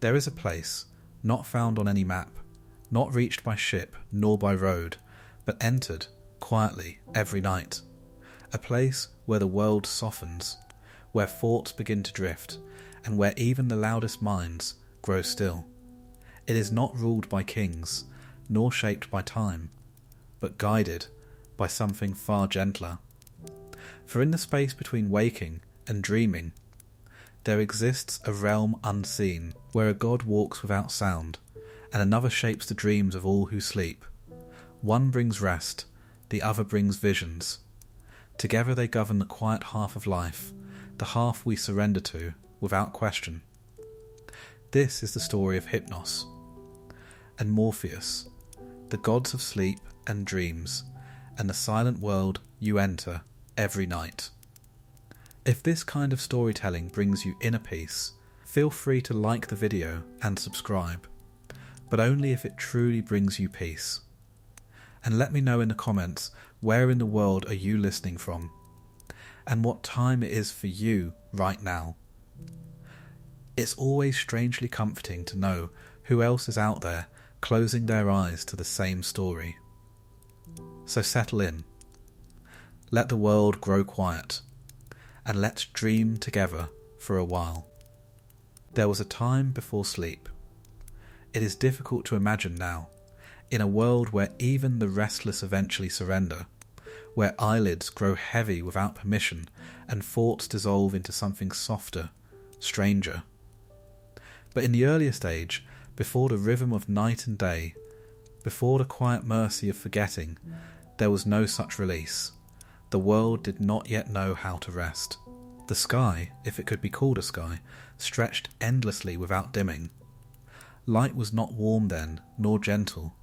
There is a place, not found on any map, not reached by ship nor by road, but entered quietly every night. A place where the world softens, where thoughts begin to drift, and where even the loudest minds grow still. It is not ruled by kings, nor shaped by time, but guided by something far gentler. For in the space between waking and dreaming, there exists a realm unseen, where a god walks without sound, and another shapes the dreams of all who sleep. One brings rest, the other brings visions. Together they govern the quiet half of life, the half we surrender to without question. This is the story of Hypnos and Morpheus, the gods of sleep and dreams, and the silent world you enter every night. If this kind of storytelling brings you inner peace, feel free to like the video and subscribe, but only if it truly brings you peace. And let me know in the comments where in the world are you listening from, and what time it is for you right now. It's always strangely comforting to know who else is out there closing their eyes to the same story. So settle in, let the world grow quiet, and let's dream together for a while. There was a time before sleep. It is difficult to imagine now, in a world where even the restless eventually surrender, where eyelids grow heavy without permission and thoughts dissolve into something softer, stranger. But in the earliest age, before the rhythm of night and day, before the quiet mercy of forgetting, there was no such release. The world did not yet know how to rest. The sky, if it could be called a sky, stretched endlessly without dimming. Light was not warm then, nor gentle.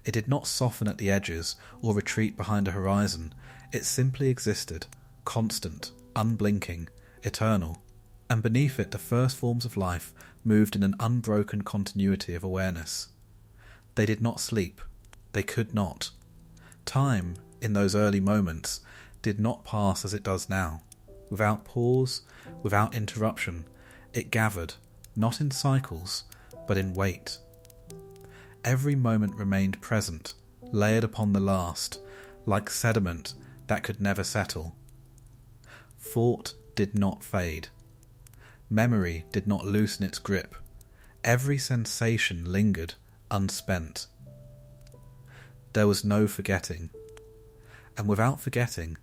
It did not soften at the edges or retreat behind a horizon. It simply existed, constant, unblinking, eternal. And beneath it the first forms of life moved in an unbroken continuity of awareness. They did not sleep. They could not. Time, in those early moments, did not pass as it does now. Without pause, without interruption, it gathered, not in cycles, but in weight. Every moment remained present, layered upon the last, like sediment that could never settle. Thought did not fade. Memory did not loosen its grip. Every sensation lingered, unspent. There was no forgetting. And without forgetting,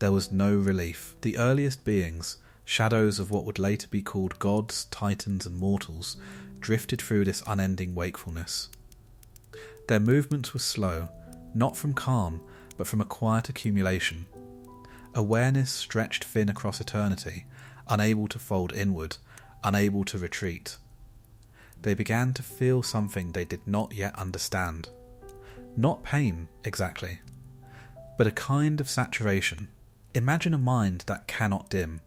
there was no relief. The earliest beings, shadows of what would later be called gods, titans and mortals, drifted through this unending wakefulness. Their movements were slow, not from calm, but from a quiet accumulation. Awareness stretched thin across eternity, unable to fold inward, unable to retreat. They began to feel something they did not yet understand. Not pain, exactly, but a kind of saturation. Imagine a mind that cannot dim,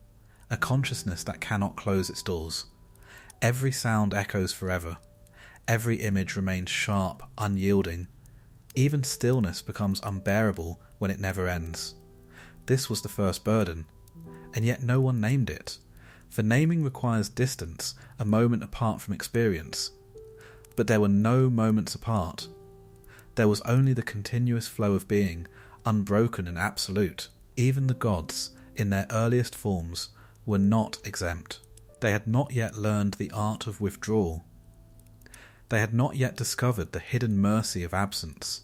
a consciousness that cannot close its doors. Every sound echoes forever. Every image remains sharp, unyielding. Even stillness becomes unbearable when it never ends. This was the first burden, and yet no one named it, for naming requires distance, a moment apart from experience. But there were no moments apart. There was only the continuous flow of being, unbroken and absolute. Even the gods, in their earliest forms, were not exempt. They had not yet learned the art of withdrawal. They had not yet discovered the hidden mercy of absence.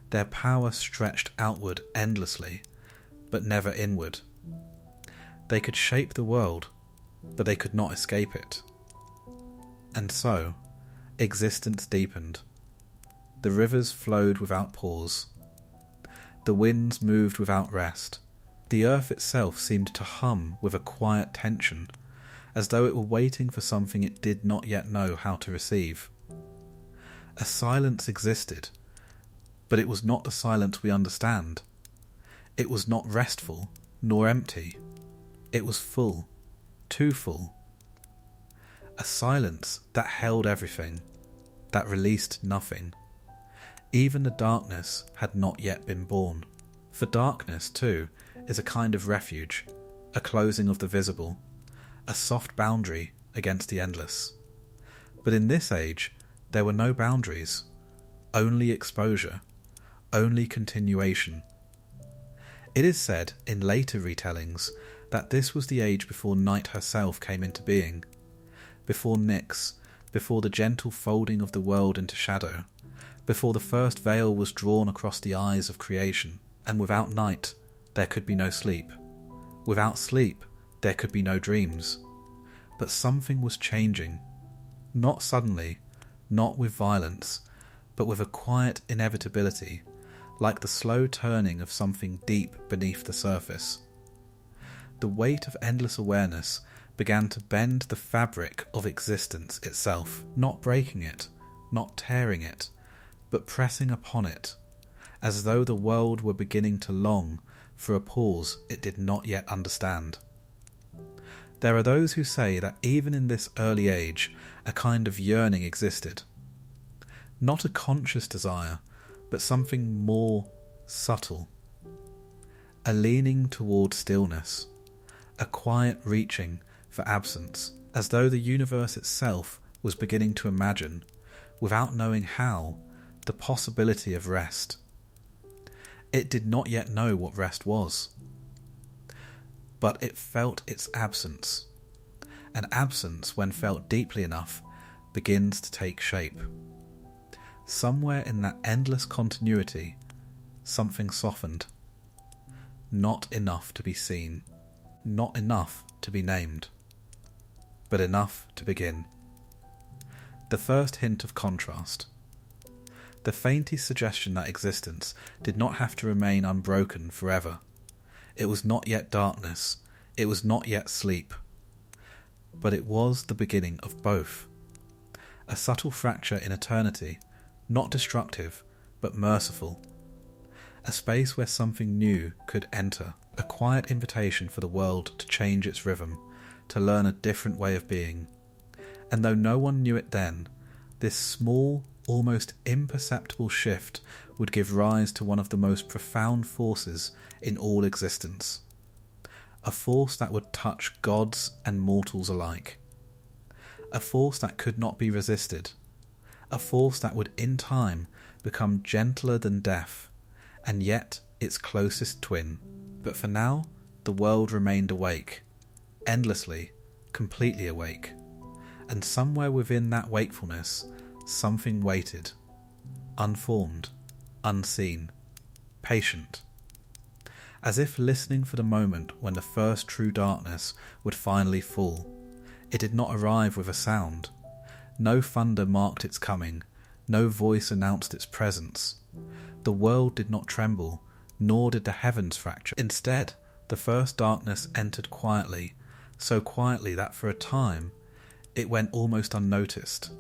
Their power stretched outward endlessly, but never inward. They could shape the world, but they could not escape it. And so, existence deepened. The rivers flowed without pause. The winds moved without rest. The earth itself seemed to hum with a quiet tension, as though it were waiting for something it did not yet know how to receive. A silence existed, but it was not the silence we understand. It was not restful, nor empty. It was full, too full. A silence that held everything, that released nothing. Even the darkness had not yet been born. For darkness, too, is a kind of refuge, a closing of the visible, a soft boundary against the endless. But in this age, there were no boundaries, only exposure, only continuation. It is said in later retellings that this was the age before night herself came into being, before Nyx, before the gentle folding of the world into shadow, before the first veil was drawn across the eyes of creation, and without night there could be no sleep. Without sleep there could be no dreams. But something was changing, not suddenly, not with violence, but with a quiet inevitability, like the slow turning of something deep beneath the surface. The weight of endless awareness began to bend the fabric of existence itself, not breaking it, not tearing it, but pressing upon it, as though the world were beginning to long for a pause it did not yet understand. There are those who say that even in this early age, a kind of yearning existed. Not a conscious desire, but something more subtle. A leaning toward stillness, a quiet reaching for absence, as though the universe itself was beginning to imagine, without knowing how, the possibility of rest. It did not yet know what rest was, but it felt its absence. An absence, when felt deeply enough, begins to take shape. Somewhere in that endless continuity, something softened. Not enough to be seen, not enough to be named, but enough to begin. The first hint of contrast. The faintest suggestion that existence did not have to remain unbroken forever. It was not yet darkness, it was not yet sleep, but it was the beginning of both. A subtle fracture in eternity, not destructive, but merciful. A space where something new could enter, a quiet invitation for the world to change its rhythm, to learn a different way of being. And though no one knew it then, this small, almost imperceptible shift would give rise to one of the most profound forces in all existence. A force that would touch gods and mortals alike. A force that could not be resisted. A force that would in time become gentler than death, and yet its closest twin. But for now, the world remained awake, endlessly, completely awake. And somewhere within that wakefulness, something waited, unformed, unseen, patient, as if listening for the moment when the first true darkness would finally fall. It did not arrive with a sound. No thunder marked its coming, no voice announced its presence. The world did not tremble, nor did the heavens fracture. Instead, the first darkness entered quietly, so quietly that for a time it went almost unnoticed.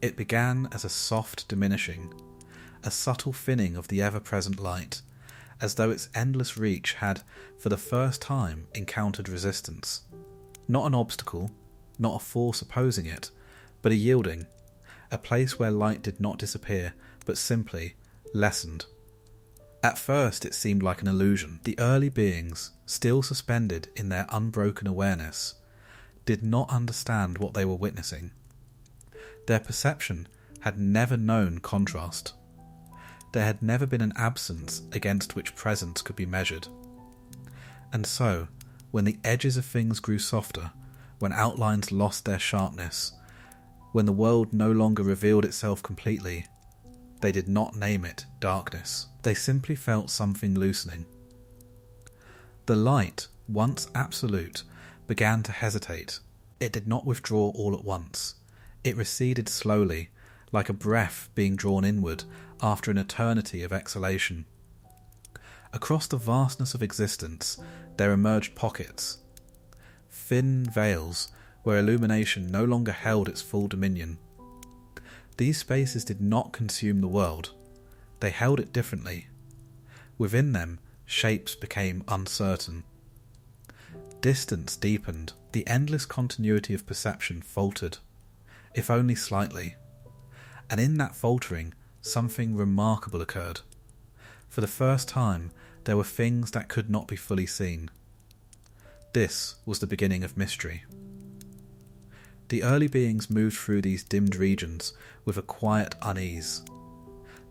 It began as a soft diminishing, a subtle thinning of the ever-present light, as though its endless reach had, for the first time, encountered resistance. Not an obstacle, not a force opposing it, but a yielding, a place where light did not disappear, but simply lessened. At first it seemed like an illusion. The early beings, still suspended in their unbroken awareness, did not understand what they were witnessing. Their perception had never known contrast. There had never been an absence against which presence could be measured. And so, when the edges of things grew softer, when outlines lost their sharpness, when the world no longer revealed itself completely, they did not name it darkness. They simply felt something loosening. The light, once absolute, began to hesitate. It did not withdraw all at once. It receded slowly, like a breath being drawn inward after an eternity of exhalation. Across the vastness of existence, there emerged pockets, thin veils where illumination no longer held its full dominion. These spaces did not consume the world. They held it differently. Within them, shapes became uncertain. Distance deepened. The endless continuity of perception faltered, if only slightly. And in that faltering, something remarkable occurred. For the first time, there were things that could not be fully seen. This was the beginning of mystery. The early beings moved through these dimmed regions with a quiet unease.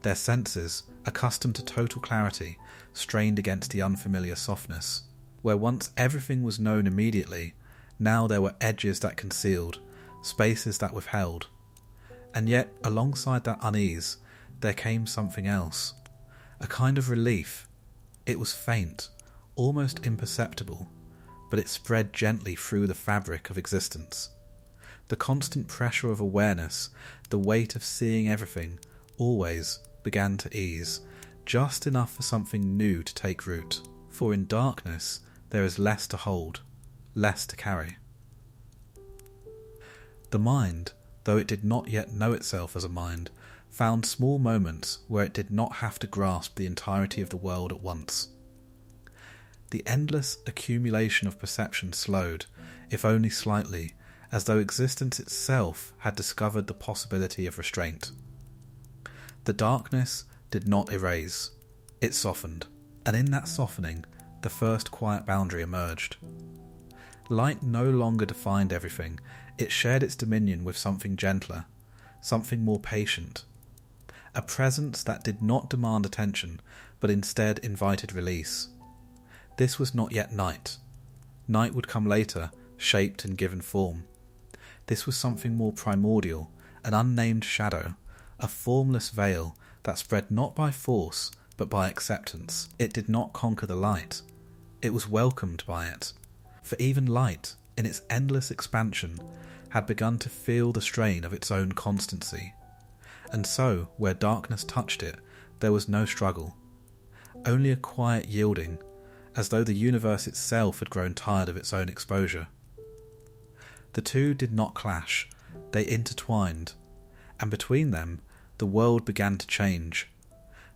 Their senses, accustomed to total clarity, strained against the unfamiliar softness. Where once everything was known immediately, now there were edges that concealed, spaces that withheld. And yet, alongside that unease, there came something else. A kind of relief. It was faint, almost imperceptible, but it spread gently through the fabric of existence. The constant pressure of awareness, the weight of seeing everything, always began to ease, just enough for something new to take root. For in darkness, there is less to hold, less to carry. The mind, though it did not yet know itself as a mind, found small moments where it did not have to grasp the entirety of the world at once. The endless accumulation of perception slowed, if only slightly, as though existence itself had discovered the possibility of restraint. The darkness did not erase, it softened, and in that softening, the first quiet boundary emerged. Light no longer defined everything, it shared its dominion with something gentler, something more patient. A presence that did not demand attention, but instead invited release. This was not yet night. Night would come later, shaped and given form. This was something more primordial, an unnamed shadow, a formless veil that spread not by force, but by acceptance. It did not conquer the light. It was welcomed by it. For even light, in its endless expansion, had begun to feel the strain of its own constancy. And so, where darkness touched it, there was no struggle. Only a quiet yielding, as though the universe itself had grown tired of its own exposure. The two did not clash, they intertwined, and between them, the world began to change.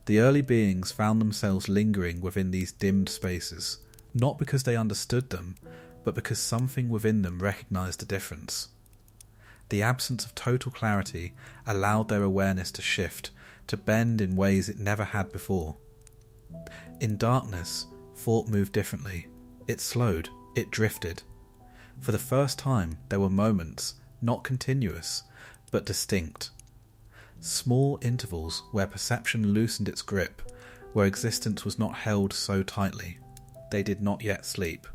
The early beings found themselves lingering within these dimmed spaces, not because they understood them, but because something within them recognized the difference. The absence of total clarity allowed their awareness to shift, to bend in ways it never had before. In darkness, thought moved differently. It slowed, it drifted. For the first time, there were moments, not continuous, but distinct. Small intervals where perception loosened its grip, where existence was not held so tightly. They did not yet sleep.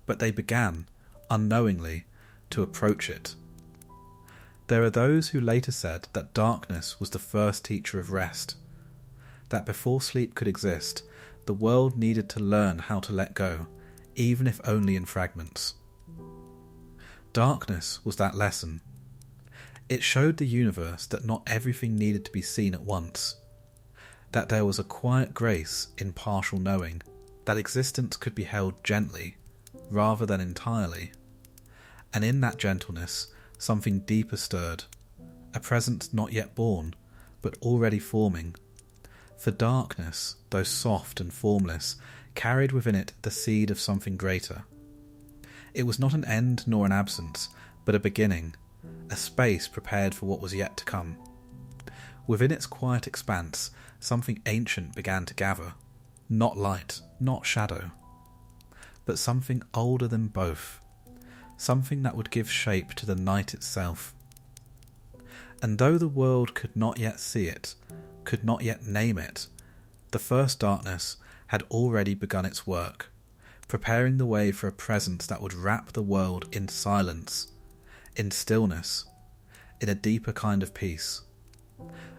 But they began, unknowingly, to approach it. There are those who later said that darkness was the first teacher of rest, that before sleep could exist, the world needed to learn how to let go, even if only in fragments. Darkness was that lesson. It showed the universe that not everything needed to be seen at once, that there was a quiet grace in partial knowing, that existence could be held gently, rather than entirely. And in that gentleness, something deeper stirred, a presence not yet born, but already forming. For darkness, though soft and formless, carried within it the seed of something greater. It was not an end nor an absence, but a beginning, a space prepared for what was yet to come. Within its quiet expanse, something ancient began to gather, not light, not shadow, but something older than both, something that would give shape to the night itself. And though the world could not yet see it, could not yet name it, the first darkness had already begun its work, preparing the way for a presence that would wrap the world in silence, in stillness, in a deeper kind of peace.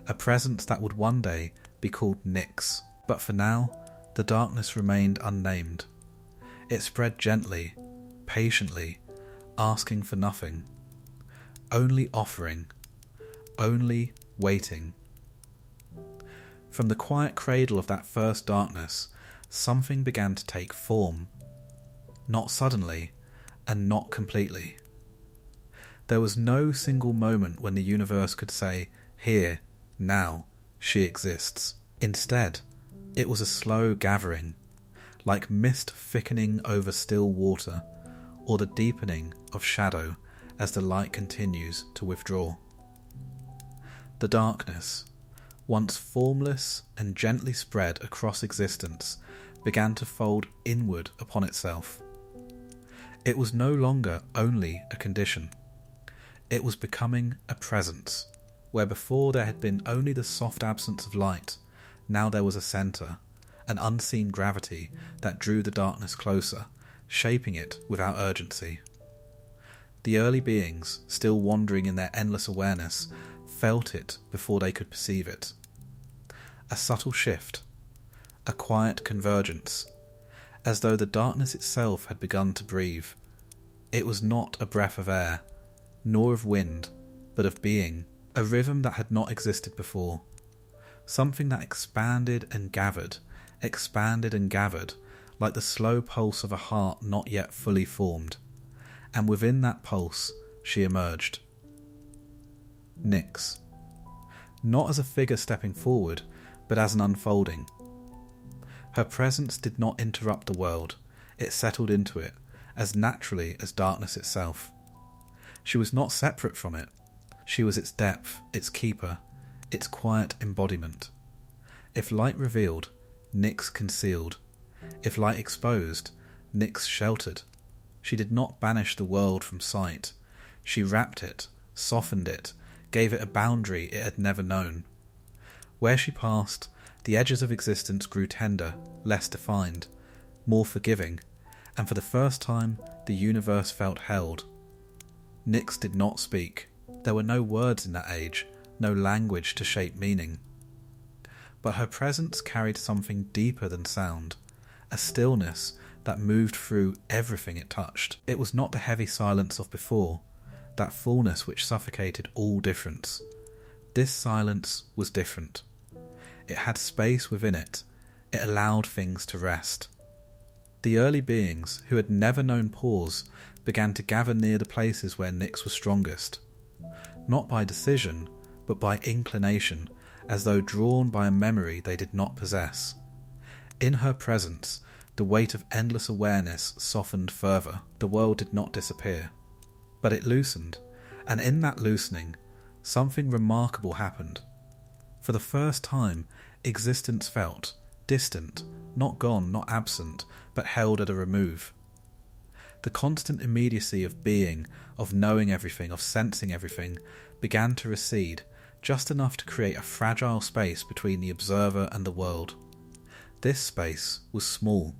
A presence that would one day be called Nyx, but for now, the darkness remained unnamed. It spread gently, patiently, asking for nothing, only offering, only waiting. From the quiet cradle of that first darkness, something began to take form, not suddenly, and not completely. There was no single moment when the universe could say, here, now, she exists. Instead, it was a slow gathering, like mist thickening over still water, or the deepening of shadow as the light continues to withdraw. The darkness, once formless and gently spread across existence, began to fold inward upon itself. It was no longer only a condition. It was becoming a presence, where before there had been only the soft absence of light. Now there was a centre, an unseen gravity that drew the darkness closer, shaping it without urgency. The early beings, still wandering in their endless awareness, felt it before they could perceive it. A subtle shift, a quiet convergence, as though the darkness itself had begun to breathe. It was not a breath of air, nor of wind, but of being, a rhythm that had not existed before. Something that expanded and gathered, like the slow pulse of a heart not yet fully formed. And within that pulse, she emerged. Nyx. Not as a figure stepping forward, but as an unfolding. Her presence did not interrupt the world, it settled into it, as naturally as darkness itself. She was not separate from it. She was its depth, its keeper, its quiet embodiment. If light revealed, Nyx concealed. If light exposed, Nyx sheltered. She did not banish the world from sight. She wrapped it, softened it, gave it a boundary it had never known. Where she passed, the edges of existence grew tender, less defined, more forgiving, and for the first time the universe felt held. Nyx did not speak. There were no words in that age, no language to shape meaning. But her presence carried something deeper than sound, a stillness that moved through everything it touched. It was not the heavy silence of before, that fullness which suffocated all difference. This silence was different. It had space within it. It allowed things to rest. The early beings, who had never known pause, began to gather near the places where Nyx was strongest. Not by decision, but by inclination, as though drawn by a memory they did not possess. In her presence, the weight of endless awareness softened further. The world did not disappear, but it loosened, and in that loosening, something remarkable happened. For the first time, existence felt distant, not gone, not absent, but held at a remove. The constant immediacy of being, of knowing everything, of sensing everything, began to recede, just enough to create a fragile space between the observer and the world. This space was small,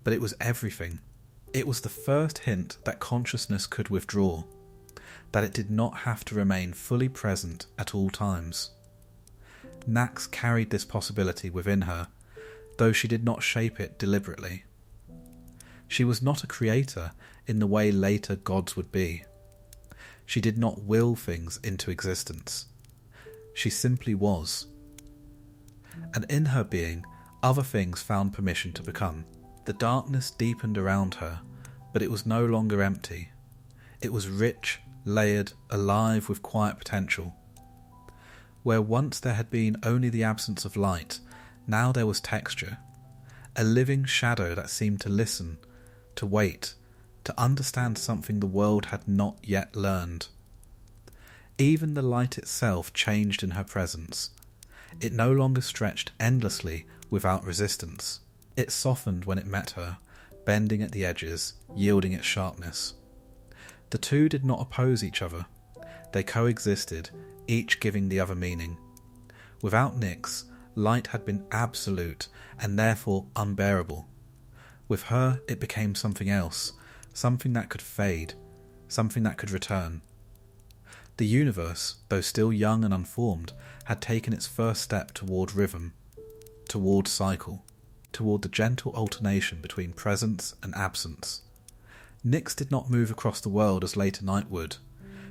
but it was everything. It was the first hint that consciousness could withdraw, that it did not have to remain fully present at all times. Nyx carried this possibility within her, though she did not shape it deliberately. She was not a creator in the way later gods would be. She did not will things into existence. She simply was. And in her being, other things found permission to become. The darkness deepened around her, but it was no longer empty. It was rich, layered, alive with quiet potential. Where once there had been only the absence of light, now there was texture, a living shadow that seemed to listen, to wait, to understand something the world had not yet learned. Even the light itself changed in her presence. It no longer stretched endlessly without resistance. It softened when it met her, bending at the edges, yielding its sharpness. The two did not oppose each other. They coexisted, each giving the other meaning. Without Nyx, light had been absolute and therefore unbearable. With her it became something else, something that could fade, something that could return. The universe, though still young and unformed, had taken its first step toward rhythm, toward cycle, toward the gentle alternation between presence and absence. Nyx did not move across the world as later night would.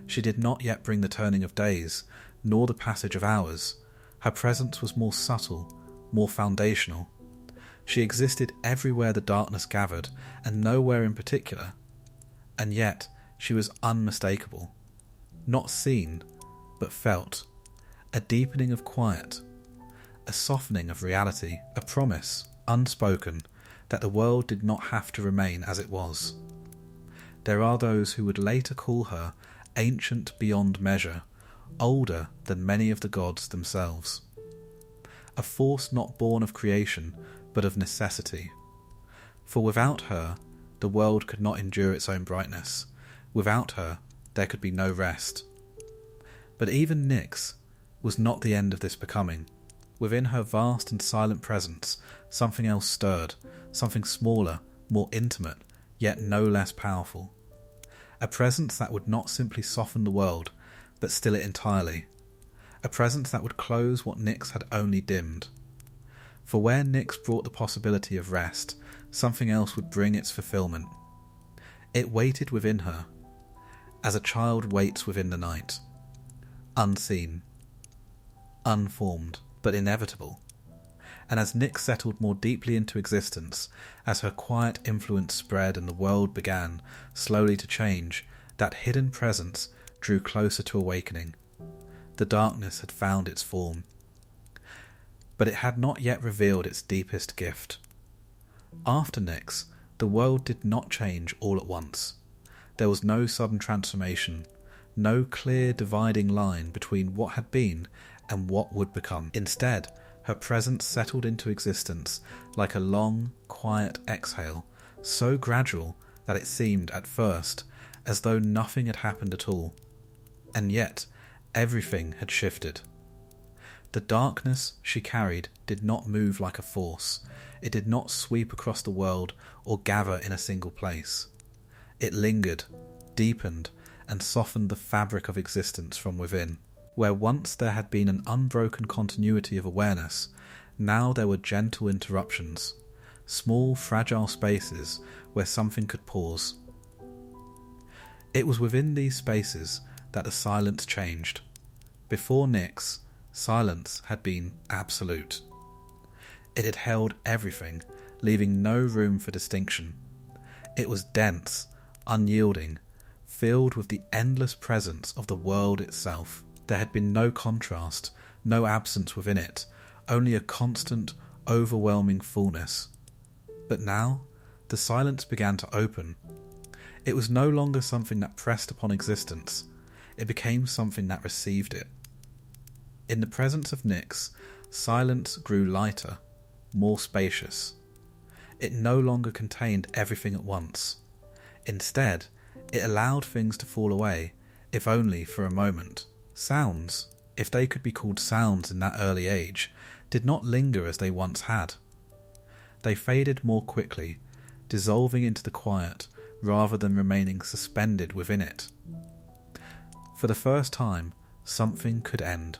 She did not yet bring the turning of days, nor the passage of hours. Her presence was more subtle, more foundational. She existed everywhere the darkness gathered, and nowhere in particular. And yet she was unmistakable. Not seen, but felt. A deepening of quiet, a softening of reality, a promise, unspoken, that the world did not have to remain as it was. There are those who would later call her ancient beyond measure, older than many of the gods themselves. A force not born of creation, but of necessity. For without her, the world could not endure its own brightness. Without her, there could be no rest. But even Nyx was not the end of this becoming. Within her vast and silent presence, something else stirred, something smaller, more intimate, yet no less powerful. A presence that would not simply soften the world, but still it entirely. A presence that would close what Nyx had only dimmed. For where Nyx brought the possibility of rest, something else would bring its fulfillment. It waited within her, as a child waits within the night. Unseen, unformed, but inevitable. And as Nyx settled more deeply into existence, as her quiet influence spread and the world began slowly to change, that hidden presence drew closer to awakening. The darkness had found its form. But it had not yet revealed its deepest gift. After Nyx, the world did not change all at once. There was no sudden transformation, no clear dividing line between what had been and what would become. Instead, her presence settled into existence like a long, quiet exhale, so gradual that it seemed, at first, as though nothing had happened at all. And yet, everything had shifted. The darkness she carried did not move like a force. It did not sweep across the world or gather in a single place. It lingered, deepened, and softened the fabric of existence from within. Where once there had been an unbroken continuity of awareness, now there were gentle interruptions, small fragile spaces where something could pause. It was within these spaces that the silence changed. Before Nyx, silence had been absolute. It had held everything, leaving no room for distinction. It was dense, unyielding, filled with the endless presence of the world itself. There had been no contrast, no absence within it, only a constant, overwhelming fullness. But now, the silence began to open. It was no longer something that pressed upon existence. It became something that received it. In the presence of Nyx, silence grew lighter, more spacious. It no longer contained everything at once. Instead, it allowed things to fall away, if only for a moment. Sounds, if they could be called sounds in that early age, did not linger as they once had. They faded more quickly, dissolving into the quiet rather than remaining suspended within it. For the first time, something could end.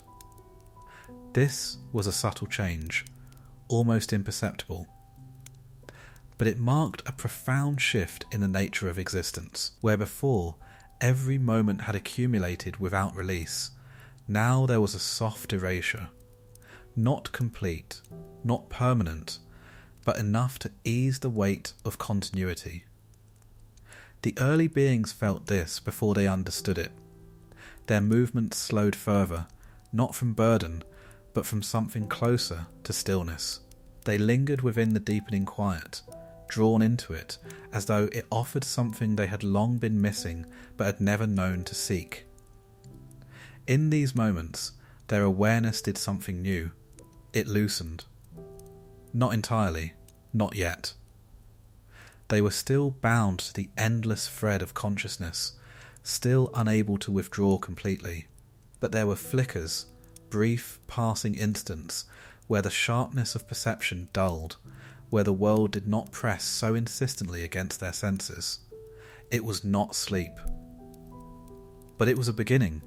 This was a subtle change, almost imperceptible. But it marked a profound shift in the nature of existence. Where before, every moment had accumulated without release, now there was a soft erasure. Not complete, not permanent, but enough to ease the weight of continuity. The early beings felt this before they understood it. Their movements slowed further, not from burden, but from something closer to stillness. They lingered within the deepening quiet, drawn into it, as though it offered something they had long been missing but had never known to seek. In these moments, their awareness did something new. It loosened. Not entirely, not yet. They were still bound to the endless thread of consciousness, still unable to withdraw completely. But there were flickers, brief passing instants, where the sharpness of perception dulled, where the world did not press so insistently against their senses. It was not sleep. But it was a beginning.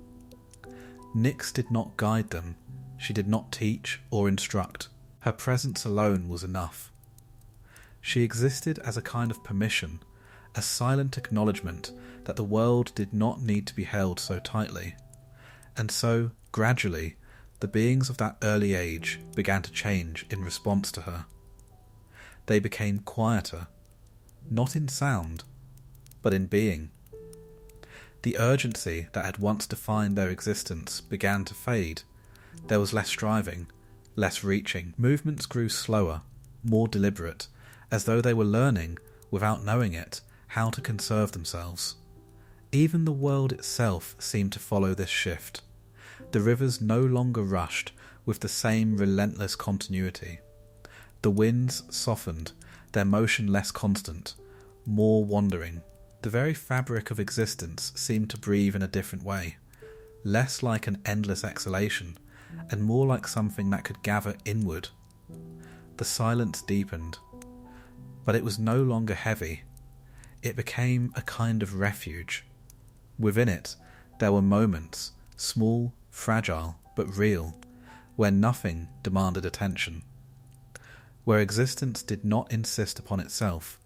Nyx did not guide them, she did not teach or instruct. Her presence alone was enough. She existed as a kind of permission, a silent acknowledgement that the world did not need to be held so tightly. And so, gradually, the beings of that early age began to change in response to her. They became quieter, not in sound, but in being. The urgency that had once defined their existence began to fade. There was less striving, less reaching. Movements grew slower, more deliberate, as though they were learning, without knowing it, how to conserve themselves. Even the world itself seemed to follow this shift. The rivers no longer rushed with the same relentless continuity. The winds softened, their motion less constant, more wandering. The very fabric of existence seemed to breathe in a different way, less like an endless exhalation, and more like something that could gather inward. The silence deepened, but it was no longer heavy. It became a kind of refuge. Within it, there were moments, small, fragile, but real, where nothing demanded attention, where existence did not insist upon itself,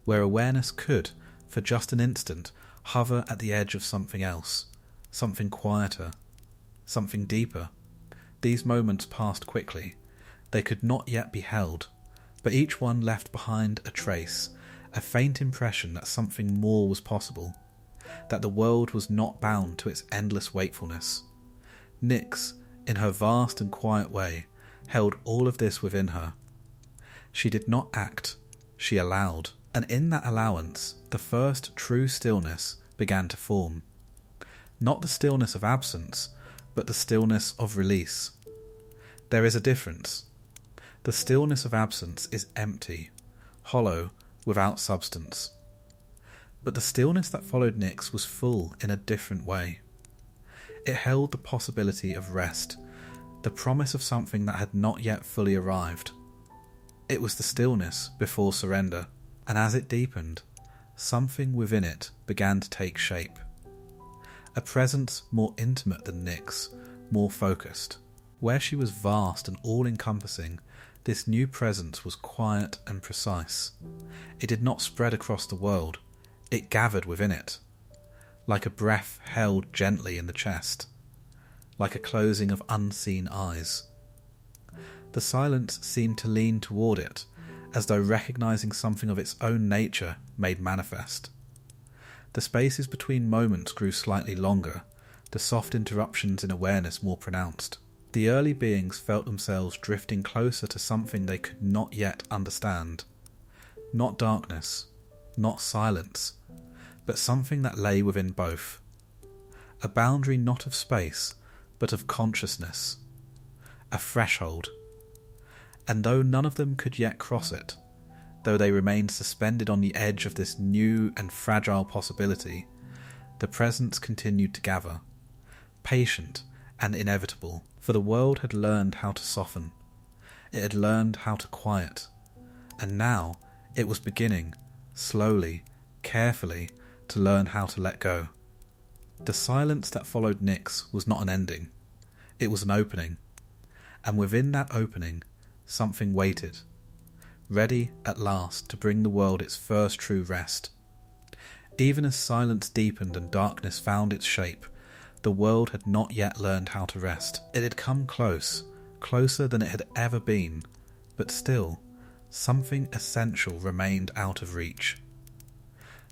where awareness could, for just an instant, hover at the edge of something else, something quieter, something deeper. These moments passed quickly. They could not yet be held, but each one left behind a trace, a faint impression that something more was possible, that the world was not bound to its endless wakefulness. Nyx, in her vast and quiet way, held all of this within her. She did not act, she allowed, and in that allowance, the first true stillness began to form. Not the stillness of absence, but the stillness of release. There is a difference. The stillness of absence is empty, hollow, without substance. But the stillness that followed Nyx was full in a different way. It held the possibility of rest, the promise of something that had not yet fully arrived. It was the stillness before surrender, and as it deepened, something within it began to take shape. A presence more intimate than Nyx, more focused. Where she was vast and all-encompassing, this new presence was quiet and precise. It did not spread across the world, it gathered within it, like a breath held gently in the chest, like a closing of unseen eyes. The silence seemed to lean toward it, as though recognizing something of its own nature made manifest. The spaces between moments grew slightly longer, the soft interruptions in awareness more pronounced. The early beings felt themselves drifting closer to something they could not yet understand. Not darkness, not silence, but something that lay within both. A boundary not of space, but of consciousness. A threshold. And though none of them could yet cross it, though they remained suspended on the edge of this new and fragile possibility, the presence continued to gather, patient and inevitable, for the world had learned how to soften. It had learned how to quiet, and now it was beginning, slowly, carefully, to learn how to let go. The silence that followed Nyx was not an ending, it was an opening, and within that opening, something waited, ready at last to bring the world its first true rest. Even as silence deepened and darkness found its shape, the world had not yet learned how to rest. It had come close, closer than it had ever been, but still, something essential remained out of reach.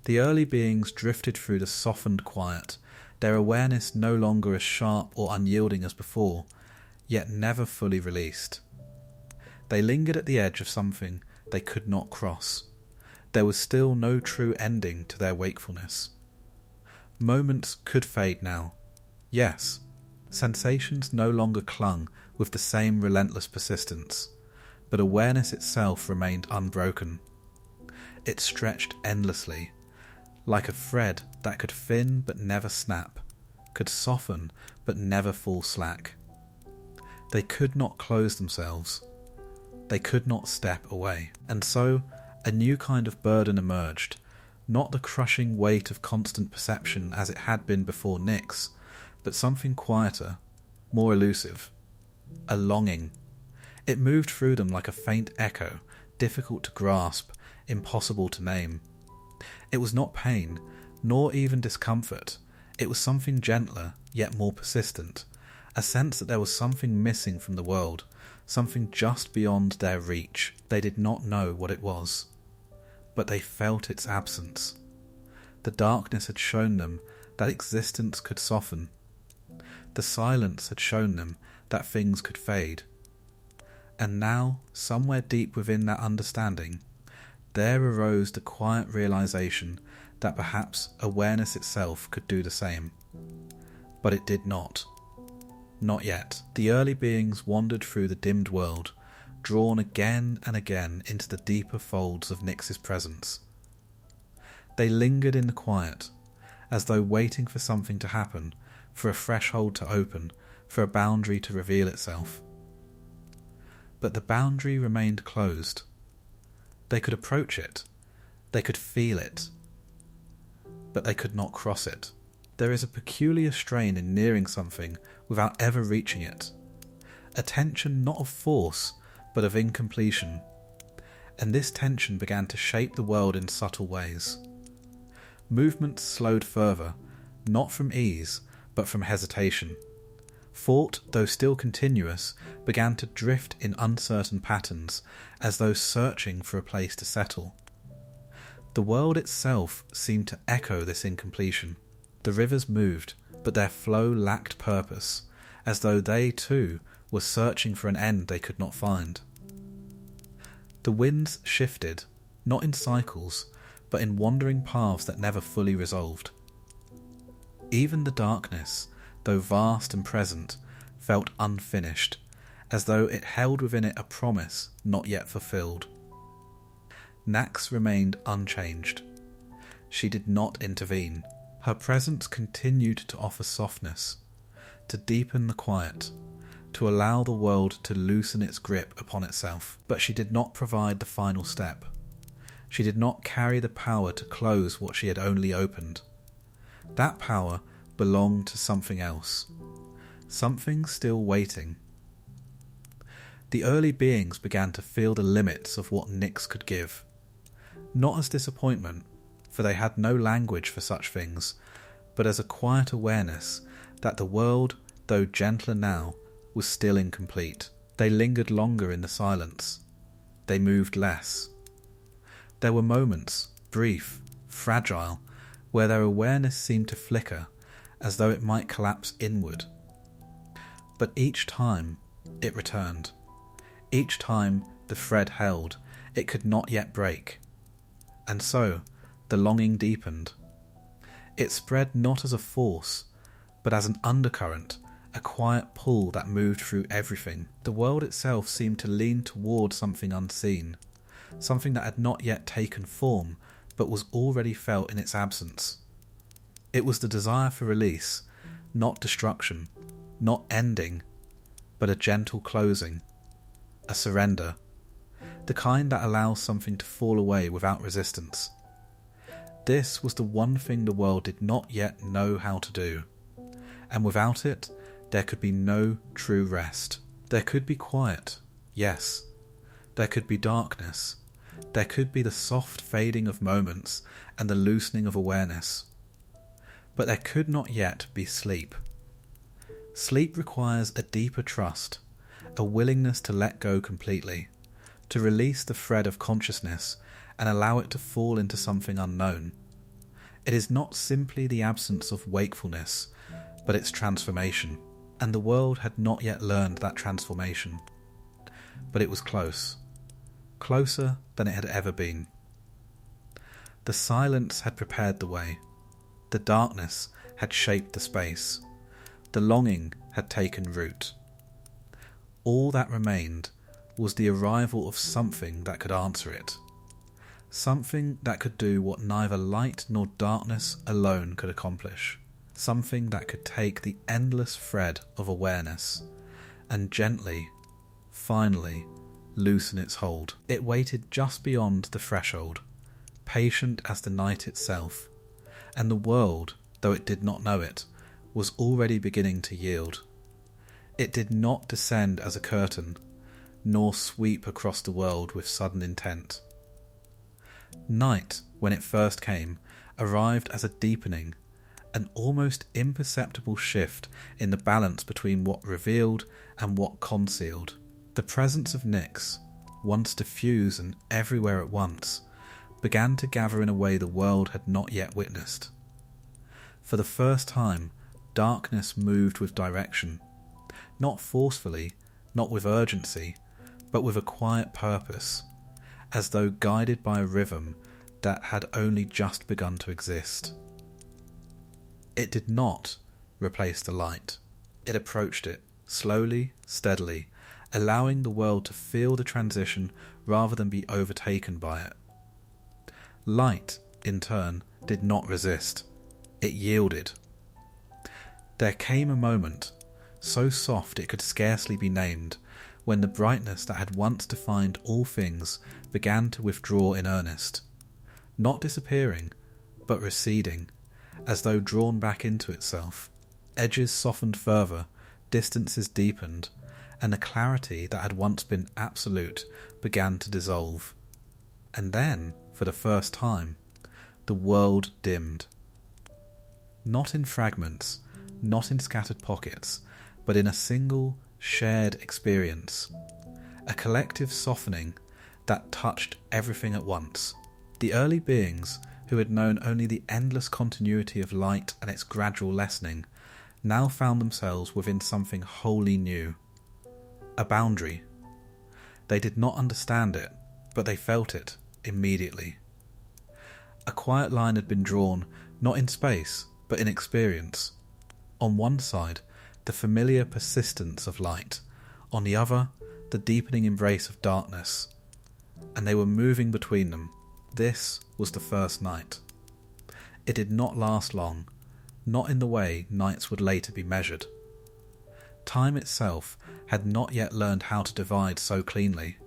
The early beings drifted through the softened quiet, their awareness no longer as sharp or unyielding as before, yet never fully released. They lingered at the edge of something they could not cross. There was still no true ending to their wakefulness. Moments could fade now. Yes, sensations no longer clung with the same relentless persistence, but awareness itself remained unbroken. It stretched endlessly, like a thread that could thin but never snap, could soften but never fall slack. They could not close themselves. They could not step away. And so, a new kind of burden emerged, not the crushing weight of constant perception as it had been before Nyx, but something quieter, more elusive. A longing. It moved through them like a faint echo, difficult to grasp, impossible to name. It was not pain, nor even discomfort. It was something gentler, yet more persistent. A sense that there was something missing from the world, something just beyond their reach. They did not know what it was, but they felt its absence. The darkness had shown them that existence could soften. The silence had shown them that things could fade. And now, somewhere deep within that understanding, there arose the quiet realization that perhaps awareness itself could do the same. But it did not. Not yet. The early beings wandered through the dimmed world, drawn again and again into the deeper folds of Nyx's presence. They lingered in the quiet, as though waiting for something to happen, for a threshold to open, for a boundary to reveal itself. But the boundary remained closed. They could approach it, they could feel it, but they could not cross it. There is a peculiar strain in nearing something without ever reaching it, a tension not of force, but of incompletion, and this tension began to shape the world in subtle ways. Movements slowed further, not from ease, but from hesitation. Thought, though still continuous, began to drift in uncertain patterns, as though searching for a place to settle. The world itself seemed to echo this incompletion. The rivers moved, but their flow lacked purpose, as though they too were searching for an end they could not find. The winds shifted, not in cycles, but in wandering paths that never fully resolved. Even the darkness, though vast and present, felt unfinished, as though it held within it a promise not yet fulfilled. Nax remained unchanged. She did not intervene. Her presence continued to offer softness, to deepen the quiet, to allow the world to loosen its grip upon itself. But she did not provide the final step. She did not carry the power to close what she had only opened. That power belonged to something else, something still waiting. The early beings began to feel the limits of what Nyx could give, not as disappointment, for they had no language for such things, but as a quiet awareness that the world, though gentler now, was still incomplete. They lingered longer in the silence. They moved less. There were moments, brief, fragile, where their awareness seemed to flicker, as though it might collapse inward. But each time it returned. Each time the thread held, it could not yet break. And so the longing deepened. It spread not as a force, but as an undercurrent, a quiet pull that moved through everything. The world itself seemed to lean toward something unseen, something that had not yet taken form, but was already felt in its absence. It was the desire for release, not destruction, not ending, but a gentle closing, a surrender, the kind that allows something to fall away without resistance. This was the one thing the world did not yet know how to do, and without it, there could be no true rest. There could be quiet, yes. There could be darkness. There could be the soft fading of moments and the loosening of awareness. But there could not yet be sleep. Sleep requires a deeper trust, a willingness to let go completely, to release the thread of consciousness and allow it to fall into something unknown. It is not simply the absence of wakefulness, but its transformation. And the world had not yet learned that transformation. But it was close. Closer than it had ever been. The silence had prepared the way. The darkness had shaped the space. The longing had taken root. All that remained was the arrival of something that could answer it. Something that could do what neither light nor darkness alone could accomplish. Something that could take the endless thread of awareness and gently, finally, loosen its hold. It waited just beyond the threshold, patient as the night itself, and the world, though it did not know it, was already beginning to yield. It did not descend as a curtain, nor sweep across the world with sudden intent. Night, when it first came, arrived as a deepening, an almost imperceptible shift in the balance between what revealed and what concealed. The presence of Nyx, once diffuse and everywhere at once, began to gather in a way the world had not yet witnessed. For the first time, darkness moved with direction, not forcefully, not with urgency, but with a quiet purpose, as though guided by a rhythm that had only just begun to exist. It did not replace the light. It approached it, slowly, steadily, allowing the world to feel the transition rather than be overtaken by it. Light, in turn, did not resist. It yielded. There came a moment, so soft it could scarcely be named, when the brightness that had once defined all things began to withdraw in earnest, not disappearing, but receding, as though drawn back into itself. Edges softened further, distances deepened, and the clarity that had once been absolute began to dissolve. And then, for the first time, the world dimmed. Not in fragments, not in scattered pockets, but in a single, shared experience. A collective softening that touched everything at once. The early beings, who had known only the endless continuity of light and its gradual lessening, now found themselves within something wholly new. A boundary. They did not understand it, but they felt it immediately. A quiet line had been drawn, not in space, but in experience. On one side, the familiar persistence of light, on the other, the deepening embrace of darkness, and they were moving between them. This was the first night. It did not last long, not in the way nights would later be measured. Time itself had not yet learned how to divide so cleanly.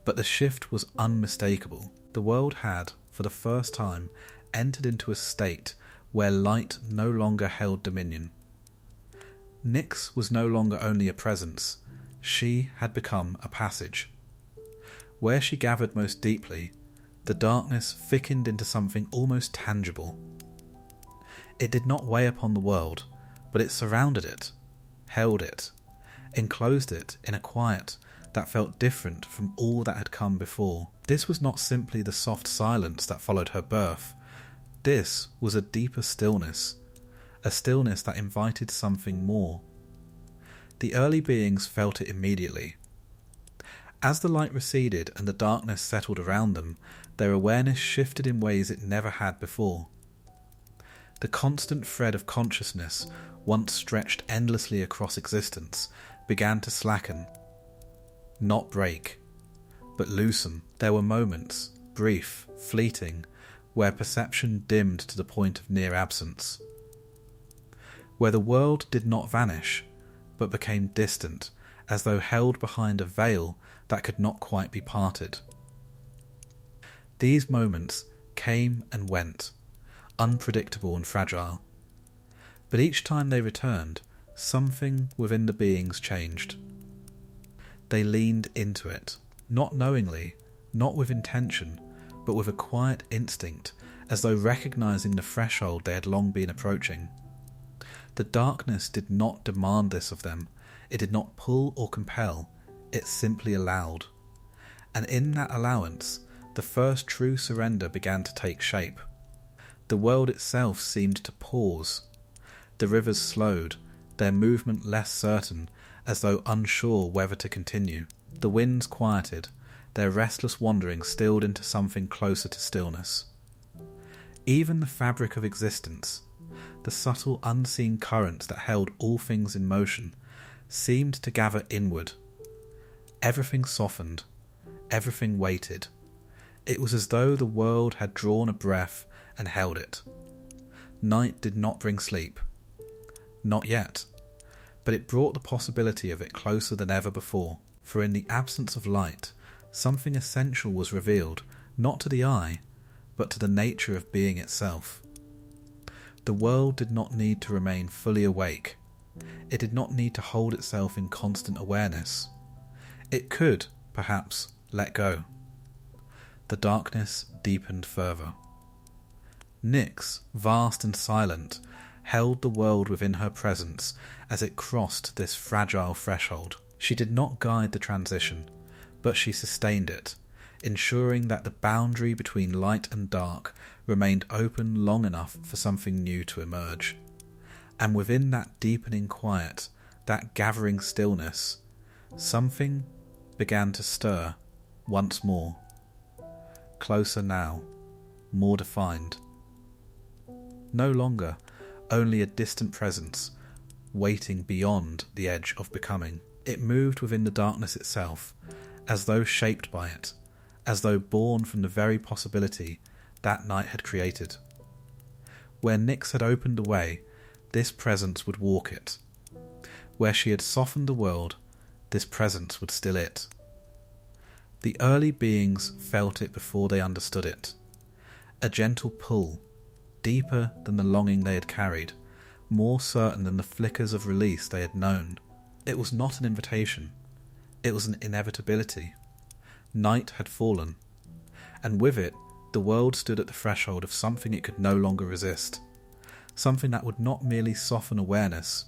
But the shift was unmistakable. The world had, for the first time, entered into a state where light no longer held dominion. Nyx was no longer only a presence, she had become a passage. Where she gathered most deeply, the darkness thickened into something almost tangible. It did not weigh upon the world, but it surrounded it, held it, enclosed it in a quiet that felt different from all that had come before. This was not simply the soft silence that followed her birth. This was a deeper stillness, a stillness that invited something more. The early beings felt it immediately. As the light receded and the darkness settled around them, their awareness shifted in ways it never had before. The constant thread of consciousness, once stretched endlessly across existence, began to slacken. Not break, but loosen. There were moments, brief, fleeting, where perception dimmed to the point of near absence. Where the world did not vanish, but became distant, as though held behind a veil that could not quite be parted. These moments came and went, unpredictable and fragile. But each time they returned, something within the beings changed. They leaned into it, not knowingly, not with intention, but with a quiet instinct, as though recognizing the threshold they had long been approaching. The darkness did not demand this of them. It did not pull or compel. It simply allowed. And in that allowance, the first true surrender began to take shape. The world itself seemed to pause. The rivers slowed, their movement less certain, as though unsure whether to continue. The winds quieted, their restless wandering stilled into something closer to stillness. Even the fabric of existence, the subtle unseen currents that held all things in motion, seemed to gather inward. Everything softened, everything waited. It was as though the world had drawn a breath and held it. Night did not bring sleep. Not yet. But it brought the possibility of it closer than ever before, for in the absence of light, something essential was revealed, not to the eye, but to the nature of being itself. The world did not need to remain fully awake. It did not need to hold itself in constant awareness. It could, perhaps, let go. The darkness deepened further. Nyx, vast and silent, held the world within her presence as it crossed this fragile threshold. She did not guide the transition, but she sustained it, ensuring that the boundary between light and dark remained open long enough for something new to emerge. And within that deepening quiet, that gathering stillness, something began to stir once more. Closer now, more defined. No longer only a distant presence, waiting beyond the edge of becoming. It moved within the darkness itself, as though shaped by it, as though born from the very possibility that night had created. Where Nyx had opened a way, this presence would walk it. Where she had softened the world, this presence would still it. The early beings felt it before they understood it. A gentle pull, deeper than the longing they had carried, more certain than the flickers of release they had known. It was not an invitation. It was an inevitability. Night had fallen, and with it, the world stood at the threshold of something it could no longer resist. Something that would not merely soften awareness,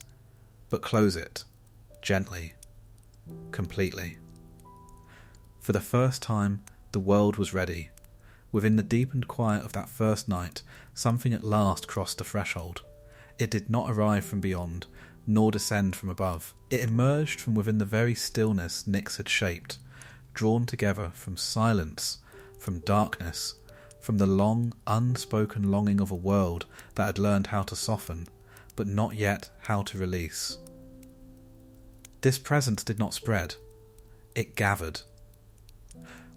but close it, gently, completely. For the first time, the world was ready. Within the deepened quiet of that first night, something at last crossed the threshold. It did not arrive from beyond, nor descend from above. It emerged from within the very stillness Nyx had shaped, drawn together from silence, from darkness, from the long, unspoken longing of a world that had learned how to soften, but not yet how to release. This presence did not spread. It gathered.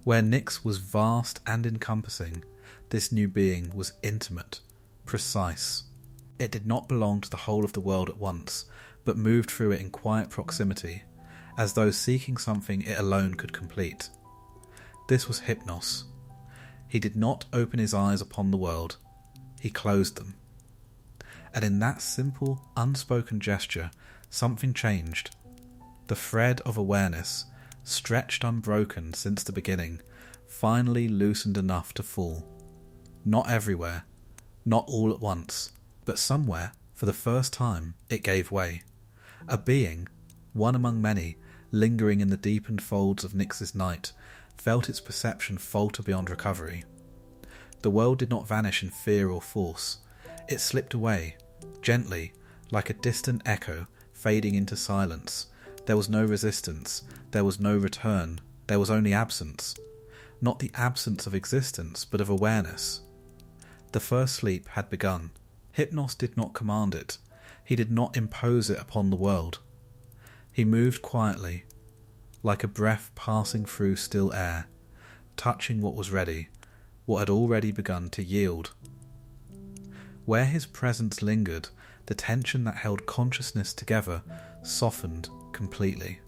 Where Nyx was vast and encompassing, this new being was intimate, precise. It did not belong to the whole of the world at once, but moved through it in quiet proximity, as though seeking something it alone could complete. This was Hypnos. He did not open his eyes upon the world, he closed them. And in that simple, unspoken gesture, something changed. The thread of awareness, stretched unbroken since the beginning, finally loosened enough to fall. Not everywhere, not all at once, but somewhere, for the first time, it gave way. A being, one among many, lingering in the deepened folds of Nyx's night, felt its perception falter beyond recovery. The world did not vanish in fear or force. It slipped away, gently, like a distant echo fading into silence. There was no resistance, there was no return, there was only absence. Not the absence of existence, but of awareness. The first sleep had begun. Hypnos did not command it. He did not impose it upon the world. He moved quietly, like a breath passing through still air, touching what was ready, what had already begun to yield. Where his presence lingered, the tension that held consciousness together softened completely.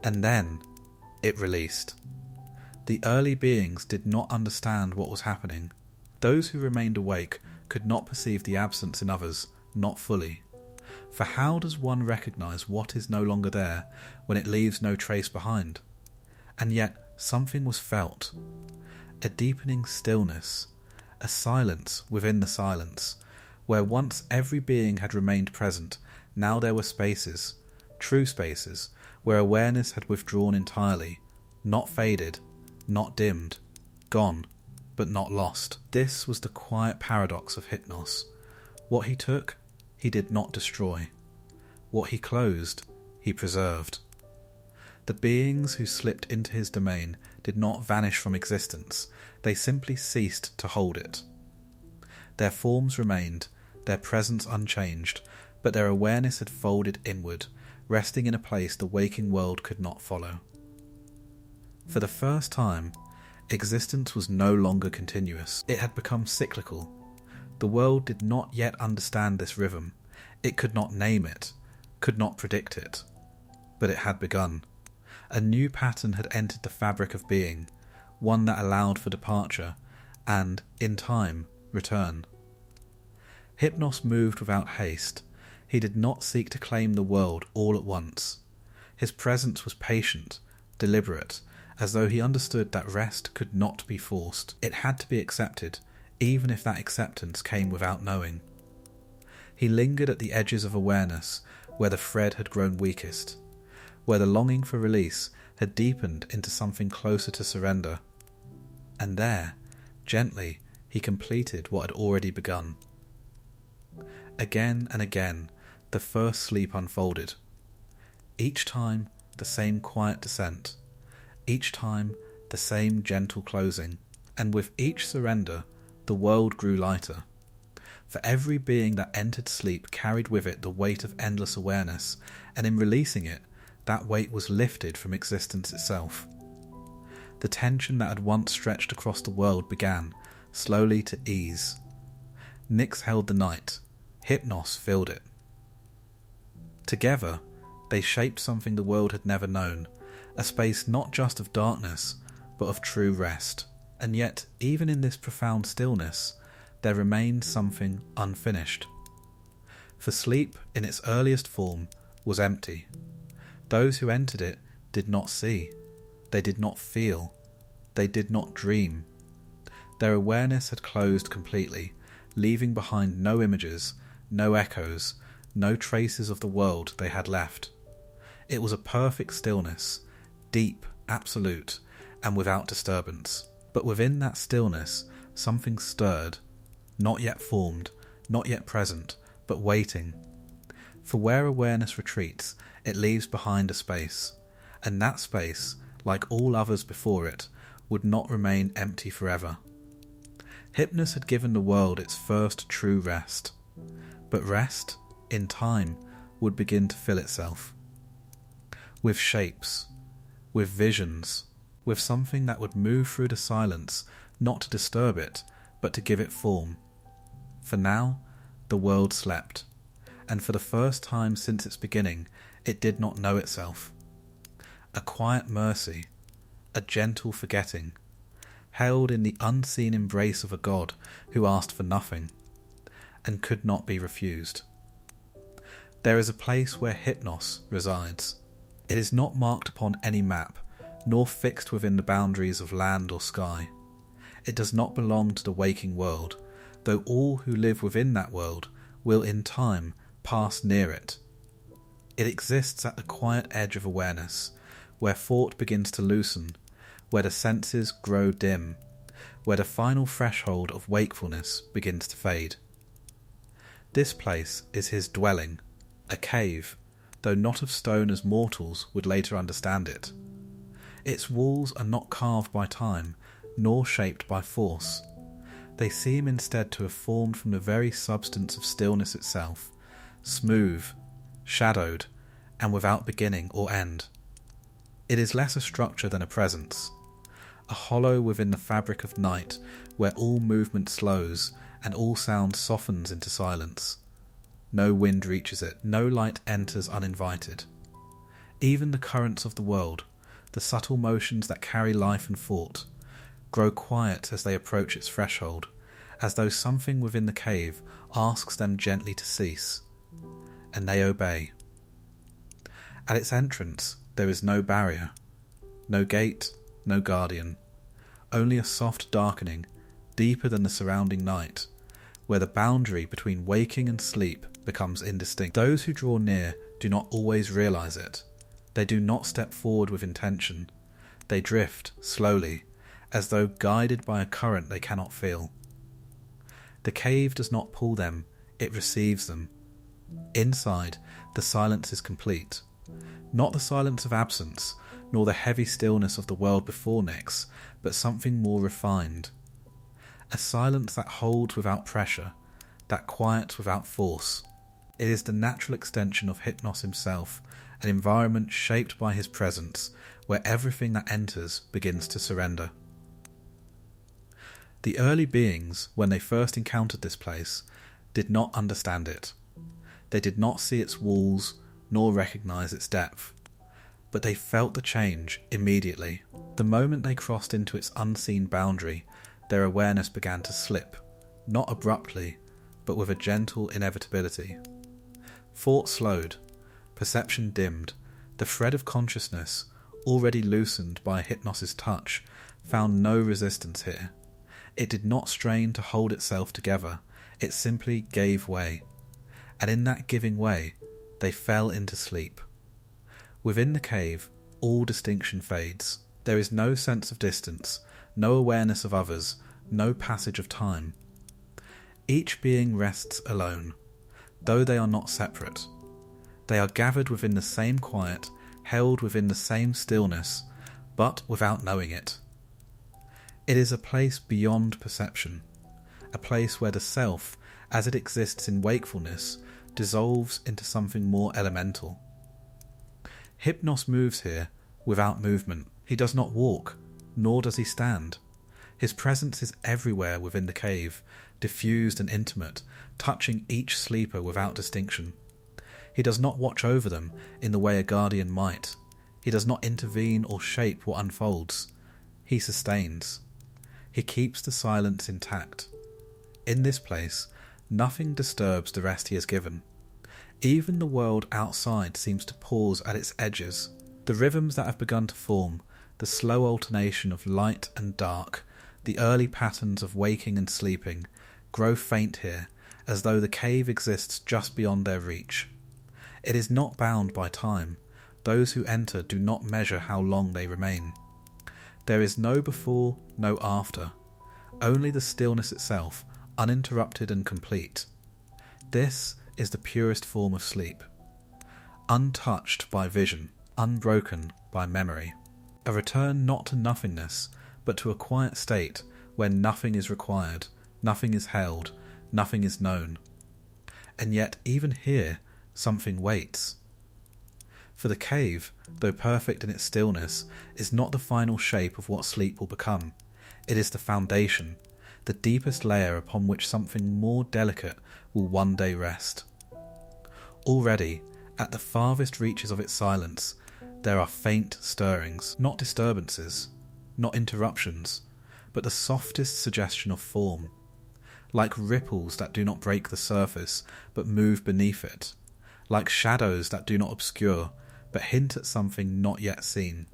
And then it released. The early beings did not understand what was happening. Those who remained awake could not perceive the absence in others, not fully. For how does one recognize what is no longer there when it leaves no trace behind? And yet something was felt. A deepening stillness, a silence within the silence. Where once every being had remained present, now there were spaces, true spaces, where awareness had withdrawn entirely, not faded, not dimmed, gone, but not lost. This was the quiet paradox of Hypnos. What he took, he did not destroy. What he closed, he preserved. The beings who slipped into his domain did not vanish from existence, they simply ceased to hold it. Their forms remained, their presence unchanged, but their awareness had folded inward, resting in a place the waking world could not follow. For the first time, existence was no longer continuous. It had become cyclical. The world did not yet understand this rhythm. It could not name it, could not predict it. But it had begun. A new pattern had entered the fabric of being, one that allowed for departure, and, in time, return. Hypnos moved without haste. He did not seek to claim the world all at once. His presence was patient, deliberate, as though he understood that rest could not be forced. It had to be accepted, even if that acceptance came without knowing. He lingered at the edges of awareness, where the thread had grown weakest, where the longing for release had deepened into something closer to surrender. And there, gently, he completed what had already begun. Again and again, the first sleep unfolded. Each time, the same quiet descent. Each time, the same gentle closing. And with each surrender, the world grew lighter. For every being that entered sleep carried with it the weight of endless awareness, and in releasing it, that weight was lifted from existence itself. The tension that had once stretched across the world began, slowly to ease. Nyx held the night, Hypnos filled it. Together, they shaped something the world had never known, a space not just of darkness, but of true rest. And yet, even in this profound stillness, there remained something unfinished. For sleep, in its earliest form, was empty. Those who entered it did not see, they did not feel, they did not dream. Their awareness had closed completely, leaving behind no images, no echoes, no traces of the world they had left. It was a perfect stillness, deep, absolute, and without disturbance. But within that stillness, something stirred, not yet formed, not yet present, but waiting. For where awareness retreats, it leaves behind a space, and that space, like all others before it, would not remain empty forever. Hypnos had given the world its first true rest, but rest, in time, would begin to fill itself. With shapes, with visions, with something that would move through the silence, not to disturb it, but to give it form. For now, the world slept, and for the first time since its beginning, it did not know itself. A quiet mercy, a gentle forgetting, held in the unseen embrace of a god who asked for nothing, and could not be refused. There is a place where Hypnos resides. It is not marked upon any map, nor fixed within the boundaries of land or sky. It does not belong to the waking world, though all who live within that world will in time pass near it. It exists at the quiet edge of awareness, where thought begins to loosen, where the senses grow dim, where the final threshold of wakefulness begins to fade. This place is his dwelling, a cave, though not of stone as mortals would later understand it. Its walls are not carved by time, nor shaped by force. They seem instead to have formed from the very substance of stillness itself, smooth, shadowed, and without beginning or end. It is less a structure than a presence, a hollow within the fabric of night where all movement slows and all sound softens into silence. No wind reaches it, no light enters uninvited. Even the currents of the world, the subtle motions that carry life and thought, grow quiet as they approach its threshold, as though something within the cave asks them gently to cease, and they obey. At its entrance there is no barrier, no gate, no guardian, only a soft darkening, deeper than the surrounding night, where the boundary between waking and sleep becomes indistinct. Those who draw near do not always realize it. They do not step forward with intention. They drift, slowly, as though guided by a current they cannot feel. The cave does not pull them, it receives them. Inside, the silence is complete. Not the silence of absence, nor the heavy stillness of the world before Nyx, but something more refined. A silence that holds without pressure, that quiets without force. It is the natural extension of Hypnos himself, an environment shaped by his presence, where everything that enters begins to surrender. The early beings, when they first encountered this place, did not understand it. They did not see its walls, nor recognize its depth. But they felt the change immediately. The moment they crossed into its unseen boundary, their awareness began to slip, not abruptly, but with a gentle inevitability. Thought slowed, perception dimmed, the thread of consciousness, already loosened by Hypnos' touch, found no resistance here. It did not strain to hold itself together, it simply gave way. And in that giving way, they fell into sleep. Within the cave, all distinction fades. There is no sense of distance, no awareness of others, no passage of time. Each being rests alone, though they are not separate. They are gathered within the same quiet, held within the same stillness, but without knowing it. It is a place beyond perception, a place where the self, as it exists in wakefulness, dissolves into something more elemental. Hypnos moves here without movement. He does not walk, nor does he stand. His presence is everywhere within the cave, diffused and intimate, touching each sleeper without distinction. He does not watch over them in the way a guardian might. He does not intervene or shape what unfolds. He sustains. He keeps the silence intact. In this place, nothing disturbs the rest he has given. Even the world outside seems to pause at its edges. The rhythms that have begun to form, the slow alternation of light and dark, the early patterns of waking and sleeping, grow faint here, as though the cave exists just beyond their reach. It is not bound by time. Those who enter do not measure how long they remain. There is no before, no after. Only the stillness itself, uninterrupted and complete. This is the purest form of sleep. Untouched by vision, unbroken by memory. A return not to nothingness, but to a quiet state where nothing is required, nothing is held, nothing is known. And yet even here, something waits. For the cave, though perfect in its stillness, is not the final shape of what sleep will become. It is the foundation, the deepest layer upon which something more delicate will one day rest. Already, at the farthest reaches of its silence, there are faint stirrings, not disturbances, not interruptions, but the softest suggestion of form, like ripples that do not break the surface, but move beneath it, like shadows that do not obscure, but hint at something not yet seen.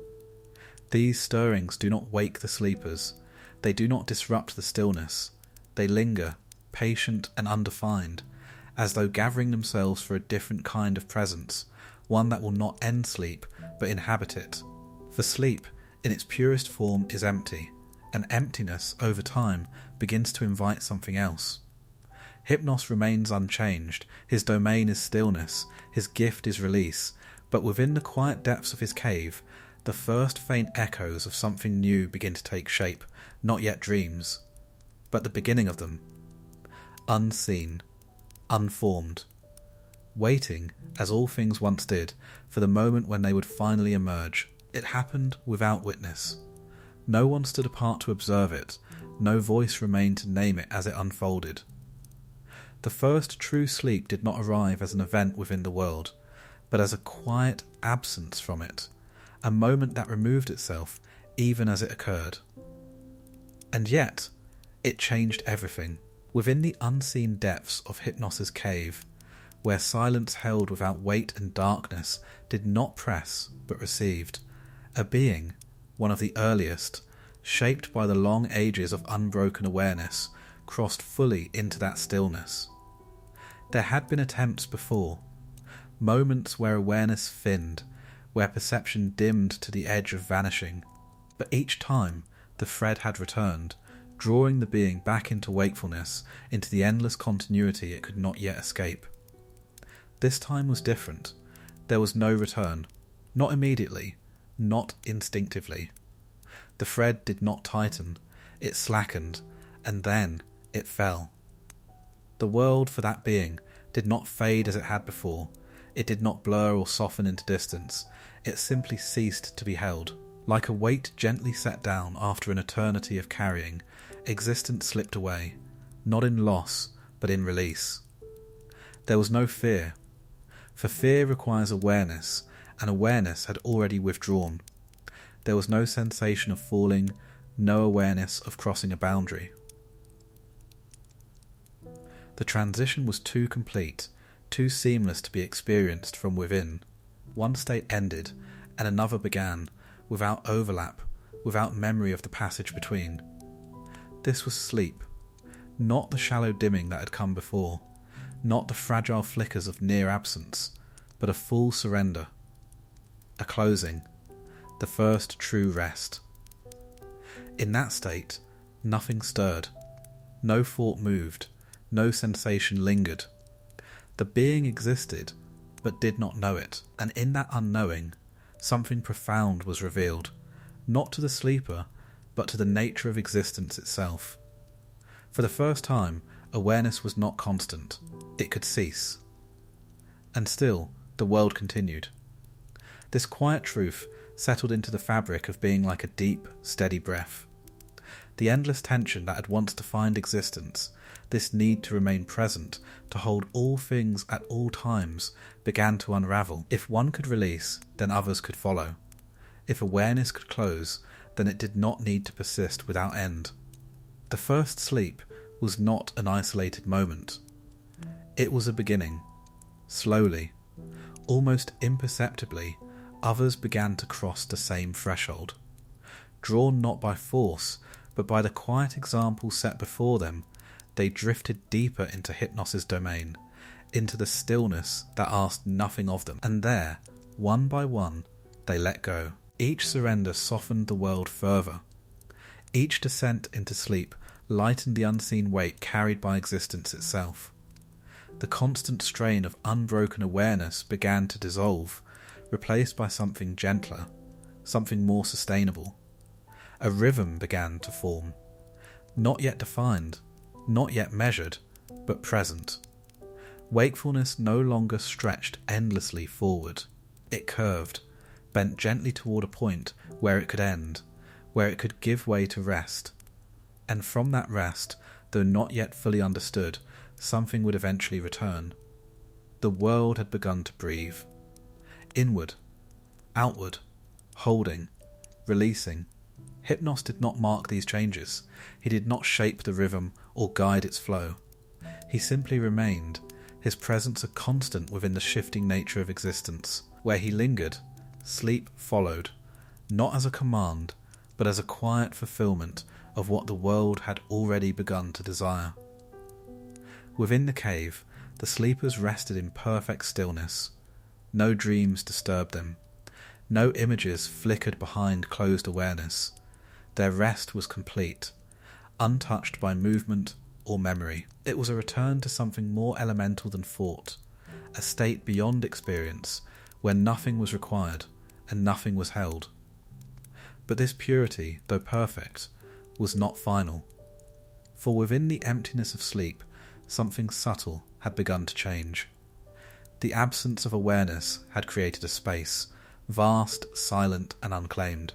These stirrings do not wake the sleepers. They do not disrupt the stillness. They linger, patient and undefined, as though gathering themselves for a different kind of presence, one that will not end sleep, but inhabit it. For sleep, in its purest form, is empty, and emptiness, over time, begins to invite something else. Hypnos remains unchanged, his domain is stillness, his gift is release, but within the quiet depths of his cave, the first faint echoes of something new begin to take shape, not yet dreams, but the beginning of them. Unseen, unformed, waiting, as all things once did, for the moment when they would finally emerge. It happened without witness. No one stood apart to observe it, no voice remained to name it as it unfolded. The first true sleep did not arrive as an event within the world, but as a quiet absence from it, a moment that removed itself even as it occurred. And yet, it changed everything. Within the unseen depths of Hypnos' cave, where silence held without weight and darkness did not press but received, a being, one of the earliest, shaped by the long ages of unbroken awareness, crossed fully into that stillness. There had been attempts before, moments where awareness thinned, where perception dimmed to the edge of vanishing, but each time the thread had returned, drawing the being back into wakefulness, into the endless continuity it could not yet escape. This time was different. There was no return, not immediately, not instinctively. The thread did not tighten, it slackened, and then it fell. The world for that being did not fade as it had before. It did not blur or soften into distance. It simply ceased to be held. Like a weight gently set down after an eternity of carrying, existence slipped away, not in loss, but in release. There was no fear, for fear requires awareness, and awareness had already withdrawn. There was no sensation of falling, no awareness of crossing a boundary. The transition was too complete, too seamless to be experienced from within. One state ended, and another began, without overlap, without memory of the passage between. This was sleep, not the shallow dimming that had come before, not the fragile flickers of near absence, but a full surrender, a closing, the first true rest. In that state, nothing stirred, no thought moved, no sensation lingered. The being existed, but did not know it, and in that unknowing, something profound was revealed, not to the sleeper, but to the nature of existence itself. For the first time, awareness was not constant. It could cease. And still, the world continued. This quiet truth settled into the fabric of being like a deep, steady breath. The endless tension that had once defined existence, this need to remain present, to hold all things at all times, began to unravel. If one could release, then others could follow. If awareness could close, then it did not need to persist without end. The first sleep was not an isolated moment. It was a beginning. Slowly, almost imperceptibly, others began to cross the same threshold. Drawn not by force, but by the quiet example set before them, they drifted deeper into Hypnos' domain, into the stillness that asked nothing of them, and there, one by one, they let go. Each surrender softened the world further. Each descent into sleep lightened the unseen weight carried by existence itself. The constant strain of unbroken awareness began to dissolve, replaced by something gentler, something more sustainable. A rhythm began to form, not yet defined, not yet measured, but present. Wakefulness no longer stretched endlessly forward. It curved, bent gently toward a point where it could end, where it could give way to rest. And from that rest, though not yet fully understood, something would eventually return. The world had begun to breathe. Inward, outward, holding, releasing. Hypnos did not mark these changes. He did not shape the rhythm or guide its flow. He simply remained, his presence a constant within the shifting nature of existence. Where he lingered, sleep followed, not as a command, but as a quiet fulfillment of what the world had already begun to desire. Within the cave, the sleepers rested in perfect stillness. No dreams disturbed them. No images flickered behind closed awareness. Their rest was complete, untouched by movement or memory. It was a return to something more elemental than thought, a state beyond experience, where nothing was required and nothing was held. But this purity, though perfect, was not final. For within the emptiness of sleep, something subtle had begun to change. The absence of awareness had created a space, vast, silent, and unclaimed.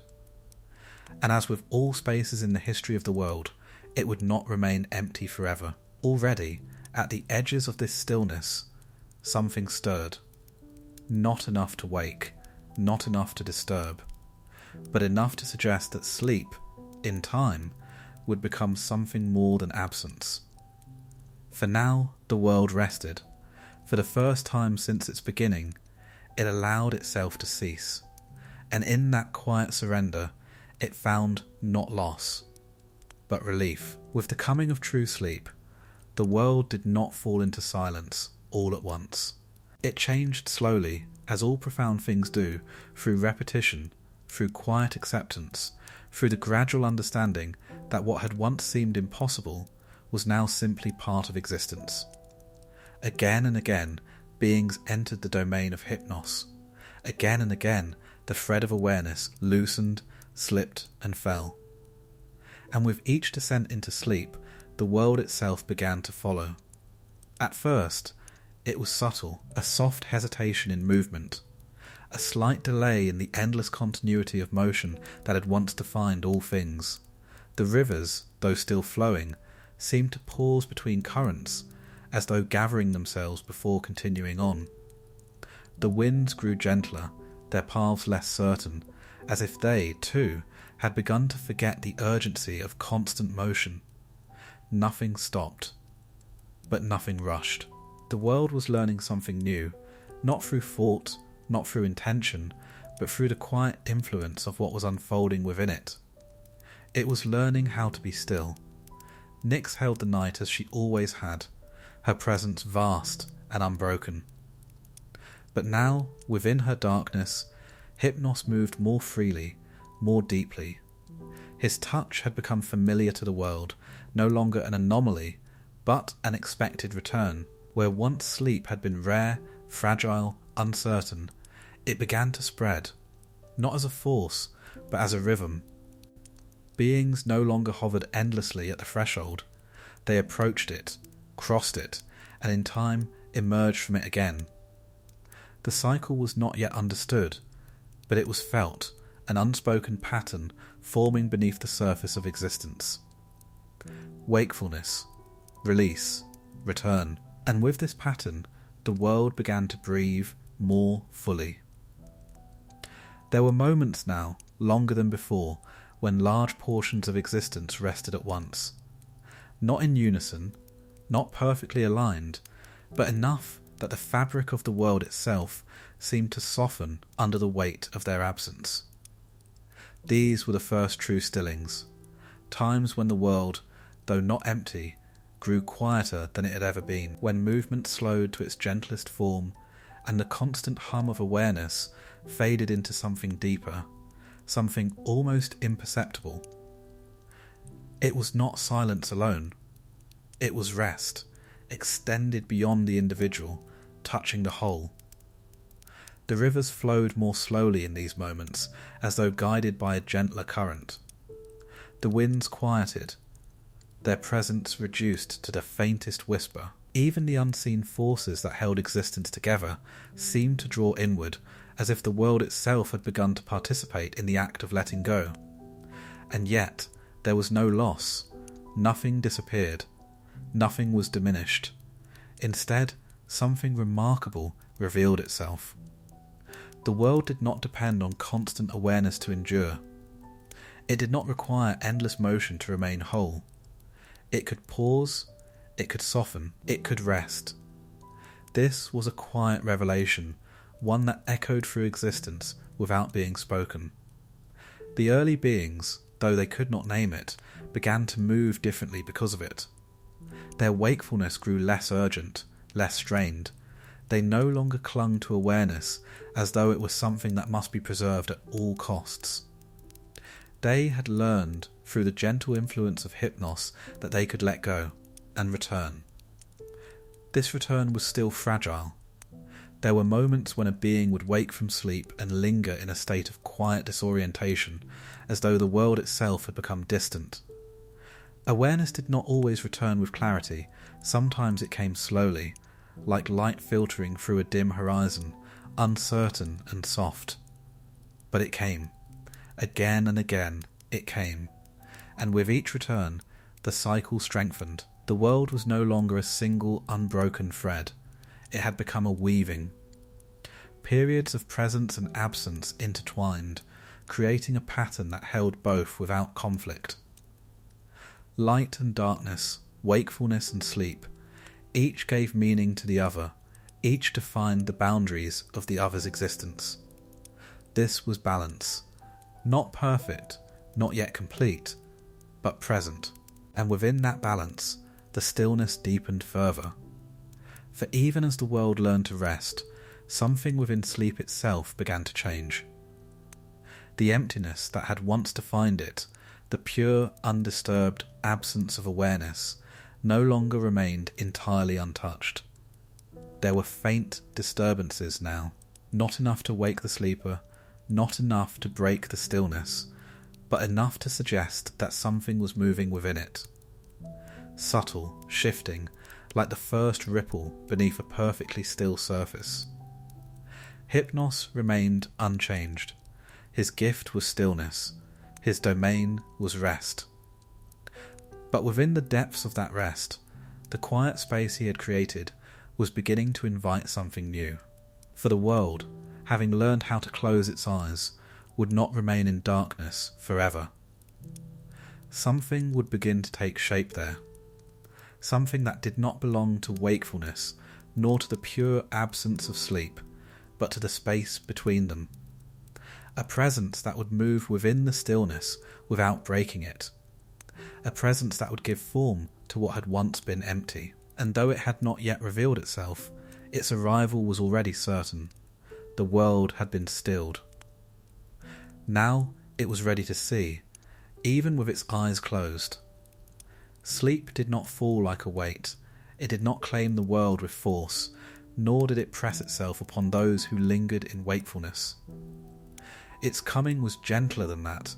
And as with all spaces in the history of the world, it would not remain empty forever. Already, at the edges of this stillness, something stirred. Not enough to wake, not enough to disturb, but enough to suggest that sleep, in time, would become something more than absence. For now, the world rested. For the first time since its beginning, it allowed itself to cease, and in that quiet surrender, it found not loss, but relief. With the coming of true sleep, the world did not fall into silence all at once. It changed slowly, as all profound things do, through repetition, through quiet acceptance, through the gradual understanding that what had once seemed impossible was now simply part of existence. Again and again, beings entered the domain of Hypnos. Again and again, the thread of awareness loosened, slipped, and fell. And with each descent into sleep, the world itself began to follow. At first, it was subtle, a soft hesitation in movement, a slight delay in the endless continuity of motion that had once defined all things. The rivers, though still flowing, seemed to pause between currents, as though gathering themselves before continuing on. The winds grew gentler, their paths less certain, as if they, too, had begun to forget the urgency of constant motion. Nothing stopped, but nothing rushed. The world was learning something new, not through thought, not through intention, but through the quiet influence of what was unfolding within it. It was learning how to be still. Nyx held the night as she always had, her presence vast and unbroken. But now, within her darkness, Hypnos moved more freely, more deeply. His touch had become familiar to the world, no longer an anomaly, but an expected return. Where once sleep had been rare, fragile, uncertain, it began to spread, not as a force, but as a rhythm. Beings no longer hovered endlessly at the threshold. They approached it, crossed it, and in time emerged from it again. The cycle was not yet understood, but it was felt, an unspoken pattern forming beneath the surface of existence. Wakefulness, release, return. And with this pattern, the world began to breathe more fully. There were moments now, longer than before, when large portions of existence rested at once. Not in unison, not perfectly aligned, but enough that the fabric of the world itself seemed to soften under the weight of their absence. These were the first true stillings, times when the world, though not empty, grew quieter than it had ever been, when movement slowed to its gentlest form, and the constant hum of awareness faded into something deeper, something almost imperceptible. It was not silence alone. It was rest, extended beyond the individual, touching the whole. The rivers flowed more slowly in these moments, as though guided by a gentler current. The winds quieted, their presence reduced to the faintest whisper. Even the unseen forces that held existence together seemed to draw inward, as if the world itself had begun to participate in the act of letting go. And yet, there was no loss. Nothing disappeared. Nothing was diminished. Instead, something remarkable revealed itself. The world did not depend on constant awareness to endure. It did not require endless motion to remain whole. It could pause, it could soften, it could rest. This was a quiet revelation, one that echoed through existence without being spoken. The early beings, though they could not name it, began to move differently because of it. Their wakefulness grew less urgent, less strained. They no longer clung to awareness as though it was something that must be preserved at all costs. They had learned through the gentle influence of Hypnos that they could let go and return. This return was still fragile. There were moments when a being would wake from sleep and linger in a state of quiet disorientation, as though the world itself had become distant. Awareness did not always return with clarity. Sometimes it came slowly, like light filtering through a dim horizon, uncertain and soft. But it came. Again and again it came. And with each return, the cycle strengthened. The world was no longer a single unbroken thread. It had become a weaving. Periods of presence and absence intertwined, creating a pattern that held both without conflict. Light and darkness, wakefulness and sleep, each gave meaning to the other, each defined the boundaries of the other's existence. This was balance. Not perfect, not yet complete, but present. And within that balance, the stillness deepened further. For even as the world learned to rest, something within sleep itself began to change. The emptiness that had once defined it, the pure, undisturbed absence of awareness, no longer remained entirely untouched. There were faint disturbances now, not enough to wake the sleeper, not enough to break the stillness, but enough to suggest that something was moving within it. Subtle, shifting, like the first ripple beneath a perfectly still surface. Hypnos remained unchanged. His gift was stillness. His domain was rest. But within the depths of that rest, the quiet space he had created was beginning to invite something new. For the world, having learned how to close its eyes, would not remain in darkness forever. Something would begin to take shape there. Something that did not belong to wakefulness, nor to the pure absence of sleep, but to the space between them. A presence that would move within the stillness without breaking it. A presence that would give form to what had once been empty. And though it had not yet revealed itself, its arrival was already certain. The world had been stilled. Now it was ready to see, even with its eyes closed. Sleep did not fall like a weight. It did not claim the world with force, nor did it press itself upon those who lingered in wakefulness. Its coming was gentler than that,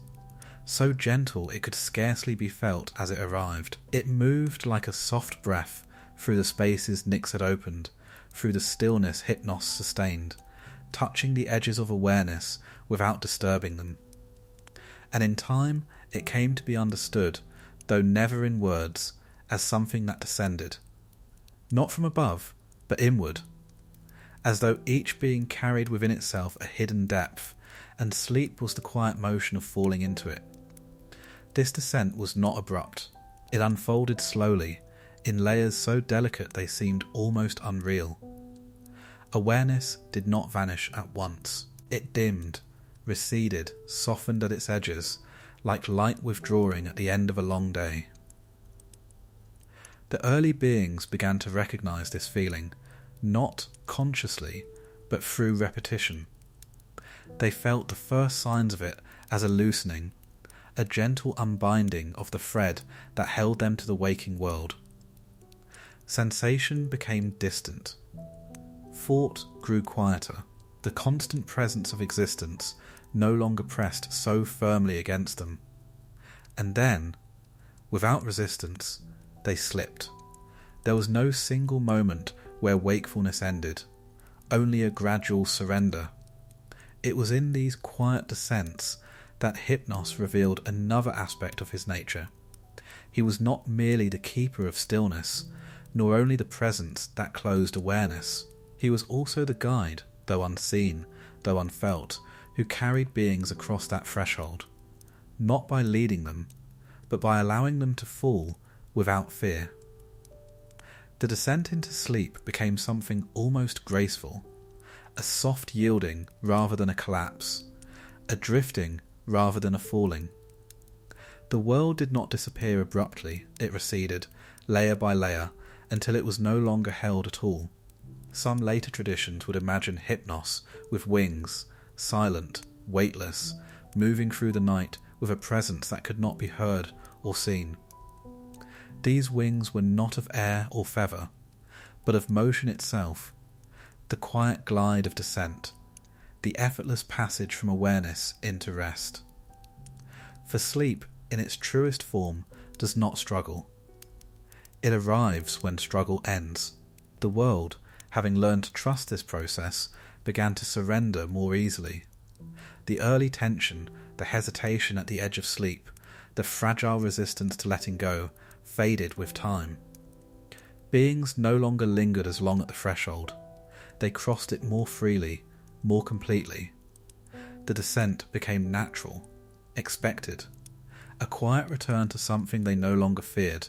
so gentle it could scarcely be felt as it arrived. It moved like a soft breath through the spaces Nyx had opened, through the stillness Hypnos sustained, touching the edges of awareness without disturbing them. And in time it came to be understood though never in words, as something that descended, not from above, but inward, as though each being carried within itself a hidden depth, and sleep was the quiet motion of falling into it. This descent was not abrupt. It unfolded slowly, in layers so delicate they seemed almost unreal. Awareness did not vanish at once. It dimmed, receded, softened at its edges, like light withdrawing at the end of a long day. The early beings began to recognize this feeling, not consciously, but through repetition. They felt the first signs of it as a loosening, a gentle unbinding of the thread that held them to the waking world. Sensation became distant. Thought grew quieter. The constant presence of existence no longer pressed so firmly against them. And then, without resistance, they slipped. There was no single moment where wakefulness ended, only a gradual surrender. It was in these quiet descents that Hypnos revealed another aspect of his nature. He was not merely the keeper of stillness, nor only the presence that closed awareness. He was also the guide, though unseen, though unfelt, who carried beings across that threshold, not by leading them, but by allowing them to fall without fear. The descent into sleep became something almost graceful, a soft yielding rather than a collapse, a drifting rather than a falling. The world did not disappear abruptly, it receded, layer by layer, until it was no longer held at all. Some later traditions would imagine Hypnos with wings, silent, weightless, moving through the night with a presence that could not be heard or seen. These wings were not of air or feather, but of motion itself, the quiet glide of descent, the effortless passage from awareness into rest. For sleep, in its truest form, does not struggle. It arrives when struggle ends. The world, having learned to trust this process, began to surrender more easily. The early tension, the hesitation at the edge of sleep, the fragile resistance to letting go, faded with time. Beings no longer lingered as long at the threshold. They crossed it more freely, more completely. The descent became natural, expected, a quiet return to something they no longer feared.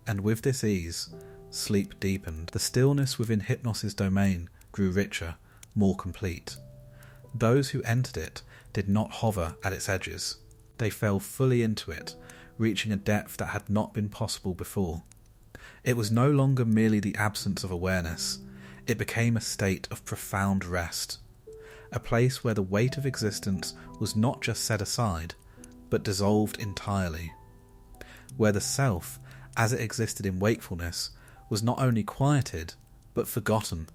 And with this ease, sleep deepened. The stillness within Hypnos' domain grew richer, more complete. Those who entered it did not hover at its edges. They fell fully into it, reaching a depth that had not been possible before. It was no longer merely the absence of awareness. It became a state of profound rest, a place where the weight of existence was not just set aside, but dissolved entirely, where the self, as it existed in wakefulness, was not only quieted, but forgotten.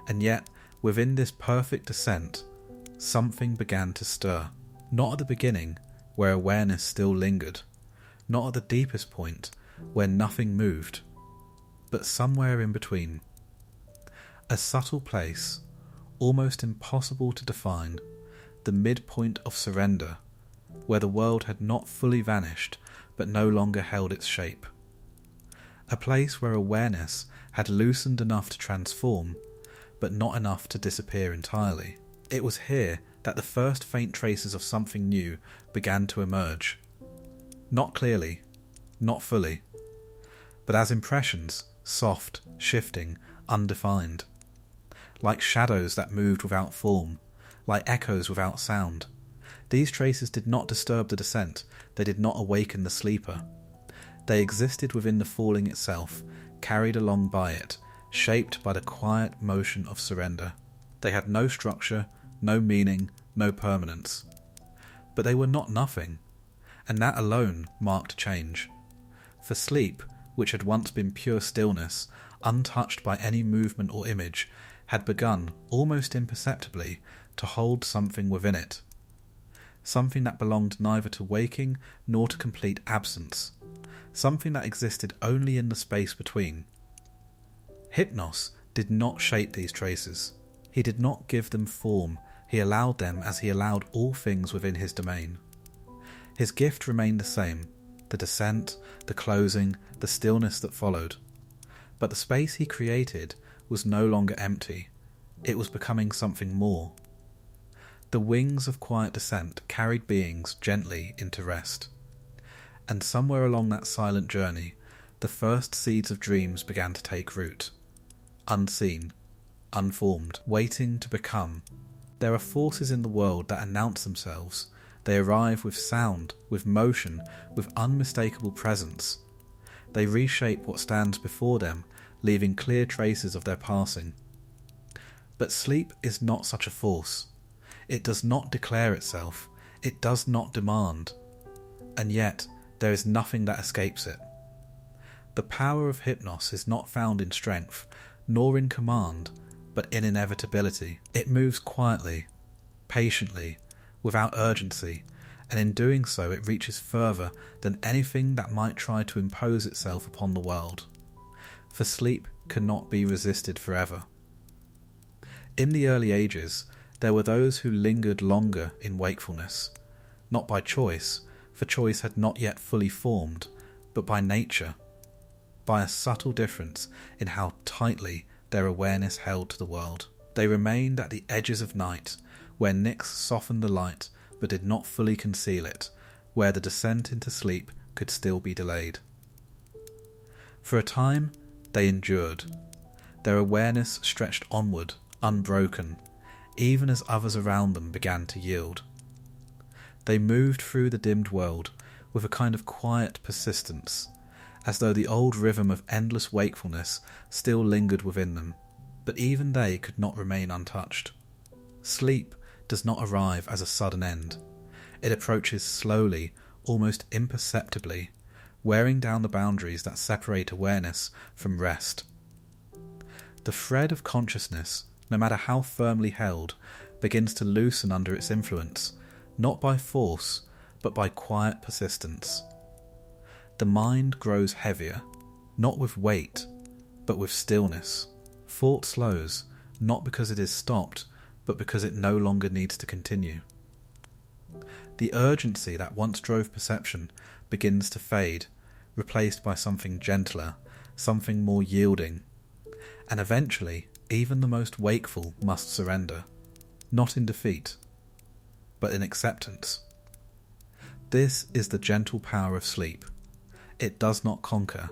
And yet, within this perfect descent, something began to stir, not at the beginning, where awareness still lingered, not at the deepest point, where nothing moved, but somewhere in between. A subtle place, almost impossible to define, the midpoint of surrender, where the world had not fully vanished, but no longer held its shape. A place where awareness had loosened enough to transform, but not enough to disappear entirely. It was here that the first faint traces of something new began to emerge. Not clearly, not fully, but as impressions, soft, shifting, undefined. Like shadows that moved without form, like echoes without sound. These traces did not disturb the descent, they did not awaken the sleeper. They existed within the falling itself, carried along by it, shaped by the quiet motion of surrender. They had no structure, no meaning, no permanence. But they were not nothing, and that alone marked change. For sleep, which had once been pure stillness, untouched by any movement or image, had begun, almost imperceptibly, to hold something within it. Something that belonged neither to waking nor to complete absence. Something that existed only in the space between. Hypnos did not shape these traces. He did not give them form. He allowed them as he allowed all things within his domain. His gift remained the same, the descent, the closing, the stillness that followed. But the space he created was no longer empty. It was becoming something more. The wings of quiet descent carried beings gently into rest. And somewhere along that silent journey, the first seeds of dreams began to take root. Unseen, unformed, waiting to become. There are forces in the world that announce themselves. They arrive with sound, with motion, with unmistakable presence. They reshape what stands before them, leaving clear traces of their passing. But sleep is not such a force. It does not declare itself. It does not demand. And yet, there is nothing that escapes it. The power of Hypnos is not found in strength, nor in command, but in inevitability. It moves quietly, patiently, without urgency, and in doing so it reaches further than anything that might try to impose itself upon the world. For sleep cannot be resisted forever. In the early ages, there were those who lingered longer in wakefulness, not by choice, for choice had not yet fully formed, but by nature, by a subtle difference in how tightly their awareness held to the world. They remained at the edges of night, where nicks softened the light but did not fully conceal it, where the descent into sleep could still be delayed. For a time, they endured. Their awareness stretched onward, unbroken, even as others around them began to yield. They moved through the dimmed world with a kind of quiet persistence, as though the old rhythm of endless wakefulness still lingered within them, but even they could not remain untouched. Sleep does not arrive as a sudden end. It approaches slowly, almost imperceptibly, wearing down the boundaries that separate awareness from rest. The thread of consciousness, no matter how firmly held, begins to loosen under its influence, not by force, but by quiet persistence. The mind grows heavier, not with weight, but with stillness. Thought slows, not because it is stopped, but because it no longer needs to continue. The urgency that once drove perception begins to fade, replaced by something gentler, something more yielding. And eventually, even the most wakeful must surrender, not in defeat, but in acceptance. This is the gentle power of sleep. It does not conquer,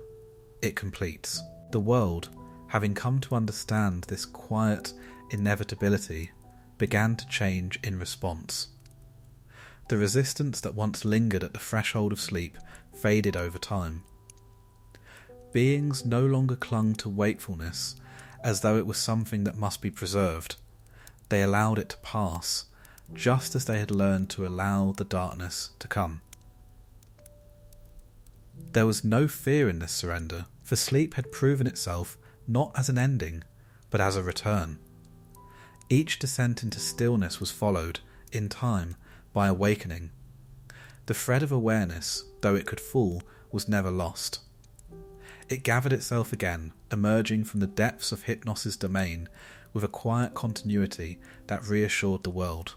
it completes. The world, having come to understand this quiet inevitability, began to change in response. The resistance that once lingered at the threshold of sleep faded over time. Beings no longer clung to wakefulness as though it was something that must be preserved. They allowed it to pass, just as they had learned to allow the darkness to come. There was no fear in this surrender, for sleep had proven itself not as an ending, but as a return. Each descent into stillness was followed, in time, by awakening. The thread of awareness, though it could fall, was never lost. It gathered itself again, emerging from the depths of Hypnos' domain, with a quiet continuity that reassured the world.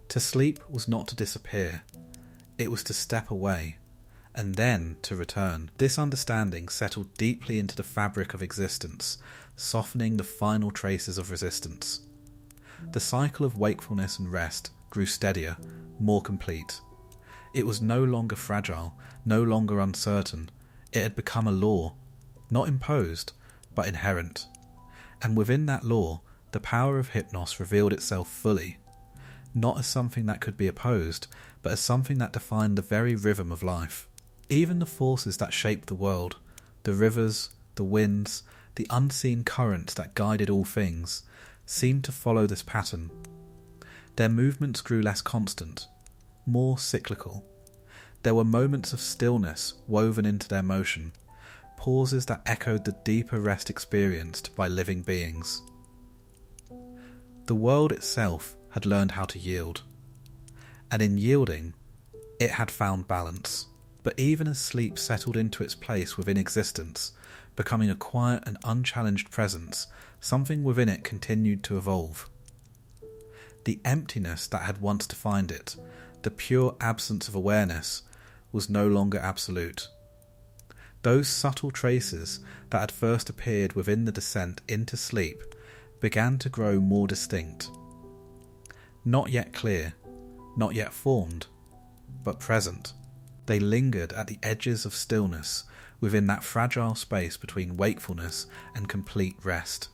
To sleep was not to disappear, it was to step away, and then to return. This understanding settled deeply into the fabric of existence, softening the final traces of resistance. The cycle of wakefulness and rest grew steadier, more complete. It was no longer fragile, no longer uncertain. It had become a law, not imposed, but inherent. And within that law, the power of Hypnos revealed itself fully, not as something that could be opposed, but as something that defined the very rhythm of life. Even the forces that shaped the world, the rivers, the winds, the unseen currents that guided all things, seemed to follow this pattern. Their movements grew less constant, more cyclical. There were moments of stillness woven into their motion, pauses that echoed the deeper rest experienced by living beings. The world itself had learned how to yield, and in yielding, it had found balance. But even as sleep settled into its place within existence, becoming a quiet and unchallenged presence, something within it continued to evolve. The emptiness that had once defined it, the pure absence of awareness, was no longer absolute. Those subtle traces that had first appeared within the descent into sleep began to grow more distinct. Not yet clear, not yet formed, but present. They lingered at the edges of stillness within that fragile space between wakefulness and complete rest.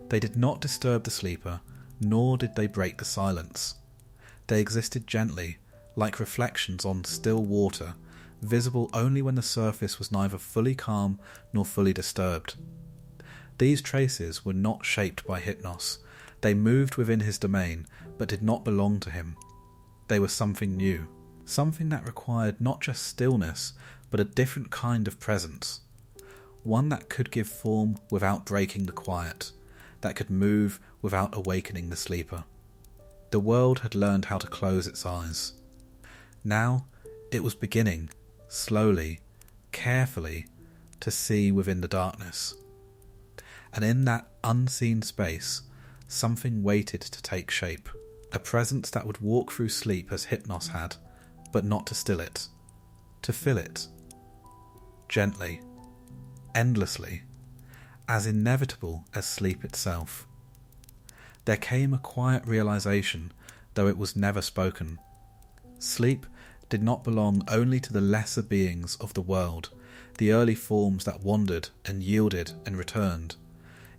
They did not disturb the sleeper, nor did they break the silence. They existed gently, like reflections on still water, visible only when the surface was neither fully calm nor fully disturbed. These traces were not shaped by Hypnos. They moved within his domain, but did not belong to him. They were something new, something that required not just stillness, but a different kind of presence. One that could give form without breaking the quiet, that could move without awakening the sleeper. The world had learned how to close its eyes. Now it was beginning, slowly, carefully, to see within the darkness. And in that unseen space, something waited to take shape. A presence that would walk through sleep as Hypnos had, but not to still it. To fill it. Gently. Endlessly. As inevitable as sleep itself. There came a quiet realization, though it was never spoken. Sleep did not belong only to the lesser beings of the world, the early forms that wandered and yielded and returned.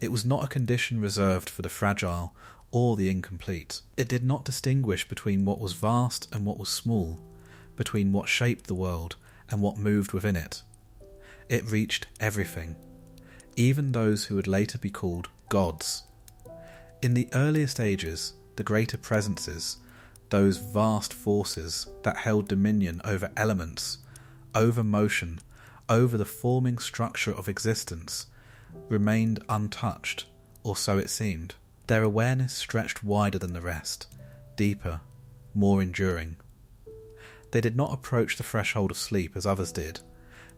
It was not a condition reserved for the fragile or the incomplete. It did not distinguish between what was vast and what was small, between what shaped the world and what moved within it. It reached everything, even those who would later be called gods. In the earliest ages, the greater presences, those vast forces that held dominion over elements, over motion, over the forming structure of existence, remained untouched, or so it seemed. Their awareness stretched wider than the rest, deeper, more enduring. They did not approach the threshold of sleep as others did.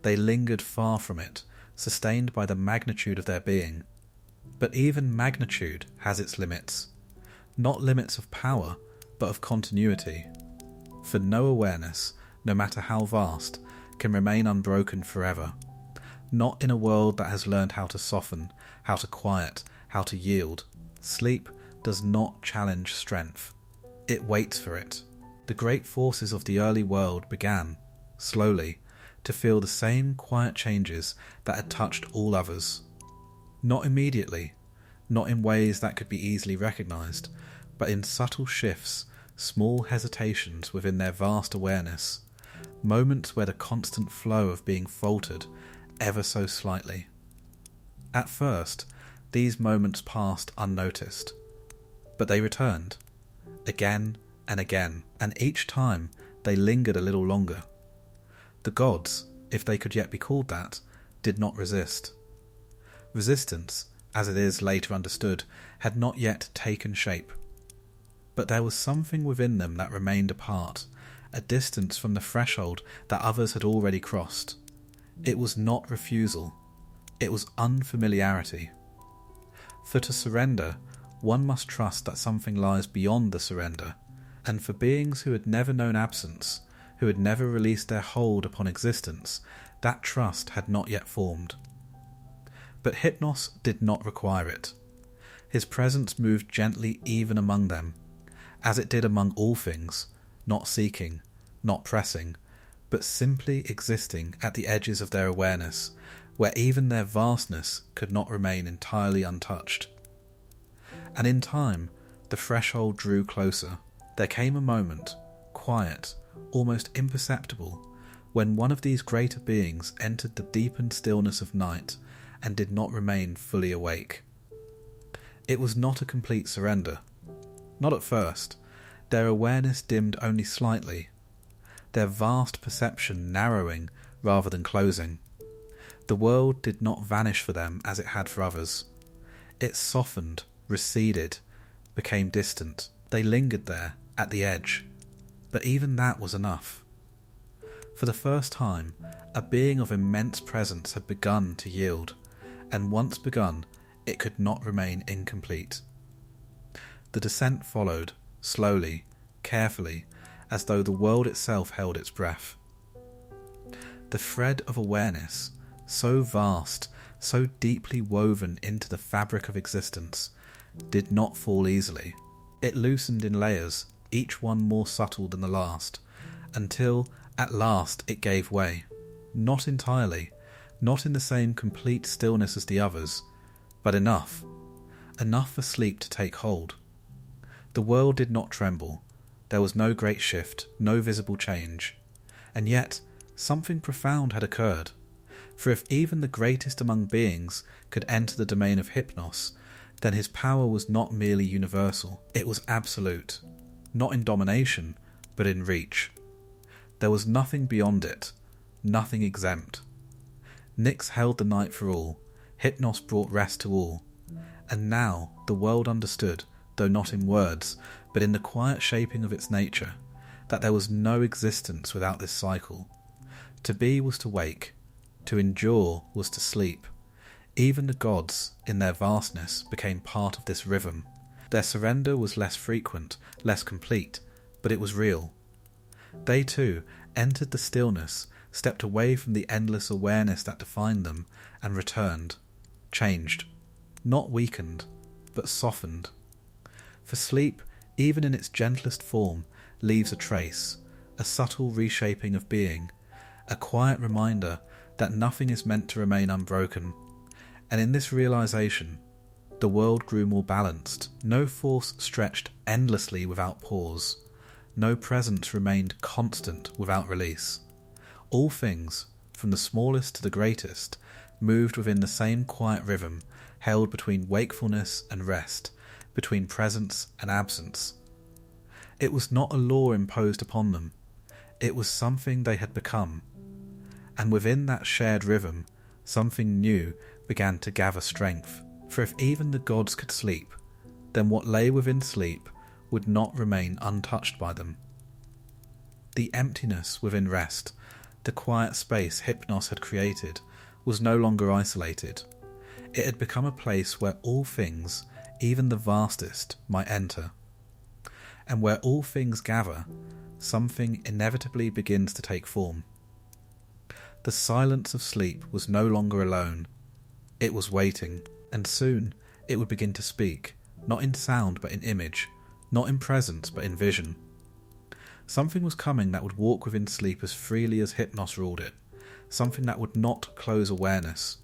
They lingered far from it, sustained by the magnitude of their being. But even magnitude has its limits. Not limits of power, but of continuity. For no awareness, no matter how vast, can remain unbroken forever. Not in a world that has learned how to soften, how to quiet, how to yield. Sleep does not challenge strength. It waits for it. The great forces of the early world began, slowly, to feel the same quiet changes that had touched all others. Not immediately, not in ways that could be easily recognized, but in subtle shifts, small hesitations within their vast awareness, moments where the constant flow of being faltered ever so slightly. At first, these moments passed unnoticed, but they returned, again and again, and each time they lingered a little longer. The gods, if they could yet be called that, did not resist. Resistance, as it is later understood, had not yet taken shape. But there was something within them that remained apart, a distance from the threshold that others had already crossed. It was not refusal, it was unfamiliarity. For to surrender, one must trust that something lies beyond the surrender, and for beings who had never known absence, who had never released their hold upon existence, that trust had not yet formed. But Hypnos did not require it. His presence moved gently even among them, as it did among all things, not seeking, not pressing, but simply existing at the edges of their awareness, where even their vastness could not remain entirely untouched. And in time, the threshold drew closer. There came a moment, quiet, almost imperceptible, when one of these greater beings entered the deepened stillness of night and did not remain fully awake. It was not a complete surrender. Not at first. Their awareness dimmed only slightly, their vast perception narrowing rather than closing. The world did not vanish for them as it had for others. It softened, receded, became distant. They lingered there, at the edge. But even that was enough. For the first time, a being of immense presence had begun to yield, and once begun, it could not remain incomplete. The descent followed, slowly, carefully, as though the world itself held its breath. The thread of awareness, so vast, so deeply woven into the fabric of existence, did not fall easily. It loosened in layers, each one more subtle than the last, until at last it gave way. Not entirely, not in the same complete stillness as the others, but enough for sleep to take hold. The world did not tremble. There was no great shift, no visible change. And yet, something profound had occurred. For if even the greatest among beings could enter the domain of Hypnos, then his power was not merely universal, it was absolute. Not in domination, but in reach. There was nothing beyond it, nothing exempt. Nyx held the night for all, Hypnos brought rest to all. And now the world understood, though not in words, but in the quiet shaping of its nature, that there was no existence without this cycle. To be was to wake, to endure was to sleep. Even the gods, in their vastness, became part of this rhythm. Their surrender was less frequent, less complete, but it was real. They too entered the stillness, stepped away from the endless awareness that defined them, and returned, changed, not weakened, but softened. For sleep, even in its gentlest form, leaves a trace, a subtle reshaping of being, a quiet reminder that nothing is meant to remain unbroken. And in this realization, the world grew more balanced. No force stretched endlessly without pause. No presence remained constant without release. All things, from the smallest to the greatest, moved within the same quiet rhythm, held between wakefulness and rest, between presence and absence. It was not a law imposed upon them. It was something they had become. And within that shared rhythm, something new began to gather strength. For if even the gods could sleep, then what lay within sleep would not remain untouched by them. The emptiness within rest, the quiet space Hypnos had created, was no longer isolated. It had become a place where all things, even the vastest, might enter. And where all things gather, something inevitably begins to take form. The silence of sleep was no longer alone. It was waiting, and soon it would begin to speak, not in sound but in image, not in presence but in vision. Something was coming that would walk within sleep as freely as Hypnos ruled it, something that would not close awareness,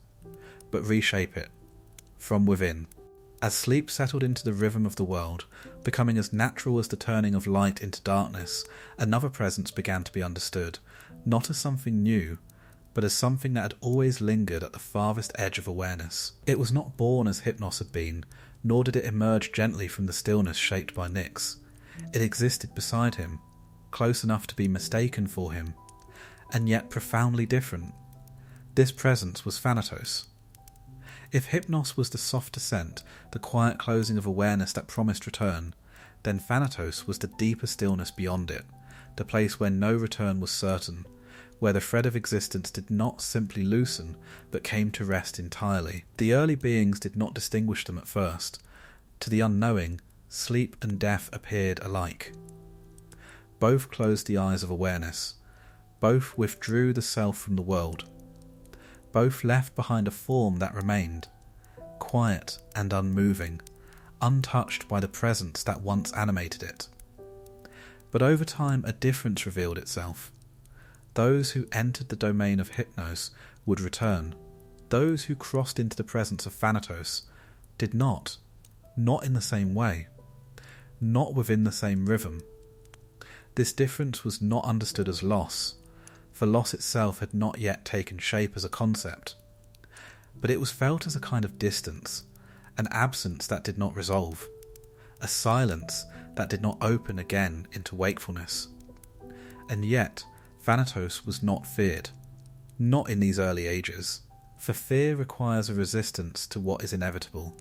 but reshape it, from within. As sleep settled into the rhythm of the world, becoming as natural as the turning of light into darkness, another presence began to be understood, not as something new, but as something that had always lingered at the farthest edge of awareness. It was not born as Hypnos had been, nor did it emerge gently from the stillness shaped by Nyx. It existed beside him, close enough to be mistaken for him, and yet profoundly different. This presence was Thanatos. If Hypnos was the soft descent, the quiet closing of awareness that promised return, then Thanatos was the deeper stillness beyond it, the place where no return was certain, where the thread of existence did not simply loosen, but came to rest entirely. The early beings did not distinguish them at first. To the unknowing, sleep and death appeared alike. Both closed the eyes of awareness. Both withdrew the self from the world. Both left behind a form that remained, quiet and unmoving, untouched by the presence that once animated it. But over time a difference revealed itself. Those who entered the domain of Hypnos would return. Those who crossed into the presence of Thanatos did not in the same way, not within the same rhythm. This difference was not understood as loss, for loss itself had not yet taken shape as a concept, but it was felt as a kind of distance, an absence that did not resolve, a silence that did not open again into wakefulness. And yet Thanatos was not feared, not in these early ages, for fear requires a resistance to what is inevitable,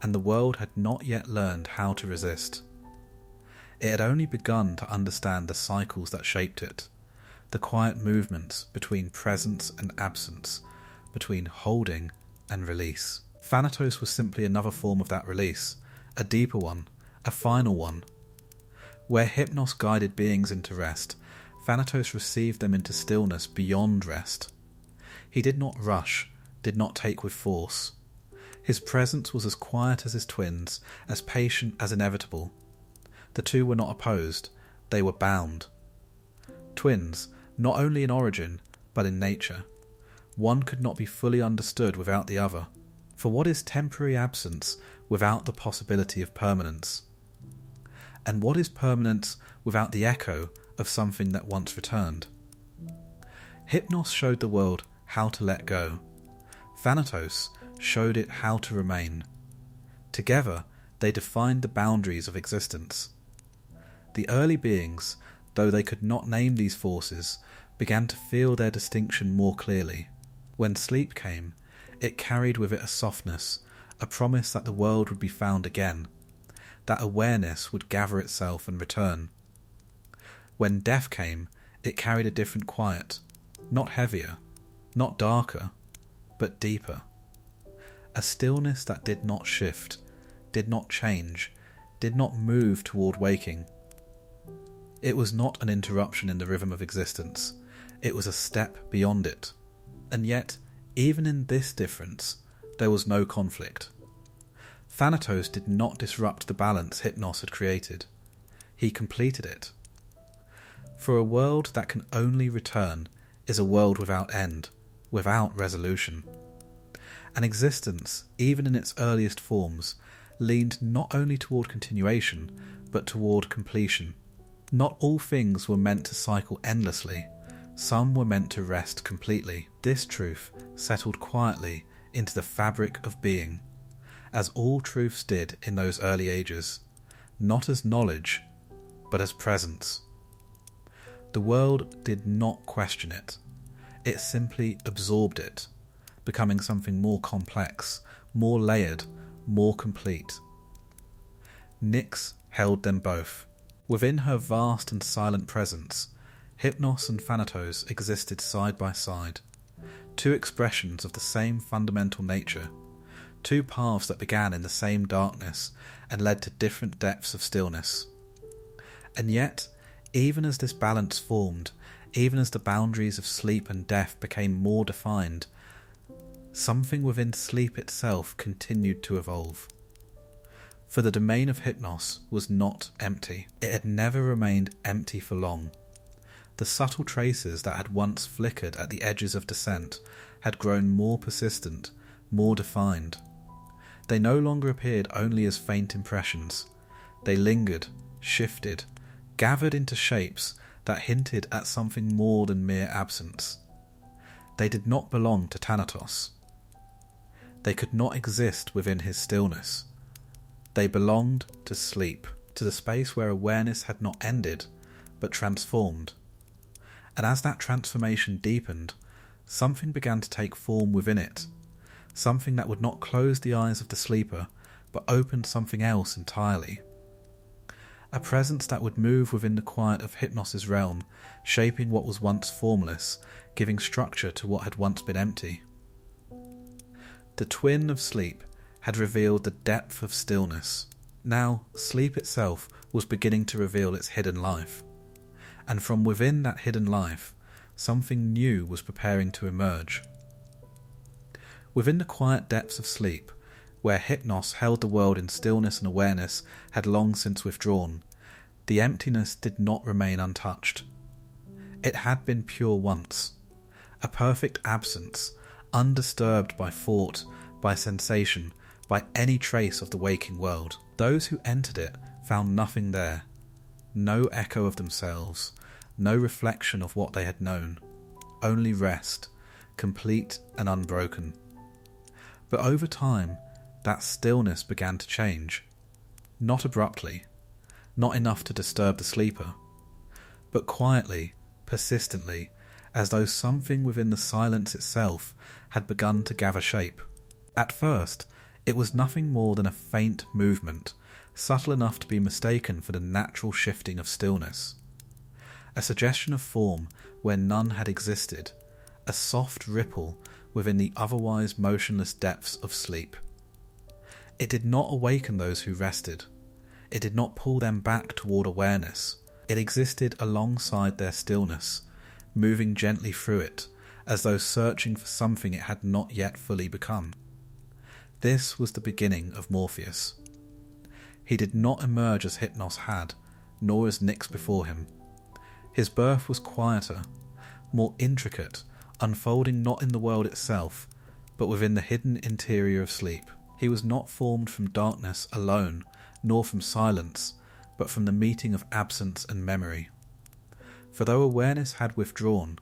and the world had not yet learned how to resist. It had only begun to understand the cycles that shaped it, the quiet movements between presence and absence, between holding and release. Thanatos was simply another form of that release, a deeper one, a final one. Where Hypnos guided beings into rest, Thanatos received them into stillness beyond rest. He did not rush, did not take with force. His presence was as quiet as his twins, as patient as inevitable. The two were not opposed, they were bound. Twins, not only in origin, but in nature. One could not be fully understood without the other. For what is temporary absence without the possibility of permanence? And what is permanence without the echo of something that once returned? Hypnos showed the world how to let go. Thanatos showed it how to remain. Together, they defined the boundaries of existence. The early beings, though they could not name these forces, began to feel their distinction more clearly. When sleep came, it carried with it a softness, a promise that the world would be found again, that awareness would gather itself and return. When death came, it carried a different quiet, not heavier, not darker, but deeper. A stillness that did not shift, did not change, did not move toward waking. It was not an interruption in the rhythm of existence, it was a step beyond it. And yet, even in this difference, there was no conflict. Thanatos did not disrupt the balance Hypnos had created. He completed it. For a world that can only return is a world without end, without resolution. An existence, even in its earliest forms, leaned not only toward continuation, but toward completion. Not all things were meant to cycle endlessly, some were meant to rest completely. This truth settled quietly into the fabric of being, as all truths did in those early ages, not as knowledge, but as presence. The world did not question it, it simply absorbed it, becoming something more complex, more layered, more complete. Nyx held them both. Within her vast and silent presence, Hypnos and Thanatos existed side by side, two expressions of the same fundamental nature, two paths that began in the same darkness and led to different depths of stillness. And yet, even as this balance formed, even as the boundaries of sleep and death became more defined, something within sleep itself continued to evolve. For the domain of Hypnos was not empty. It had never remained empty for long. The subtle traces that had once flickered at the edges of descent had grown more persistent, more defined. They no longer appeared only as faint impressions. They lingered, shifted, gathered into shapes that hinted at something more than mere absence. They did not belong to Thanatos. They could not exist within his stillness. They belonged to sleep, to the space where awareness had not ended, but transformed. And as that transformation deepened, something began to take form within it, something that would not close the eyes of the sleeper, but open something else entirely. A presence that would move within the quiet of Hypnos' realm, shaping what was once formless, giving structure to what had once been empty. The twin of sleep had revealed the depth of stillness. Now, sleep itself was beginning to reveal its hidden life. And from within that hidden life, something new was preparing to emerge. Within the quiet depths of sleep, where Hypnos held the world in stillness and awareness had long since withdrawn, the emptiness did not remain untouched. It had been pure once, a perfect absence, undisturbed by thought, by sensation, by any trace of the waking world. Those who entered it found nothing there, no echo of themselves, no reflection of what they had known, only rest, complete and unbroken. But over time, that stillness began to change. Not abruptly, not enough to disturb the sleeper, but quietly, persistently, as though something within the silence itself had begun to gather shape. At first, it was nothing more than a faint movement, subtle enough to be mistaken for the natural shifting of stillness. A suggestion of form where none had existed, a soft ripple within the otherwise motionless depths of sleep. It did not awaken those who rested. It did not pull them back toward awareness. It existed alongside their stillness, moving gently through it, as though searching for something it had not yet fully become. This was the beginning of Morpheus. He did not emerge as Hypnos had, nor as Nyx before him. His birth was quieter, more intricate, unfolding not in the world itself, but within the hidden interior of sleep. He was not formed from darkness alone, nor from silence, but from the meeting of absence and memory. For though awareness had withdrawn,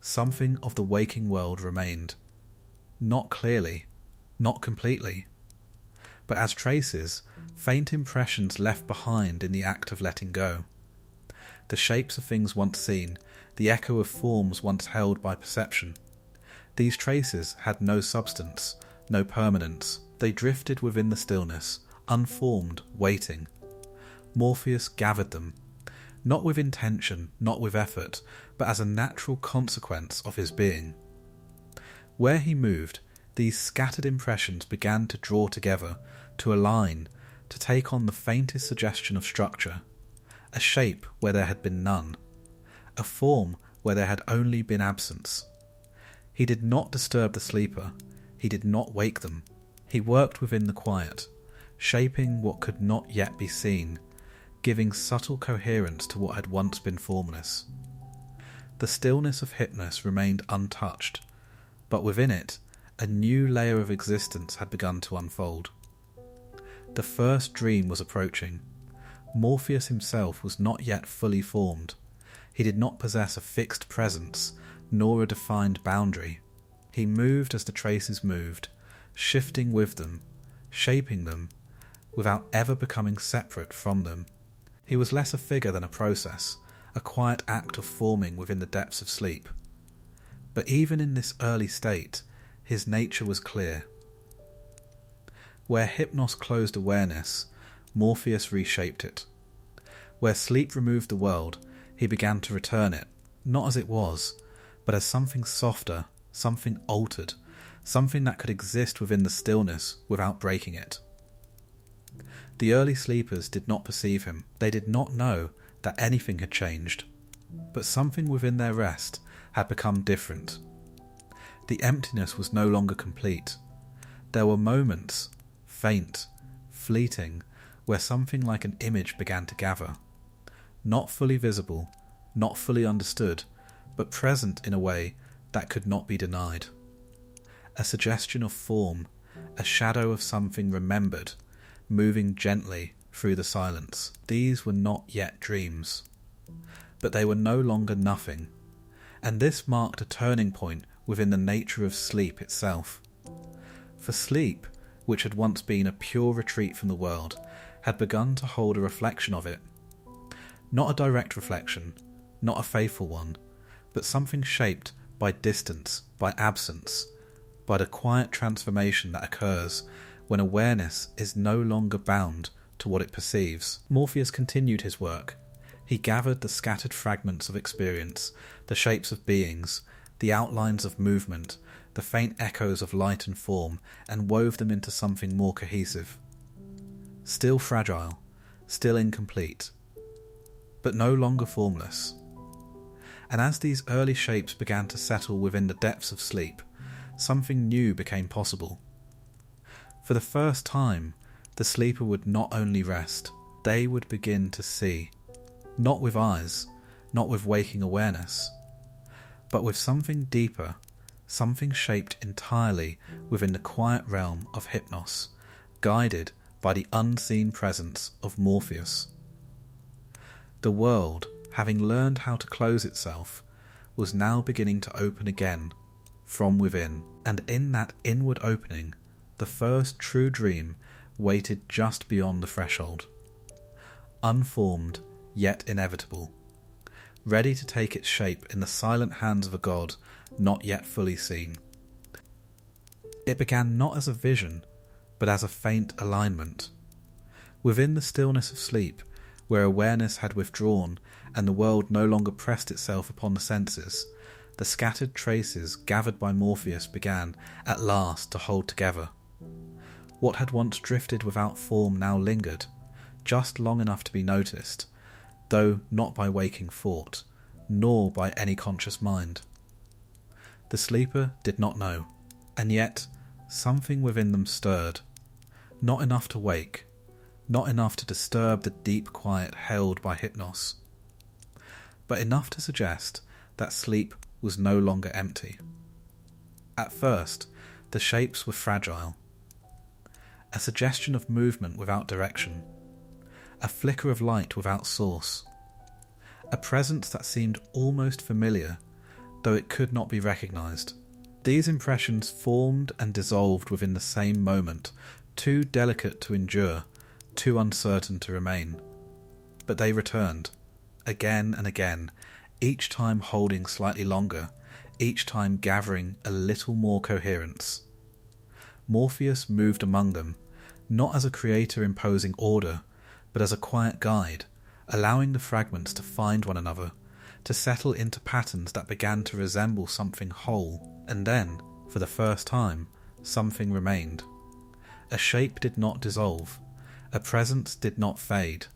something of the waking world remained. Not clearly, not completely, but as traces, faint impressions left behind in the act of letting go. The shapes of things once seen, the echo of forms once held by perception. These traces had no substance, no permanence. They drifted within the stillness, unformed, waiting. Morpheus gathered them, not with intention, not with effort, but as a natural consequence of his being. Where he moved, these scattered impressions began to draw together, to align, to take on the faintest suggestion of structure, a shape where there had been none, a form where there had only been absence. He did not disturb the sleeper, he did not wake them. He worked within the quiet, shaping what could not yet be seen, giving subtle coherence to what had once been formless. The stillness of Hypnos remained untouched, but within it, a new layer of existence had begun to unfold. The first dream was approaching. Morpheus himself was not yet fully formed. He did not possess a fixed presence, nor a defined boundary. He moved as the traces moved, shifting with them, shaping them, without ever becoming separate from them. He was less a figure than a process, a quiet act of forming within the depths of sleep. But even in this early state, his nature was clear. Where Hypnos closed awareness, Morpheus reshaped it. Where sleep removed the world, he began to return it, not as it was, but as something softer, something altered, something that could exist within the stillness without breaking it. The early sleepers did not perceive him. They did not know that anything had changed, but something within their rest had become different. The emptiness was no longer complete. There were moments, faint, fleeting, where something like an image began to gather. Not fully visible, not fully understood, but present in a way that could not be denied. A suggestion of form, a shadow of something remembered, moving gently through the silence. These were not yet dreams, but they were no longer nothing, and this marked a turning point within the nature of sleep itself. For sleep, which had once been a pure retreat from the world, had begun to hold a reflection of it. Not a direct reflection, not a faithful one, but something shaped by distance, by absence, by the quiet transformation that occurs when awareness is no longer bound to what it perceives. Morpheus continued his work. He gathered the scattered fragments of experience, the shapes of beings, the outlines of movement, the faint echoes of light and form, and wove them into something more cohesive. Still fragile, still incomplete, but no longer formless. And as these early shapes began to settle within the depths of sleep, something new became possible. For the first time, the sleeper would not only rest, they would begin to see, not with eyes, not with waking awareness, but with something deeper, something shaped entirely within the quiet realm of Hypnos, guided by the unseen presence of Morpheus. The world, having learned how to close itself, was now beginning to open again, from within, and in that inward opening, the first true dream waited just beyond the threshold. Unformed, yet inevitable, ready to take its shape in the silent hands of a god not yet fully seen. It began not as a vision, but as a faint alignment. Within the stillness of sleep, where awareness had withdrawn and the world no longer pressed itself upon the senses, the scattered traces gathered by Morpheus began, at last, to hold together. What had once drifted without form now lingered, just long enough to be noticed, though not by waking thought, nor by any conscious mind. The sleeper did not know, and yet something within them stirred, not enough to wake, not enough to disturb the deep quiet held by Hypnos, but enough to suggest that sleep was no longer empty. At first, the shapes were fragile. A suggestion of movement without direction, a flicker of light without source, a presence that seemed almost familiar, though it could not be recognised. These impressions formed and dissolved within the same moment, too delicate to endure, too uncertain to remain. But they returned, again and again, each time holding slightly longer, each time gathering a little more coherence. Morpheus moved among them, not as a creator imposing order, but as a quiet guide, allowing the fragments to find one another, to settle into patterns that began to resemble something whole, and then, for the first time, something remained. A shape did not dissolve, a presence did not fade.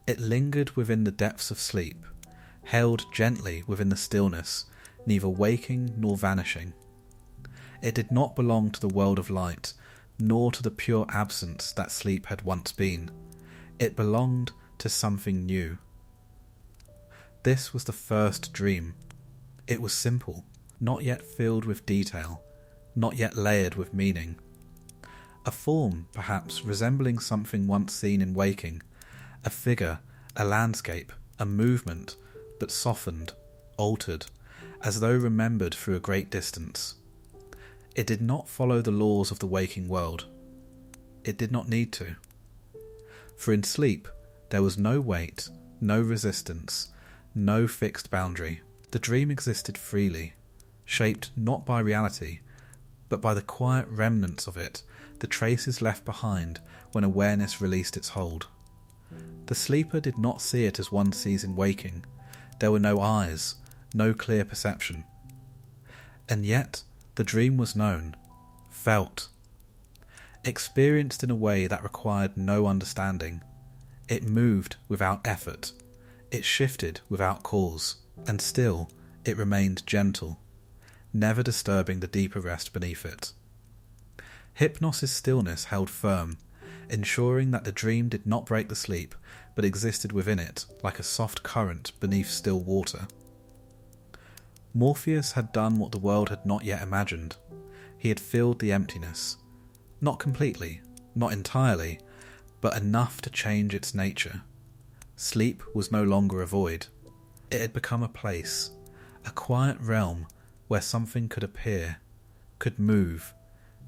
It lingered within the depths of sleep, held gently within the stillness, neither waking nor vanishing. It did not belong to the world of light, nor to the pure absence that sleep had once been. It belonged to something new. This was the first dream. It was simple, not yet filled with detail, not yet layered with meaning. A form, perhaps, resembling something once seen in waking, a figure, a landscape, a movement, but softened, altered, as though remembered through a great distance. It did not follow the laws of the waking world. It did not need to. For in sleep there was no weight, no resistance, no fixed boundary. The dream existed freely, shaped not by reality, but by the quiet remnants of it, the traces left behind when awareness released its hold. The sleeper did not see it as one sees in waking. There were no eyes, no clear perception. And yet the dream was known, felt, experienced in a way that required no understanding. It moved without effort. It shifted without cause, and still it remained gentle, never disturbing the deeper rest beneath it. Hypnos' stillness held firm, ensuring that the dream did not break the sleep, but existed within it like a soft current beneath still water. Morpheus had done what the world had not yet imagined. He had filled the emptiness. Not completely, not entirely, but enough to change its nature. Sleep was no longer a void. It had become a place, a quiet realm where something could appear, could move,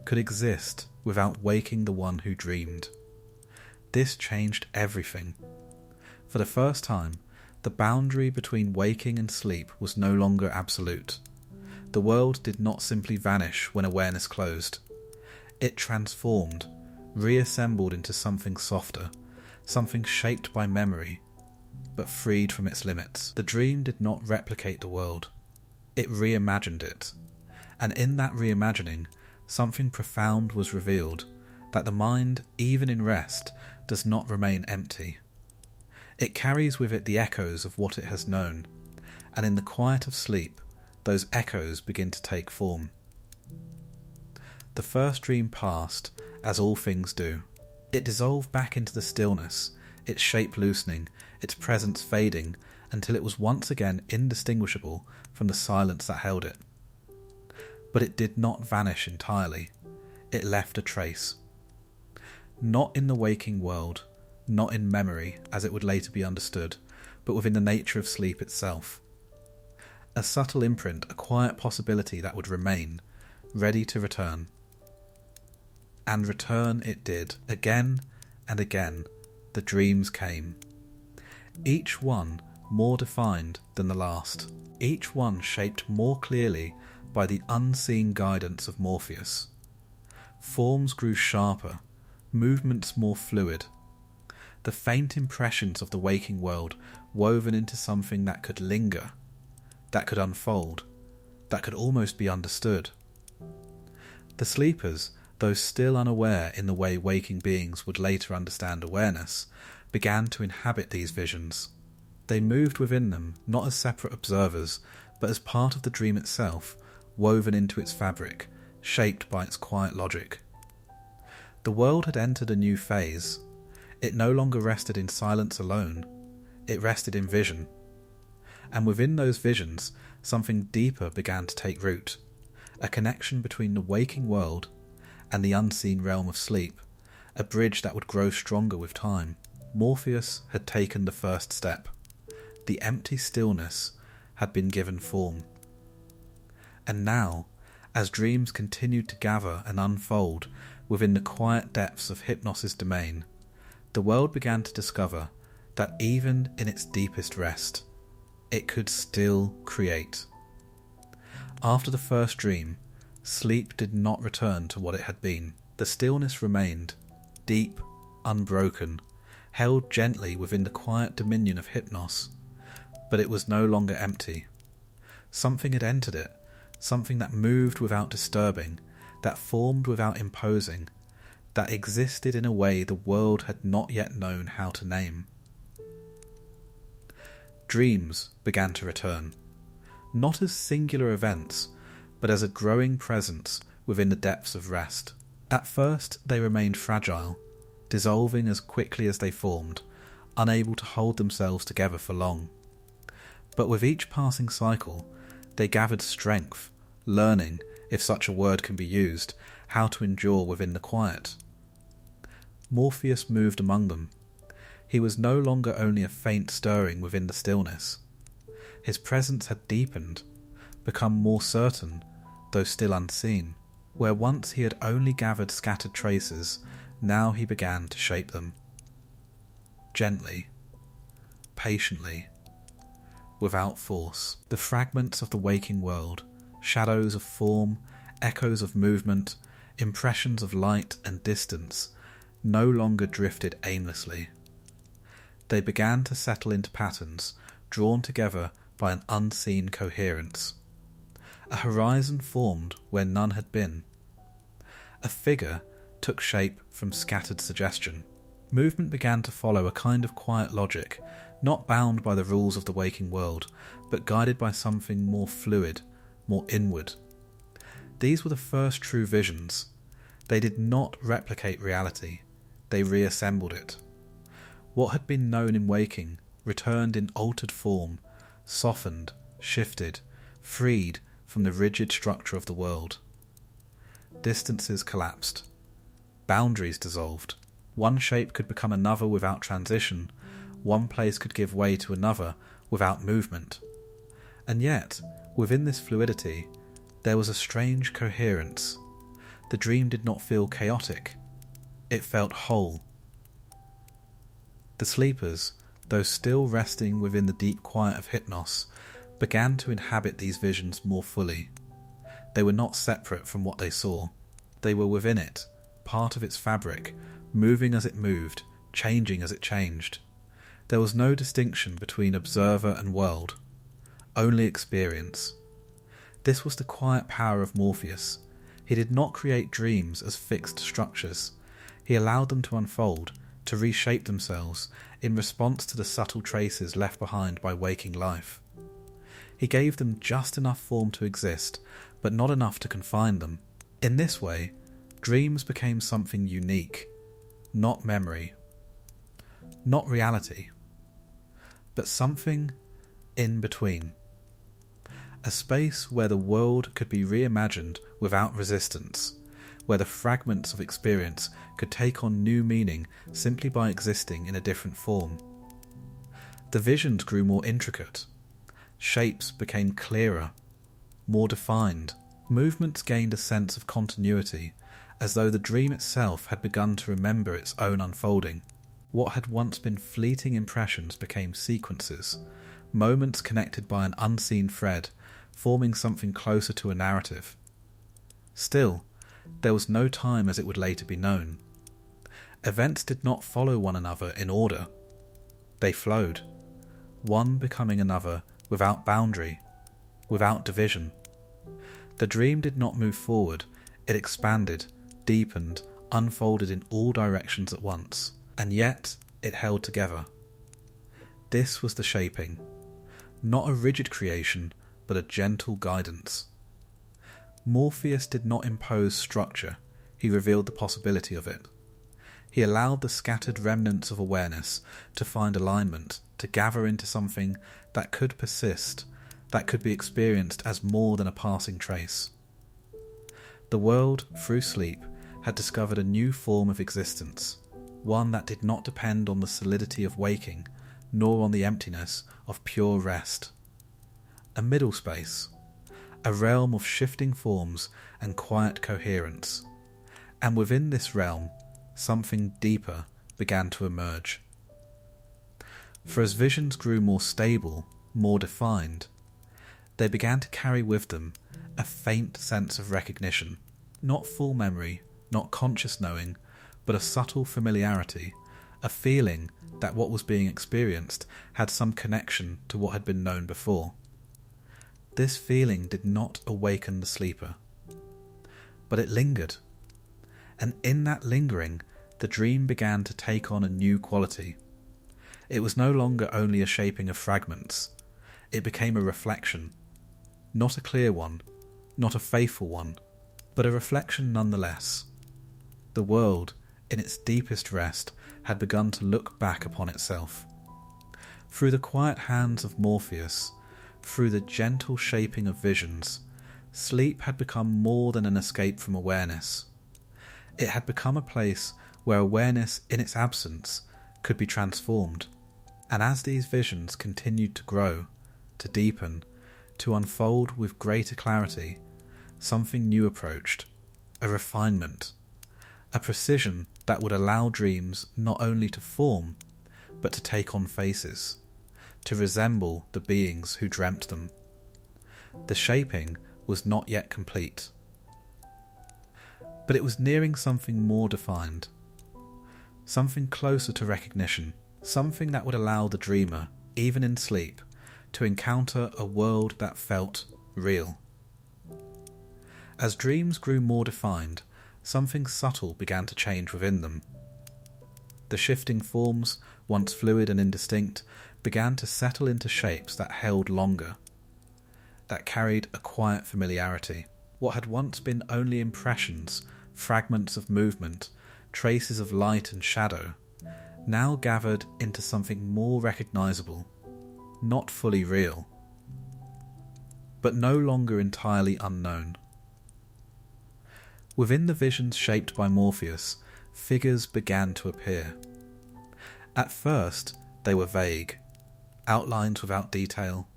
could exist without waking the one who dreamed. This changed everything. For the first time, the boundary between waking and sleep was no longer absolute. The world did not simply vanish when awareness closed. It transformed, reassembled into something softer, something shaped by memory, but freed from its limits. The dream did not replicate the world. It reimagined it. And in that reimagining, something profound was revealed, that the mind, even in rest, does not remain empty. It carries with it the echoes of what it has known, and in the quiet of sleep, those echoes begin to take form. The first dream passed, as all things do. It dissolved back into the stillness, its shape loosening, its presence fading, until it was once again indistinguishable from the silence that held it. But it did not vanish entirely. It left a trace. Not in the waking world, not in memory as it would later be understood, but within the nature of sleep itself. A subtle imprint, a quiet possibility that would remain, ready to return. And return it did. Again and again, the dreams came. Each one more defined than the last. Each one shaped more clearly by the unseen guidance of Morpheus. Forms grew sharper, movements more fluid. The faint impressions of the waking world woven into something that could linger, that could unfold, that could almost be understood. The sleepers, though still unaware in the way waking beings would later understand awareness, began to inhabit these visions. They moved within them, not as separate observers, but as part of the dream itself, woven into its fabric, shaped by its quiet logic. The world had entered a new phase. It no longer rested in silence alone. It rested in vision. And within those visions, something deeper began to take root, a connection between the waking world and the unseen realm of sleep, a bridge that would grow stronger with time. Morpheus had taken the first step. The empty stillness had been given form. And now, as dreams continued to gather and unfold within the quiet depths of Hypnos' domain, the world began to discover that even in its deepest rest, it could still create. After the first dream, sleep did not return to what it had been. The stillness remained, deep, unbroken, held gently within the quiet dominion of Hypnos, but it was no longer empty. Something had entered it, something that moved without disturbing, that formed without imposing, that existed in a way the world had not yet known how to name. Dreams began to return, not as singular events, but as a growing presence within the depths of rest. At first they remained fragile, dissolving as quickly as they formed, unable to hold themselves together for long. But with each passing cycle, they gathered strength, learning, if such a word can be used, how to endure within the quiet. Morpheus moved among them. He was no longer only a faint stirring within the stillness. His presence had deepened, become more certain, though still unseen. Where once he had only gathered scattered traces, now he began to shape them. Gently, patiently, without force. The fragments of the waking world, shadows of form, echoes of movement, impressions of light and distance, no longer drifted aimlessly. They began to settle into patterns, drawn together by an unseen coherence. A horizon formed where none had been. A figure took shape from scattered suggestion. Movement began to follow a kind of quiet logic, not bound by the rules of the waking world, but guided by something more fluid, more inward. These were the first true visions. They did not replicate reality, they reassembled it. What had been known in waking returned in altered form, softened, shifted, freed from the rigid structure of the world. Distances collapsed. Boundaries dissolved. One shape could become another without transition. One place could give way to another without movement. And yet, within this fluidity, there was a strange coherence. The dream did not feel chaotic. It felt whole. The sleepers, though still resting within the deep quiet of Hypnos, began to inhabit these visions more fully. They were not separate from what they saw. They were within it, part of its fabric, moving as it moved, changing as it changed. There was no distinction between observer and world, only experience. This was the quiet power of Morpheus. He did not create dreams as fixed structures. He allowed them to unfold, to reshape themselves in response to the subtle traces left behind by waking life. He gave them just enough form to exist, but not enough to confine them. In this way, dreams became something unique, not memory, not reality, but something in between. A space where the world could be reimagined without resistance, where the fragments of experience could take on new meaning simply by existing in a different form. The visions grew more intricate. Shapes became clearer, more defined. Movements gained a sense of continuity, as though the dream itself had begun to remember its own unfolding. What had once been fleeting impressions became sequences, moments connected by an unseen thread, forming something closer to a narrative. Still, there was no time as it would later be known. Events did not follow one another in order. They flowed, one becoming another without boundary, without division. The dream did not move forward, it expanded, deepened, unfolded in all directions at once. And yet, it held together. This was the shaping. Not a rigid creation, but a gentle guidance. Morpheus did not impose structure, he revealed the possibility of it. He allowed the scattered remnants of awareness to find alignment, to gather into something that could persist, that could be experienced as more than a passing trace. The world, through sleep, had discovered a new form of existence, one that did not depend on the solidity of waking, nor on the emptiness of pure rest. A middle space, a realm of shifting forms and quiet coherence. And within this realm, something deeper began to emerge. For as visions grew more stable, more defined, they began to carry with them a faint sense of recognition, not full memory, not conscious knowing, but a subtle familiarity, a feeling that what was being experienced had some connection to what had been known before. This feeling did not awaken the sleeper, but it lingered, and in that lingering, the dream began to take on a new quality. It was no longer only a shaping of fragments, it became a reflection, not a clear one, not a faithful one, but a reflection nonetheless. The world, in its deepest rest, had begun to look back upon itself. Through the quiet hands of Morpheus, through the gentle shaping of visions, sleep had become more than an escape from awareness. It had become a place where awareness in its absence could be transformed, and as these visions continued to grow, to deepen, to unfold with greater clarity, something new approached, a refinement, a precision that would allow dreams not only to form, but to take on faces, to resemble the beings who dreamt them. The shaping was not yet complete, but it was nearing something more defined, something closer to recognition, something that would allow the dreamer, even in sleep, to encounter a world that felt real. As dreams grew more defined, something subtle began to change within them. The shifting forms, once fluid and indistinct, began to settle into shapes that held longer, that carried a quiet familiarity. What had once been only impressions, fragments of movement, traces of light and shadow, now gathered into something more recognizable, not fully real, but no longer entirely unknown. Within the visions shaped by Morpheus, figures began to appear. At first, they were vague, outlines without detail,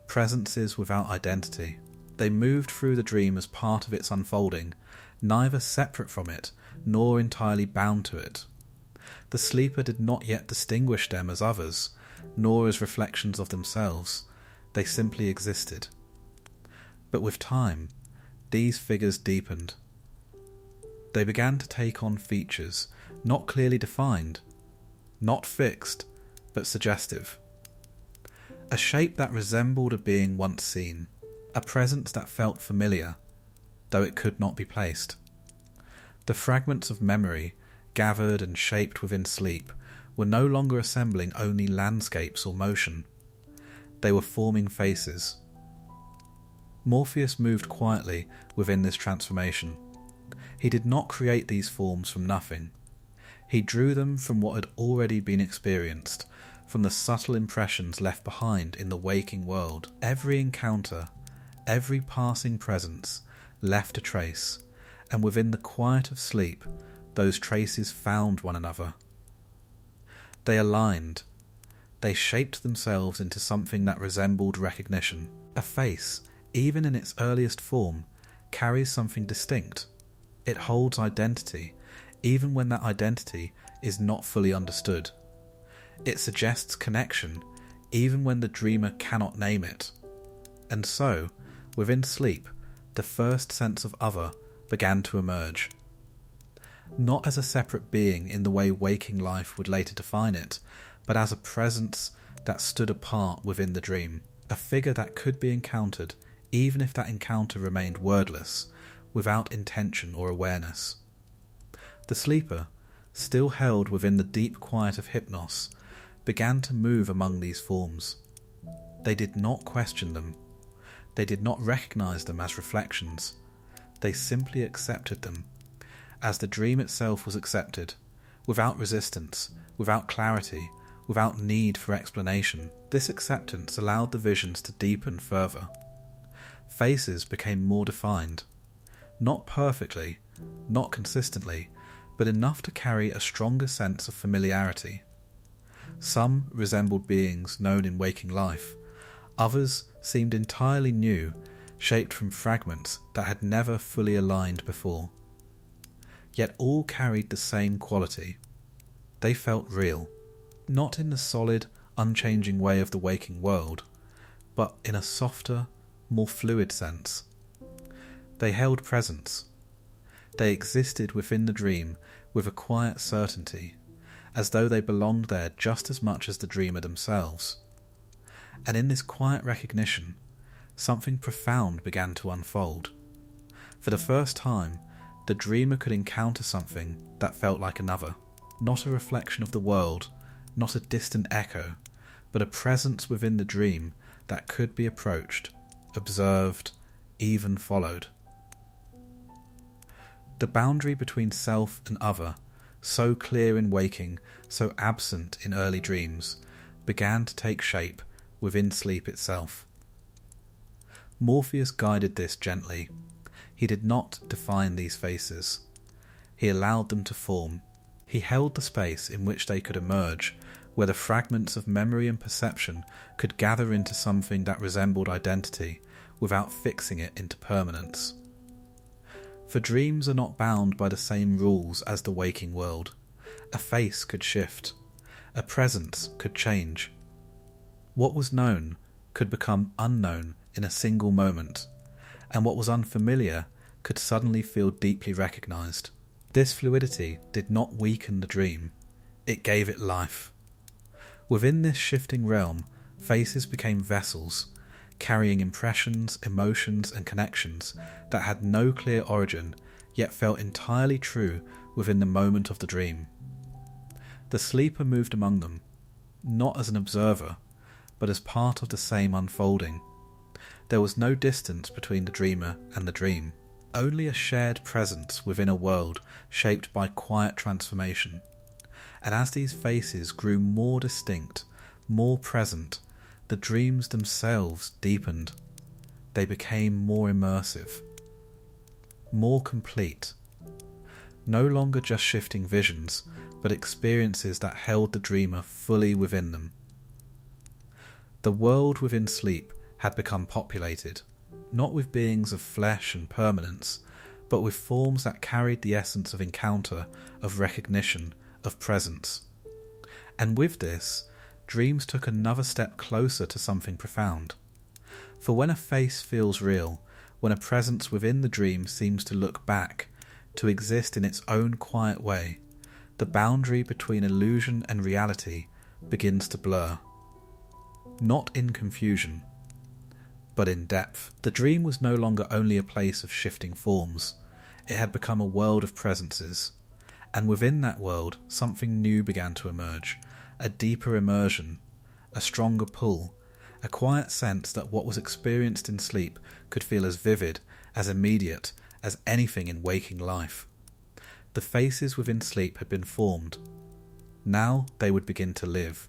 presences without identity. They moved through the dream as part of its unfolding, neither separate from it, nor entirely bound to it. The sleeper did not yet distinguish them as others, nor as reflections of themselves. They simply existed. But with time, these figures deepened. They began to take on features, not clearly defined, not fixed, but suggestive. A shape that resembled a being once seen, a presence that felt familiar, though it could not be placed. The fragments of memory, gathered and shaped within sleep, were no longer assembling only landscapes or motion. They were forming faces. Morpheus moved quietly within this transformation. He did not create these forms from nothing. He drew them from what had already been experienced, from the subtle impressions left behind in the waking world. Every encounter, every passing presence, left a trace, and within the quiet of sleep, those traces found one another. They aligned. They shaped themselves into something that resembled recognition. A face, even in its earliest form, carries something distinct. It holds identity, even when that identity is not fully understood. It suggests connection, even when the dreamer cannot name it. And so, within sleep, the first sense of other began to emerge. Not as a separate being in the way waking life would later define it, but as a presence that stood apart within the dream, a figure that could be encountered even if that encounter remained wordless, without intention or awareness. The sleeper, still held within the deep quiet of Hypnos, began to move among these forms. They did not question them. They did not recognize them as reflections. They simply accepted them, as the dream itself was accepted, without resistance, without clarity, without need for explanation. This acceptance allowed the visions to deepen further. Faces became more defined, not perfectly, not consistently, but enough to carry a stronger sense of familiarity. Some resembled beings known in waking life, others seemed entirely new, shaped from fragments that had never fully aligned before. Yet all carried the same quality. They felt real, not in the solid, unchanging way of the waking world, but in a softer, more fluid sense. They held presence. They existed within the dream with a quiet certainty, as though they belonged there just as much as the dreamer themselves. And in this quiet recognition, something profound began to unfold. For the first time, the dreamer could encounter something that felt like another, not a reflection of the world, not a distant echo, but a presence within the dream that could be approached, observed, even followed. The boundary between self and other, so clear in waking, so absent in early dreams, began to take shape within sleep itself. Morpheus guided this gently. He did not define these faces. He allowed them to form. He held the space in which they could emerge, where the fragments of memory and perception could gather into something that resembled identity without fixing it into permanence. For dreams are not bound by the same rules as the waking world. A face could shift. A presence could change. What was known could become unknown in a single moment, and what was unfamiliar could suddenly feel deeply recognized. This fluidity did not weaken the dream. It gave it life. Within this shifting realm, faces became vessels, carrying impressions, emotions, and connections that had no clear origin, yet felt entirely true within the moment of the dream. The sleeper moved among them, not as an observer, but as part of the same unfolding. There was no distance between the dreamer and the dream, only a shared presence within a world shaped by quiet transformation. And as these faces grew more distinct, more present, the dreams themselves deepened. They became more immersive, more complete. No longer just shifting visions, but experiences that held the dreamer fully within them. The world within sleep had become populated, not with beings of flesh and permanence, but with forms that carried the essence of encounter, of recognition, of presence. And with this, dreams took another step closer to something profound. For when a face feels real, when a presence within the dream seems to look back, to exist in its own quiet way, the boundary between illusion and reality begins to blur. Not in confusion, but in depth. The dream was no longer only a place of shifting forms. It had become a world of presences. And within that world, something new began to emerge. A deeper immersion, a stronger pull, a quiet sense that what was experienced in sleep could feel as vivid, as immediate, as anything in waking life. The faces within sleep had been formed. Now they would begin to live.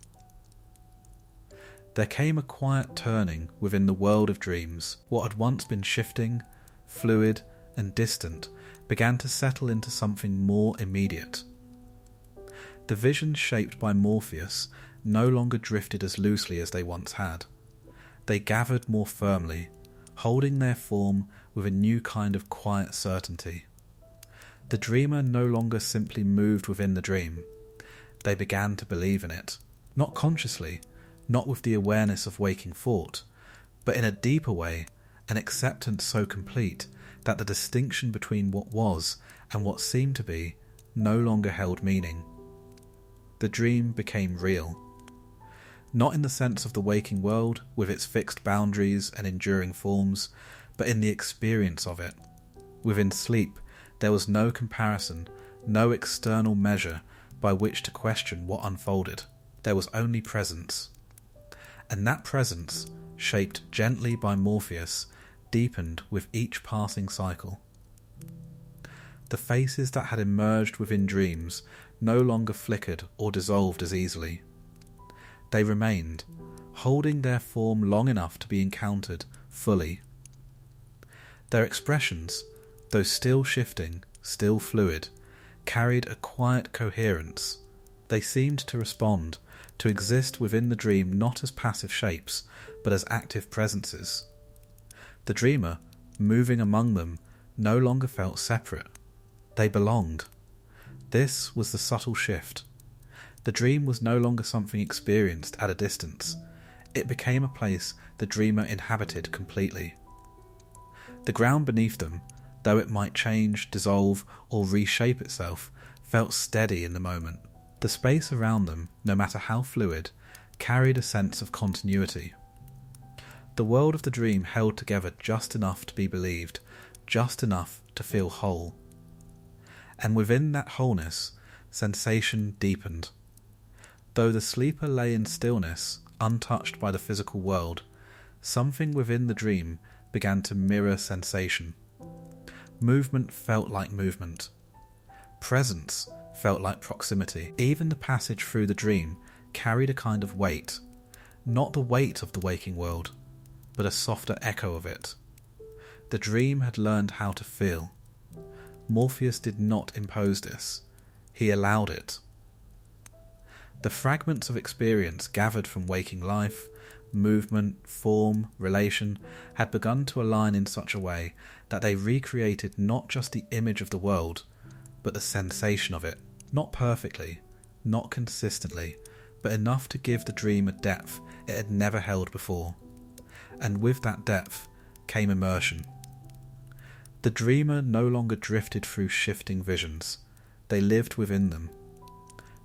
There came a quiet turning within the world of dreams. What had once been shifting, fluid, and distant began to settle into something more immediate. The visions shaped by Morpheus no longer drifted as loosely as they once had. They gathered more firmly, holding their form with a new kind of quiet certainty. The dreamer no longer simply moved within the dream. They began to believe in it, not consciously, not with the awareness of waking thought, but in a deeper way, an acceptance so complete that the distinction between what was and what seemed to be no longer held meaning. The dream became real. Not in the sense of the waking world, with its fixed boundaries and enduring forms, but in the experience of it. Within sleep, there was no comparison, no external measure by which to question what unfolded. There was only presence. And that presence, shaped gently by Morpheus, deepened with each passing cycle. The faces that had emerged within dreams no longer flickered or dissolved as easily. They remained, holding their form long enough to be encountered fully. Their expressions, though still shifting, still fluid, carried a quiet coherence. They seemed to respond, to exist within the dream not as passive shapes, but as active presences. The dreamer, moving among them, no longer felt separate. They belonged. This was the subtle shift. The dream was no longer something experienced at a distance. It became a place the dreamer inhabited completely. The ground beneath them, though it might change, dissolve, or reshape itself, felt steady in the moment. The space around them, no matter how fluid, carried a sense of continuity. The world of the dream held together just enough to be believed, just enough to feel whole. And within that wholeness, sensation deepened. Though the sleeper lay in stillness, untouched by the physical world, something within the dream began to mirror sensation. Movement felt like movement. Presence felt like proximity. Even the passage through the dream carried a kind of weight, not the weight of the waking world, but a softer echo of it. The dream had learned how to feel. Morpheus did not impose this. He allowed it. The fragments of experience gathered from waking life, movement, form, relation, had begun to align in such a way that they recreated not just the image of the world, but the sensation of it. Not perfectly, not consistently, but enough to give the dream a depth it had never held before. And with that depth came immersion. The dreamer no longer drifted through shifting visions. They lived within them.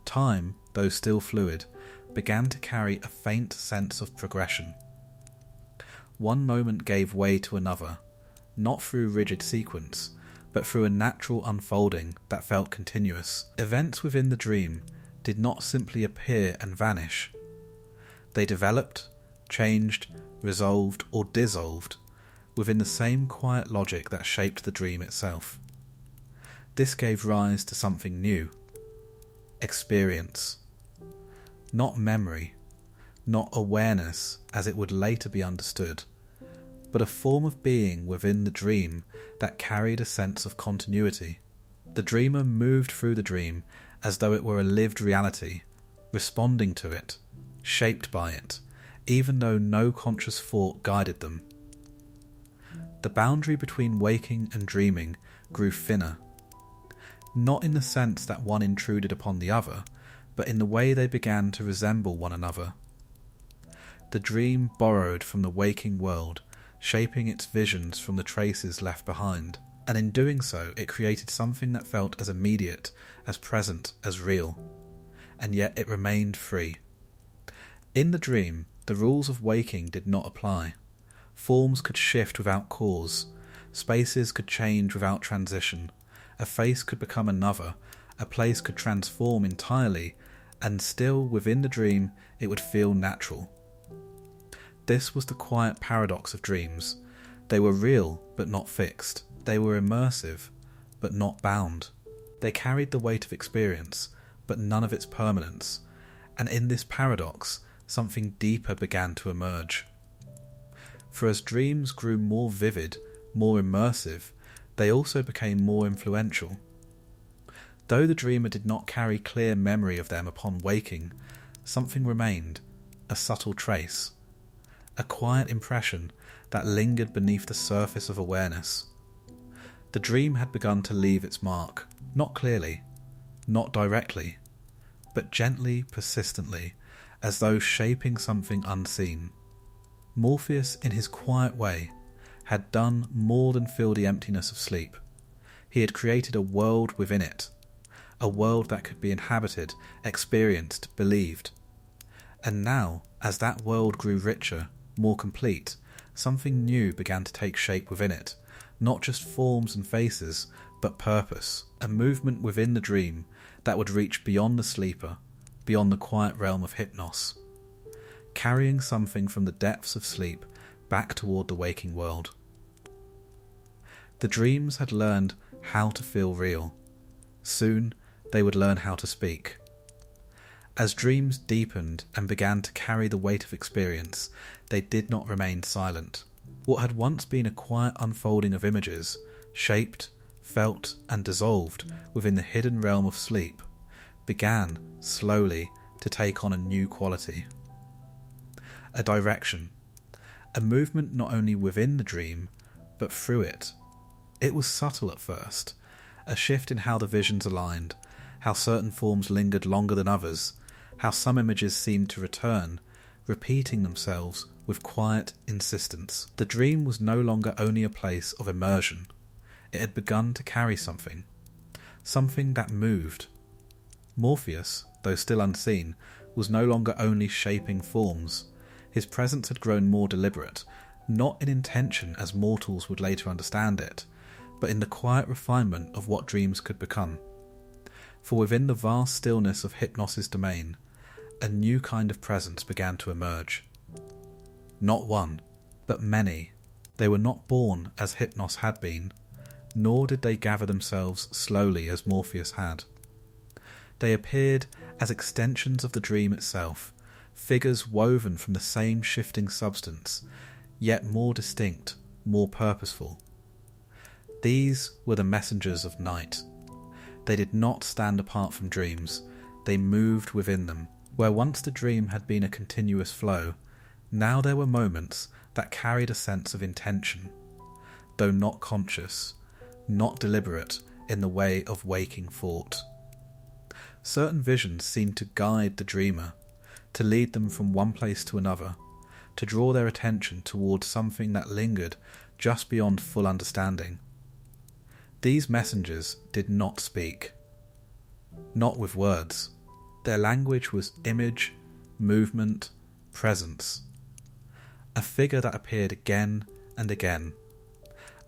Time, though still fluid, began to carry a faint sense of progression. One moment gave way to another, not through rigid sequence, but through a natural unfolding that felt continuous. Events within the dream did not simply appear and vanish. They developed, changed, resolved, or dissolved within the same quiet logic that shaped the dream itself. This gave rise to something new. Experience. Not memory, not awareness as it would later be understood, but a form of being within the dream that carried a sense of continuity. The dreamer moved through the dream as though it were a lived reality, responding to it, shaped by it, even though no conscious thought guided them. The boundary between waking and dreaming grew thinner, not in the sense that one intruded upon the other, but in the way they began to resemble one another. The dream borrowed from the waking world, shaping its visions from the traces left behind, and in doing so it created something that felt as immediate, as present, as real, and yet it remained free. In the dream, the rules of waking did not apply. Forms could shift without cause, spaces could change without transition, a face could become another, a place could transform entirely, and still within the dream it would feel natural. This was the quiet paradox of dreams. They were real, but not fixed. They were immersive, but not bound. They carried the weight of experience, but none of its permanence. And in this paradox, something deeper began to emerge. For as dreams grew more vivid, more immersive, they also became more influential. Though the dreamer did not carry clear memory of them upon waking, something remained, a subtle trace, a quiet impression that lingered beneath the surface of awareness. The dream had begun to leave its mark, not clearly, not directly, but gently, persistently, as though shaping something unseen. Morpheus, in his quiet way, had done more than fill the emptiness of sleep. He had created a world within it, a world that could be inhabited, experienced, believed. And now, as that world grew richer, more complete, something new began to take shape within it, not just forms and faces, but purpose, a movement within the dream that would reach beyond the sleeper, beyond the quiet realm of Hypnos, carrying something from the depths of sleep back toward the waking world. The dreams had learned how to feel real. Soon they would learn how to speak. As dreams deepened and began to carry the weight of experience, they did not remain silent. What had once been a quiet unfolding of images, shaped, felt, and dissolved within the hidden realm of sleep, began, slowly, to take on a new quality. A direction. A movement not only within the dream, but through it. It was subtle at first, a shift in how the visions aligned, how certain forms lingered longer than others, how some images seemed to return, repeating themselves with quiet insistence. The dream was no longer only a place of immersion. It had begun to carry something that moved. Morpheus, though still unseen, was no longer only shaping forms. His presence had grown more deliberate, not in intention as mortals would later understand it, but in the quiet refinement of what dreams could become. For within the vast stillness of Hypnos' domain, a new kind of presence began to emerge. Not one, but many. They were not born as Hypnos had been, nor did they gather themselves slowly as Morpheus had. They appeared as extensions of the dream itself, figures woven from the same shifting substance, yet more distinct, more purposeful. These were the messengers of night. They did not stand apart from dreams, they moved within them. Where once the dream had been a continuous flow, now there were moments that carried a sense of intention, though not conscious, not deliberate in the way of waking thought. Certain visions seemed to guide the dreamer, to lead them from one place to another, to draw their attention towards something that lingered just beyond full understanding. These messengers did not speak, not with words. Their language was image, movement, presence. A figure that appeared again and again.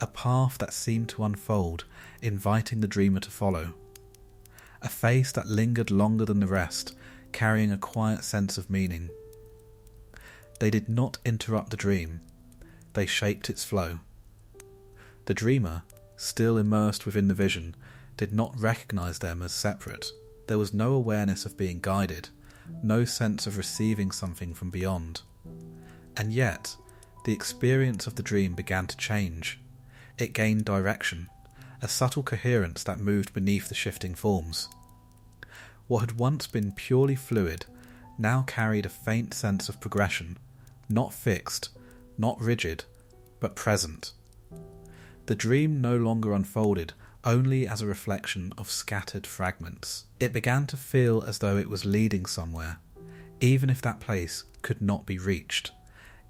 A path that seemed to unfold, inviting the dreamer to follow. A face that lingered longer than the rest, carrying a quiet sense of meaning. They did not interrupt the dream. They shaped its flow. The dreamer, still immersed within the vision, did not recognize them as separate. There was no awareness of being guided, no sense of receiving something from beyond. And yet, the experience of the dream began to change. It gained direction, a subtle coherence that moved beneath the shifting forms. What had once been purely fluid now carried a faint sense of progression, not fixed, not rigid, but present. The dream no longer unfolded only as a reflection of scattered fragments. It began to feel as though it was leading somewhere, even if that place could not be reached,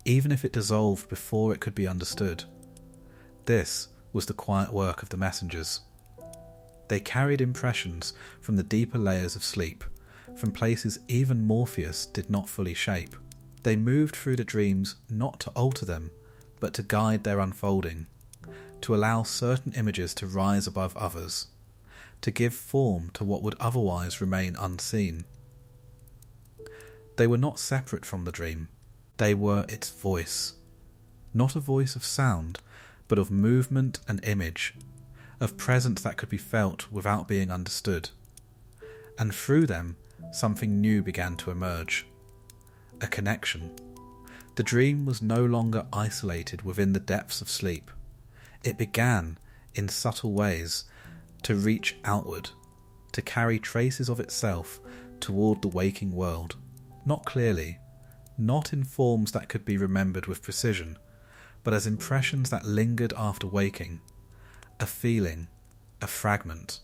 even if it dissolved before it could be understood. This was the quiet work of the messengers. They carried impressions from the deeper layers of sleep, from places even Morpheus did not fully shape. They moved through the dreams not to alter them, but to guide their unfolding, to allow certain images to rise above others, to give form to what would otherwise remain unseen. They were not separate from the dream. They were its voice. Not a voice of sound, but of movement and image, of presence that could be felt without being understood. And through them, something new began to emerge. A connection. The dream was no longer isolated within the depths of sleep. It began, in subtle ways, to reach outward, to carry traces of itself toward the waking world, not clearly, not in forms that could be remembered with precision, but as impressions that lingered after waking, a feeling, a fragment,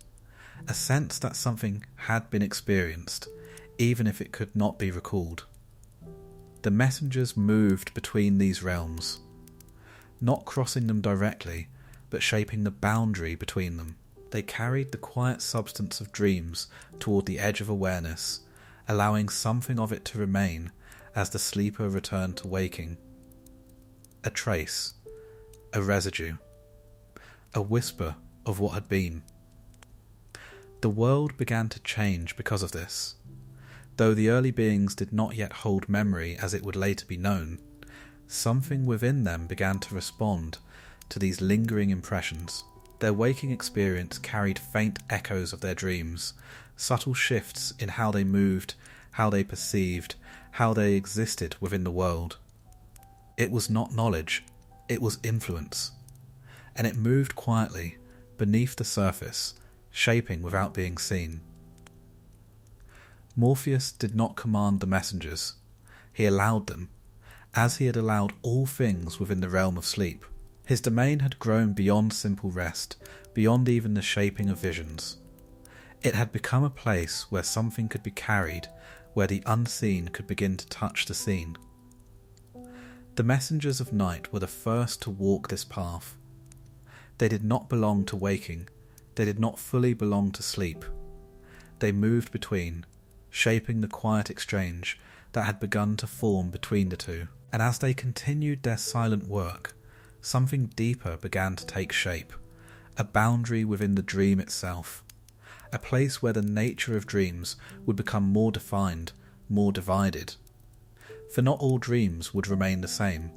a sense that something had been experienced, even if it could not be recalled. The messengers moved between these realms, not crossing them directly, but shaping the boundary between them. They carried the quiet substance of dreams toward the edge of awareness, allowing something of it to remain as the sleeper returned to waking. A trace, a residue, a whisper of what had been. The world began to change because of this. Though the early beings did not yet hold memory as it would later be known, something within them began to respond to these lingering impressions. Their waking experience carried faint echoes of their dreams, subtle shifts in how they moved, how they perceived, how they existed within the world. It was not knowledge, it was influence, and it moved quietly beneath the surface, shaping without being seen. Morpheus did not command the messengers, he allowed them, as he had allowed all things within the realm of sleep. His domain had grown beyond simple rest, beyond even the shaping of visions. It had become a place where something could be carried, where the unseen could begin to touch the seen. The messengers of night were the first to walk this path. They did not belong to waking, they did not fully belong to sleep. They moved between, shaping the quiet exchange that had begun to form between the two. And as they continued their silent work, something deeper began to take shape, a boundary within the dream itself, a place where the nature of dreams would become more defined, more divided. For not all dreams would remain the same.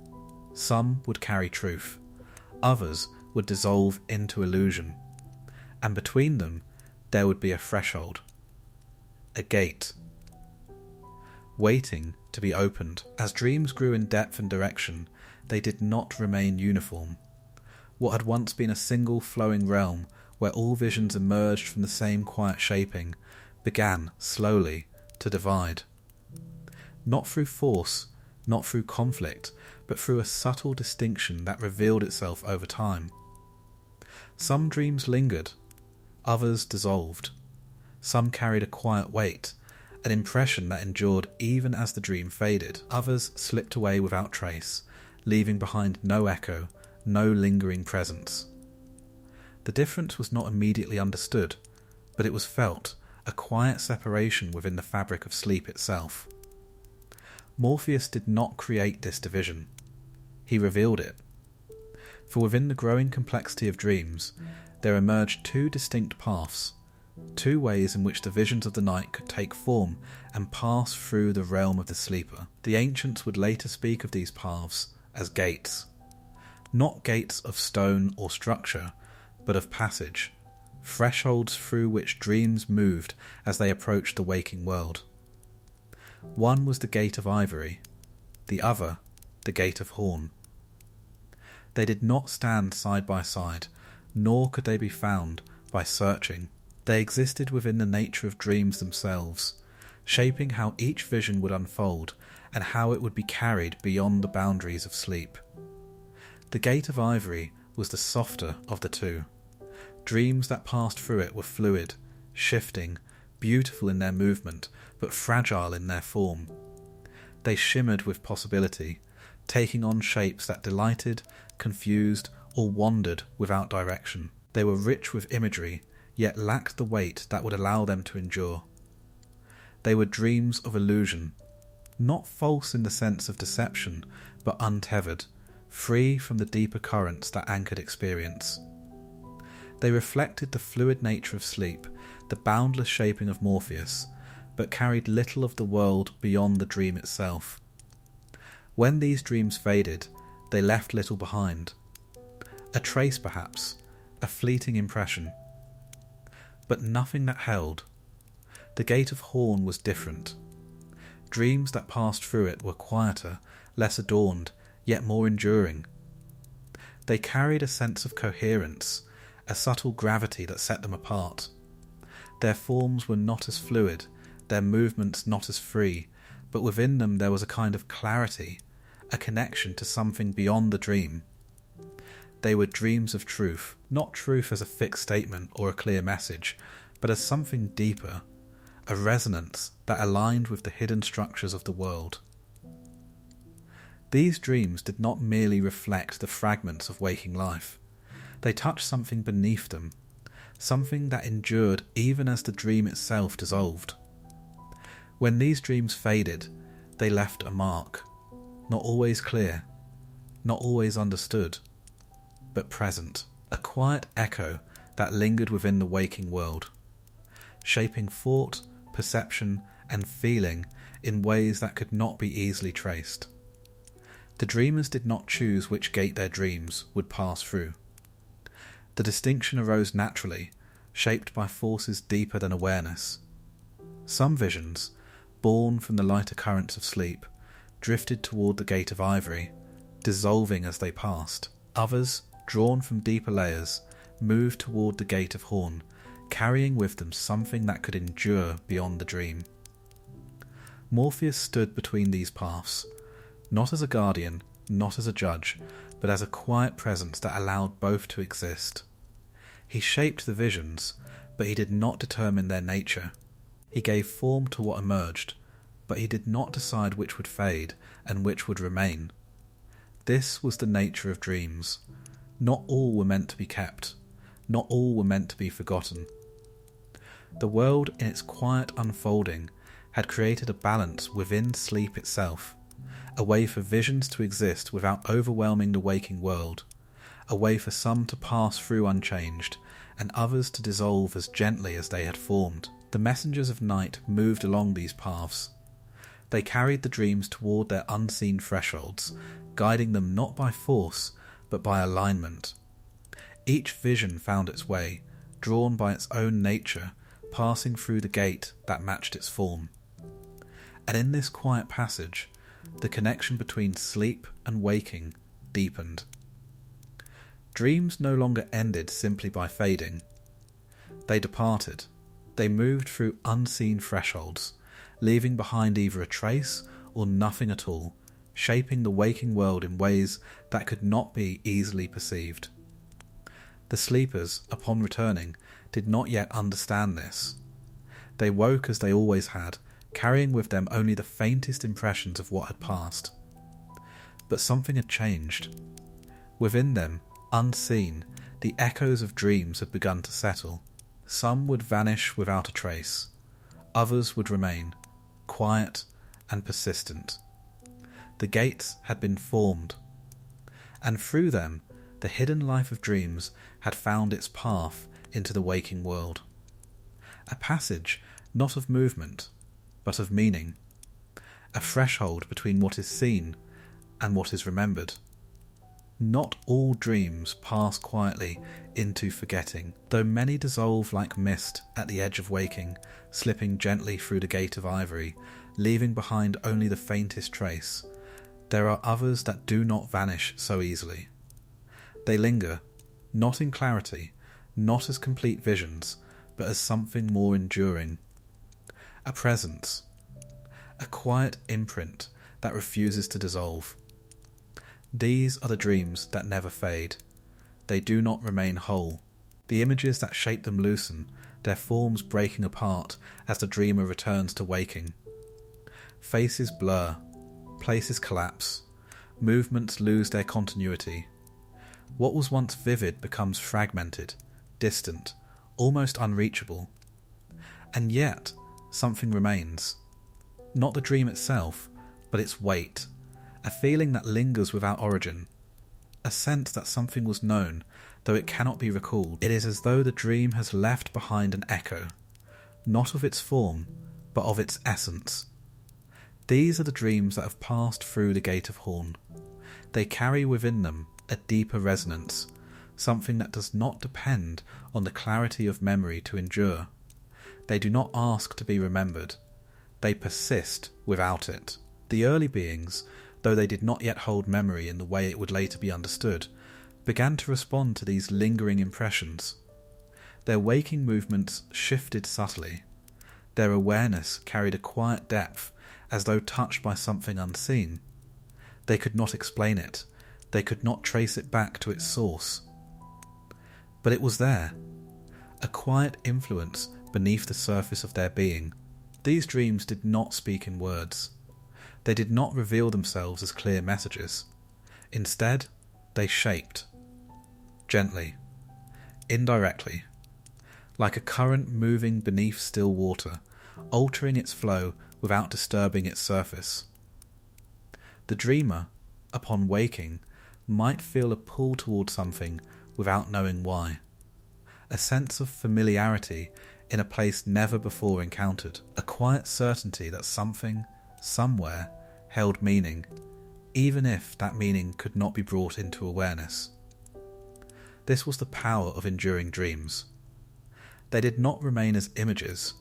Some would carry truth, others would dissolve into illusion, and between them there would be a threshold, a gate, waiting to be opened. As dreams grew in depth and direction, they did not remain uniform. What had once been a single flowing realm, where all visions emerged from the same quiet shaping, began, slowly, to divide. Not through force, not through conflict, but through a subtle distinction that revealed itself over time. Some dreams lingered, others dissolved. Some carried a quiet weight, an impression that endured even as the dream faded. Others slipped away without trace, leaving behind no echo, no lingering presence. The difference was not immediately understood, but it was felt, a quiet separation within the fabric of sleep itself. Morpheus did not create this division. He revealed it. For within the growing complexity of dreams, there emerged two distinct paths, two ways in which the visions of the night could take form and pass through the realm of the sleeper. The ancients would later speak of these paths as gates, not gates of stone or structure, but of passage, thresholds through which dreams moved as they approached the waking world. One was the gate of ivory, the other the gate of horn. They did not stand side by side, nor could they be found by searching. They existed within the nature of dreams themselves, shaping how each vision would unfold and how it would be carried beyond the boundaries of sleep. The gate of ivory was the softer of the two. Dreams that passed through it were fluid, shifting, beautiful in their movement, but fragile in their form. They shimmered with possibility, taking on shapes that delighted, confused, or wandered without direction. They were rich with imagery, yet lacked the weight that would allow them to endure. They were dreams of illusion, not false in the sense of deception, but untethered, free from the deeper currents that anchored experience. They reflected the fluid nature of sleep, the boundless shaping of Morpheus, but carried little of the world beyond the dream itself. When these dreams faded, they left little behind. A trace perhaps, a fleeting impression. But nothing that held. The gate of horn was different. Dreams that passed through it were quieter, less adorned, yet more enduring. They carried a sense of coherence, a subtle gravity that set them apart. Their forms were not as fluid, their movements not as free, but within them there was a kind of clarity, a connection to something beyond the dream. They were dreams of truth, not truth as a fixed statement or a clear message, but as something deeper, a resonance that aligned with the hidden structures of the world. These dreams did not merely reflect the fragments of waking life. They touched something beneath them, something that endured even as the dream itself dissolved. When these dreams faded, they left a mark, not always clear, not always understood, but present, a quiet echo that lingered within the waking world. shaping thought, perception, and feeling in ways that could not be easily traced. The dreamers did not choose which gate their dreams would pass through. The distinction arose naturally, shaped by forces deeper than awareness. Some visions, born from the lighter currents of sleep, drifted toward the gate of ivory, dissolving as they passed. Others, drawn from deeper layers, moved toward the gate of horn, carrying with them something that could endure beyond the dream. Morpheus stood between these paths, not as a guardian, not as a judge, but as a quiet presence that allowed both to exist. He shaped the visions, but he did not determine their nature. He gave form to what emerged, but he did not decide which would fade and which would remain. This was the nature of dreams. Not all were meant to be kept. Not all were meant to be forgotten. The world, in its quiet unfolding, had created a balance within sleep itself, a way for visions to exist without overwhelming the waking world, a way for some to pass through unchanged, and others to dissolve as gently as they had formed. The messengers of night moved along these paths. They carried the dreams toward their unseen thresholds, guiding them not by force, but by alignment. Each vision found its way, drawn by its own nature, passing through the gate that matched its form. And in this quiet passage, the connection between sleep and waking deepened. Dreams no longer ended simply by fading. They departed. They moved through unseen thresholds, leaving behind either a trace or nothing at all, shaping the waking world in ways that could not be easily perceived. The sleepers, upon returning, did not yet understand this. They woke as they always had, carrying with them only the faintest impressions of what had passed. But something had changed. Within them, unseen, the echoes of dreams had begun to settle. Some would vanish without a trace. Others would remain, quiet and persistent. The gates had been formed, and through them the hidden life of dreams had found its path into the waking world. A passage not of movement, but of meaning. A threshold between what is seen and what is remembered. Not all dreams pass quietly into forgetting, though many dissolve like mist at the edge of waking, slipping gently through the gate of ivory, leaving behind only the faintest trace. There are others that do not vanish so easily. They linger, not in clarity, not as complete visions, but as something more enduring. A presence, a quiet imprint that refuses to dissolve. These are the dreams that never fade. They do not remain whole. The images that shape them loosen, their forms breaking apart as the dreamer returns to waking. Faces blur, places collapse, movements lose their continuity. What was once vivid becomes fragmented, distant, almost unreachable. And yet, something remains. Not the dream itself, but its weight, a feeling that lingers without origin, a sense that something was known, though it cannot be recalled. It is as though the dream has left behind an echo, not of its form, but of its essence. These are the dreams that have passed through the gate of horn. They carry within them a deeper resonance, something that does not depend on the clarity of memory to endure. They do not ask to be remembered. They persist without it. The early beings, though they did not yet hold memory in the way it would later be understood, began to respond to these lingering impressions. Their waking movements shifted subtly. Their awareness carried a quiet depth, as though touched by something unseen. They could not explain it. They could not trace it back to its source. But it was there, a quiet influence beneath the surface of their being. These dreams did not speak in words. They did not reveal themselves as clear messages. Instead, they shaped. Gently, indirectly, like a current moving beneath still water, altering its flow without disturbing its surface. The dreamer, upon waking, might feel a pull toward something without knowing why. A sense of familiarity in a place never before encountered, a quiet certainty that something, somewhere, held meaning, even if that meaning could not be brought into awareness. This was the power of enduring dreams. They did not remain as images,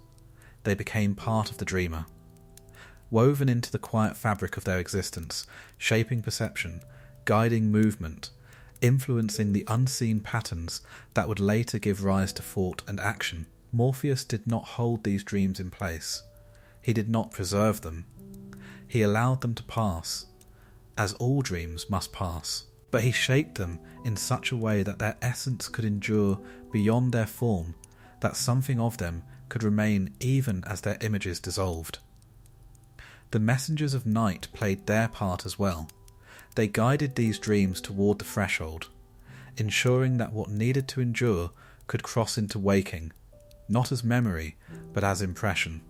they became part of the dreamer, woven into the quiet fabric of their existence, shaping perception, guiding movement, influencing the unseen patterns that would later give rise to thought and action. Morpheus did not hold these dreams in place. He did not preserve them. He allowed them to pass, as all dreams must pass. But he shaped them in such a way that their essence could endure beyond their form, that something of them could remain even as their images dissolved. The messengers of night played their part as well. They guided these dreams toward the threshold, ensuring that what needed to endure could cross into waking, not as memory, but as impression.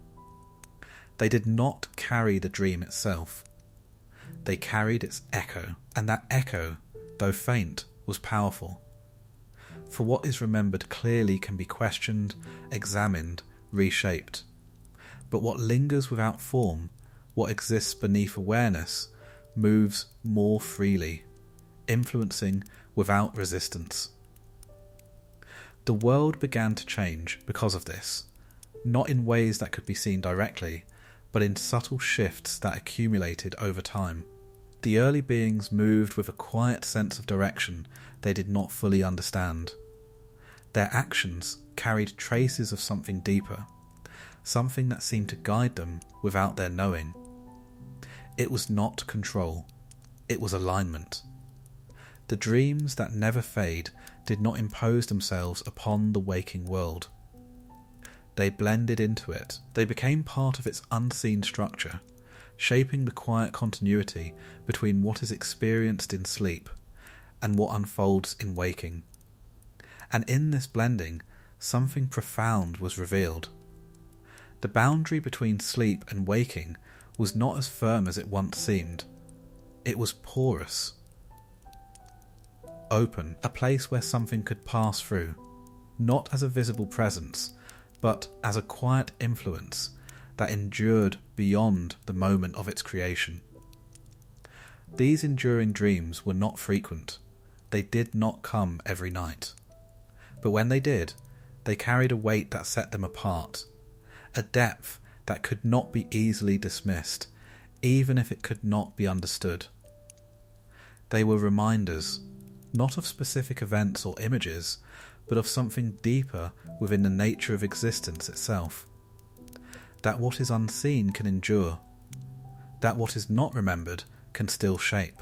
They did not carry the dream itself. They carried its echo, and that echo, though faint, was powerful. For what is remembered clearly can be questioned, examined, reshaped. But what lingers without form, what exists beneath awareness, moves more freely, influencing without resistance. The world began to change because of this, not in ways that could be seen directly, but in subtle shifts that accumulated over time. The early beings moved with a quiet sense of direction they did not fully understand. Their actions carried traces of something deeper, something that seemed to guide them without their knowing. It was not control, it was alignment. The dreams that never fade did not impose themselves upon the waking world. They blended into it. They became part of its unseen structure, shaping the quiet continuity between what is experienced in sleep and what unfolds in waking. And in this blending, something profound was revealed. The boundary between sleep and waking was not as firm as it once seemed. It was porous, open, a place where something could pass through, not as a visible presence, but as a quiet influence that endured beyond the moment of its creation. These enduring dreams were not frequent. They did not come every night. But when they did, they carried a weight that set them apart, a depth that could not be easily dismissed, even if it could not be understood. They were reminders, not of specific events or images, but of something deeper within the nature of existence itself. That what is unseen can endure, that what is not remembered can still shape,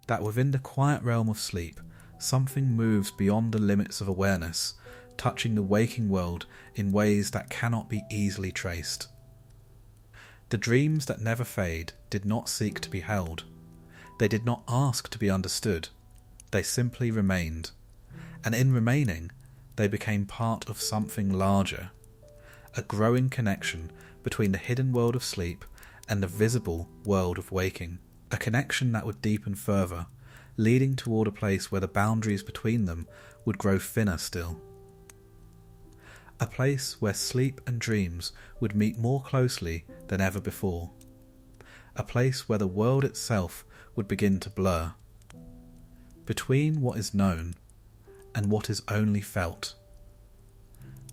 that within the quiet realm of sleep, something moves beyond the limits of awareness, touching the waking world in ways that cannot be easily traced. The dreams that never fade did not seek to be held. They did not ask to be understood. They simply remained. And in remaining, they became part of something larger, a growing connection between the hidden world of sleep and the visible world of waking, a connection that would deepen further, leading toward a place where the boundaries between them would grow thinner still. A place where sleep and dreams would meet more closely than ever before. A place where the world itself would begin to blur, between what is known and what is only felt.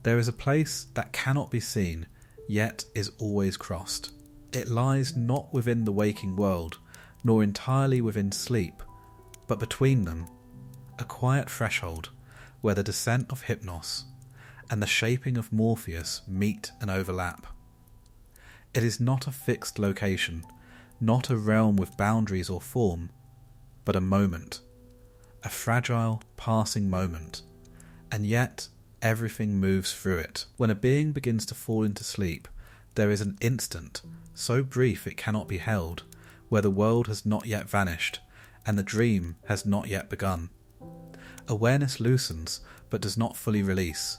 There is a place that cannot be seen, yet is always crossed. It lies not within the waking world, nor entirely within sleep, but between them, a quiet threshold where the descent of Hypnos and the shaping of Morpheus meet and overlap. It is not a fixed location, not a realm with boundaries or form, but a moment, a fragile, passing moment, and yet everything moves through it. When a being begins to fall into sleep, there is an instant, so brief it cannot be held, where the world has not yet vanished, and the dream has not yet begun. Awareness loosens, but does not fully release.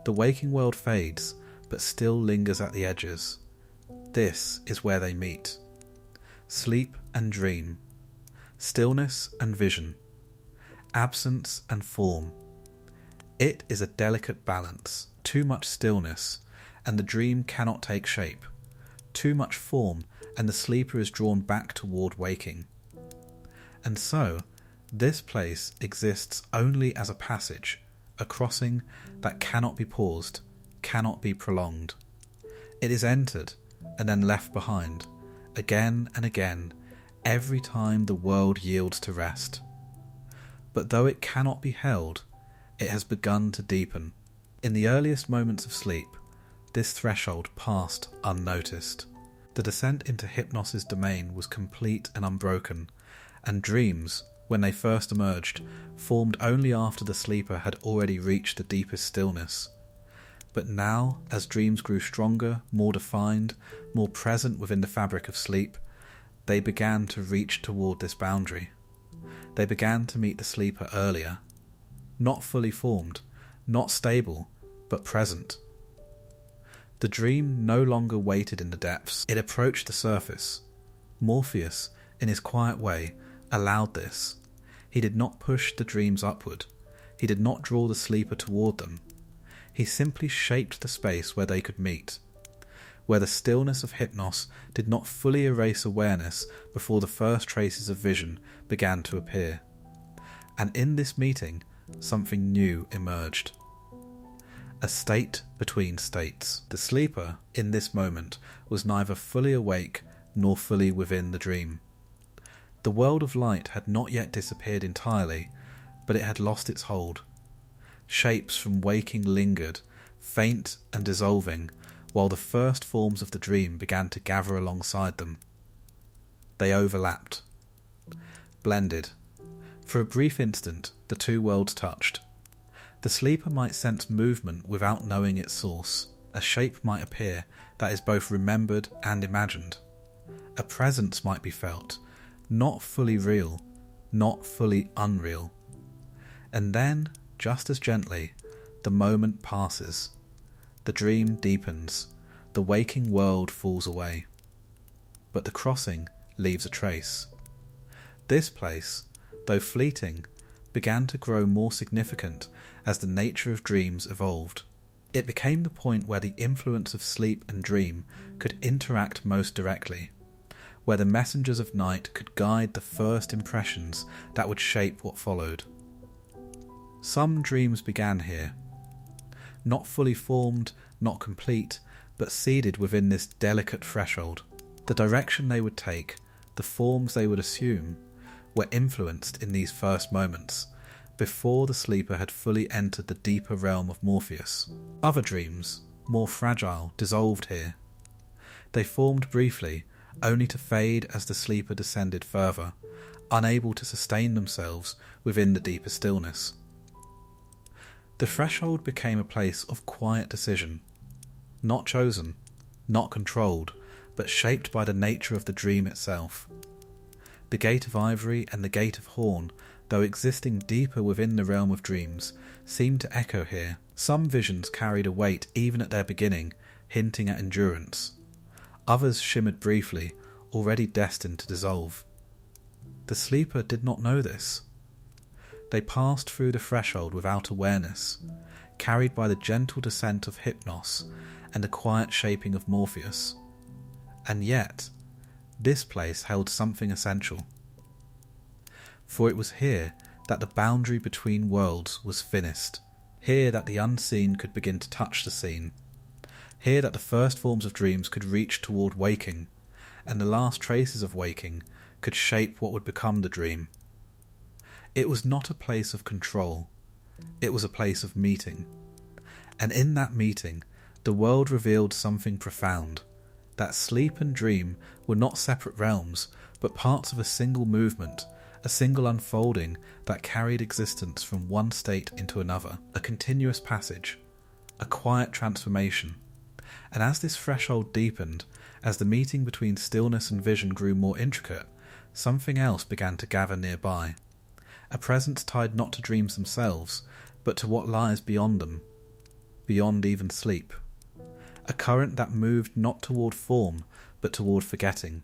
The waking world fades, but still lingers at the edges. This is where they meet. Sleep and dream, stillness and vision, absence and form. It is a delicate balance, too much stillness, and the dream cannot take shape. Too much form, and the sleeper is drawn back toward waking. And so, this place exists only as a passage, a crossing that cannot be paused, cannot be prolonged. It is entered, and then left behind, again and again, every time the world yields to rest. But though it cannot be held, it has begun to deepen. In the earliest moments of sleep, this threshold passed unnoticed. The descent into Hypnos' domain was complete and unbroken, and dreams, when they first emerged, formed only after the sleeper had already reached the deepest stillness. But now, as dreams grew stronger, more defined, more present within the fabric of sleep, they began to reach toward this boundary. They began to meet the sleeper earlier. Not fully formed, not stable, but present. The dream no longer waited in the depths, it approached the surface. Morpheus, in his quiet way, allowed this. He did not push the dreams upward. He did not draw the sleeper toward them. He simply shaped the space where they could meet, where the stillness of Hypnos did not fully erase awareness before the first traces of vision began to appear. And in this meeting, something new emerged. A state between states. The sleeper, in this moment, was neither fully awake nor fully within the dream. The world of light had not yet disappeared entirely, but it had lost its hold. Shapes from waking lingered, faint and dissolving, while the first forms of the dream began to gather alongside them. They overlapped, blended. For a brief instant, the two worlds touched. The sleeper might sense movement without knowing its source. A shape might appear that is both remembered and imagined. A presence might be felt, not fully real, not fully unreal. And then, just as gently, the moment passes. The dream deepens. The waking world falls away. But the crossing leaves a trace. This place, though fleeting, began to grow more significant as the nature of dreams evolved. It became the point where the influence of sleep and dream could interact most directly, where the messengers of night could guide the first impressions that would shape what followed. Some dreams began here, not fully formed, not complete, but seeded within this delicate threshold. The direction they would take, the forms they would assume, were influenced in these first moments, before the sleeper had fully entered the deeper realm of Morpheus. Other dreams, more fragile, dissolved here. They formed briefly, only to fade as the sleeper descended further, unable to sustain themselves within the deeper stillness. The threshold became a place of quiet decision, not chosen, not controlled, but shaped by the nature of the dream itself. The gate of ivory and the gate of horn, though existing deeper within the realm of dreams, seemed to echo here. Some visions carried a weight even at their beginning, hinting at endurance. Others shimmered briefly, already destined to dissolve. The sleeper did not know this. They passed through the threshold without awareness, carried by the gentle descent of Hypnos and the quiet shaping of Morpheus. And yet, this place held something essential. For it was here that the boundary between worlds was finished, here that the unseen could begin to touch the seen, here that the first forms of dreams could reach toward waking, and the last traces of waking could shape what would become the dream. It was not a place of control, it was a place of meeting. And in that meeting, the world revealed something profound, that sleep and dream were not separate realms, but parts of a single movement, a single unfolding that carried existence from one state into another, a continuous passage, a quiet transformation. And as this threshold deepened, as the meeting between stillness and vision grew more intricate, something else began to gather nearby. A presence tied not to dreams themselves, but to what lies beyond them, beyond even sleep. A current that moved not toward form, but toward forgetting.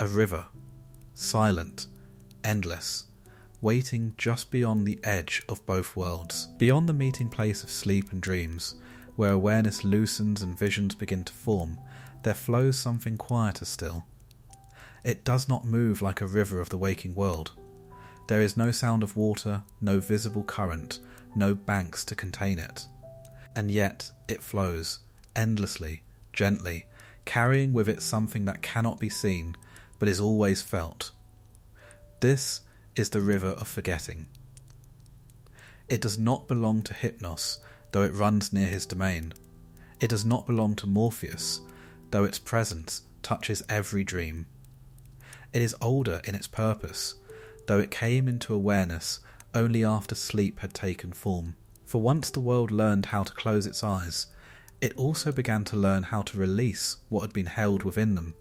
A river, silent, endless, waiting just beyond the edge of both worlds. Beyond the meeting place of sleep and dreams, where awareness loosens and visions begin to form, there flows something quieter still. It does not move like a river of the waking world. There is no sound of water, no visible current, no banks to contain it. And yet it flows, endlessly, gently, carrying with it something that cannot be seen, but is always felt. This is the river of forgetting. It does not belong to Hypnos, though it runs near his domain. It does not belong to Morpheus, though its presence touches every dream. It is older in its purpose, though it came into awareness only after sleep had taken form. For once the world learned how to close its eyes, it also began to learn how to release what had been held within them.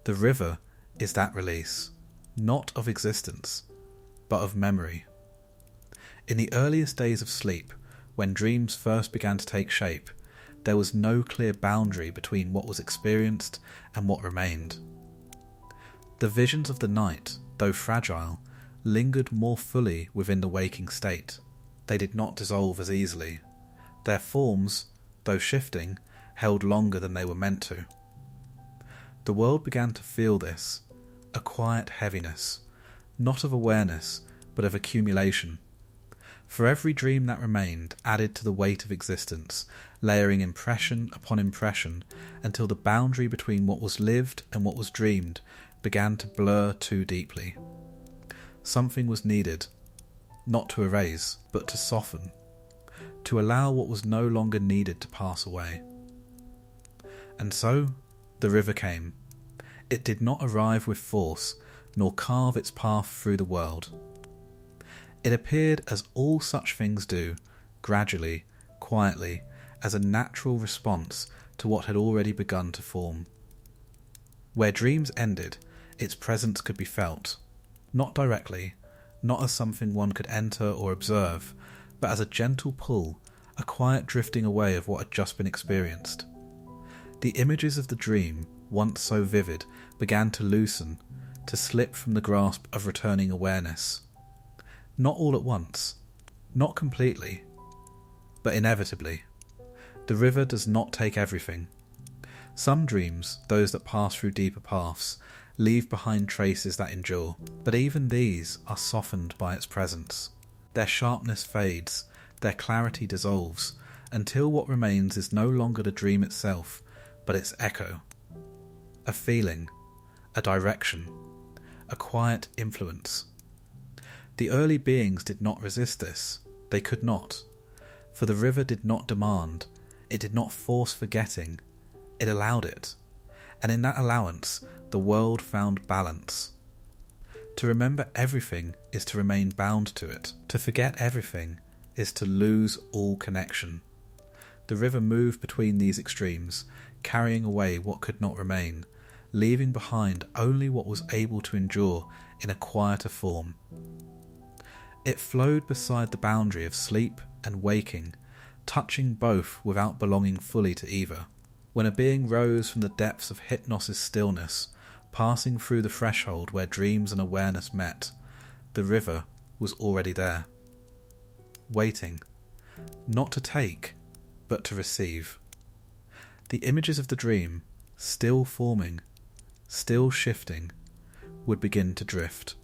The river is that release, not of existence, but of memory. In the earliest days of sleep, when dreams first began to take shape, there was no clear boundary between what was experienced and what remained. The visions of the night, though fragile, lingered more fully within the waking state. They did not dissolve as easily. Their forms, though shifting, held longer than they were meant to. The world began to feel this, a quiet heaviness, not of awareness, but of accumulation. For every dream that remained added to the weight of existence, layering impression upon impression, until the boundary between what was lived and what was dreamed began to blur too deeply. Something was needed, not to erase, but to soften, to allow what was no longer needed to pass away. And so the river came. It did not arrive with force, nor carve its path through the world. It appeared as all such things do, gradually, quietly, as a natural response to what had already begun to form. Where dreams ended, its presence could be felt, not directly, not as something one could enter or observe, but as a gentle pull, a quiet drifting away of what had just been experienced. The images of the dream, once so vivid, began to loosen, to slip from the grasp of returning awareness. Not all at once, not completely, but inevitably. The river does not take everything. Some dreams, those that pass through deeper paths, leave behind traces that endure, but even these are softened by its presence. Their sharpness fades, their clarity dissolves, until what remains is no longer the dream itself, but its echo. A feeling, a direction, a quiet influence. The early beings did not resist this. They could not. For the river did not demand. It did not force forgetting. It allowed it. And in that allowance, the world found balance. To remember everything is to remain bound to it. To forget everything is to lose all connection. The river moved between these extremes, carrying away what could not remain, leaving behind only what was able to endure in a quieter form. It flowed beside the boundary of sleep and waking, touching both without belonging fully to either. When a being rose from the depths of Hypnos' stillness, passing through the threshold where dreams and awareness met, the river was already there, waiting, not to take, but to receive. The images of the dream, still forming, still shifting, would begin to drift.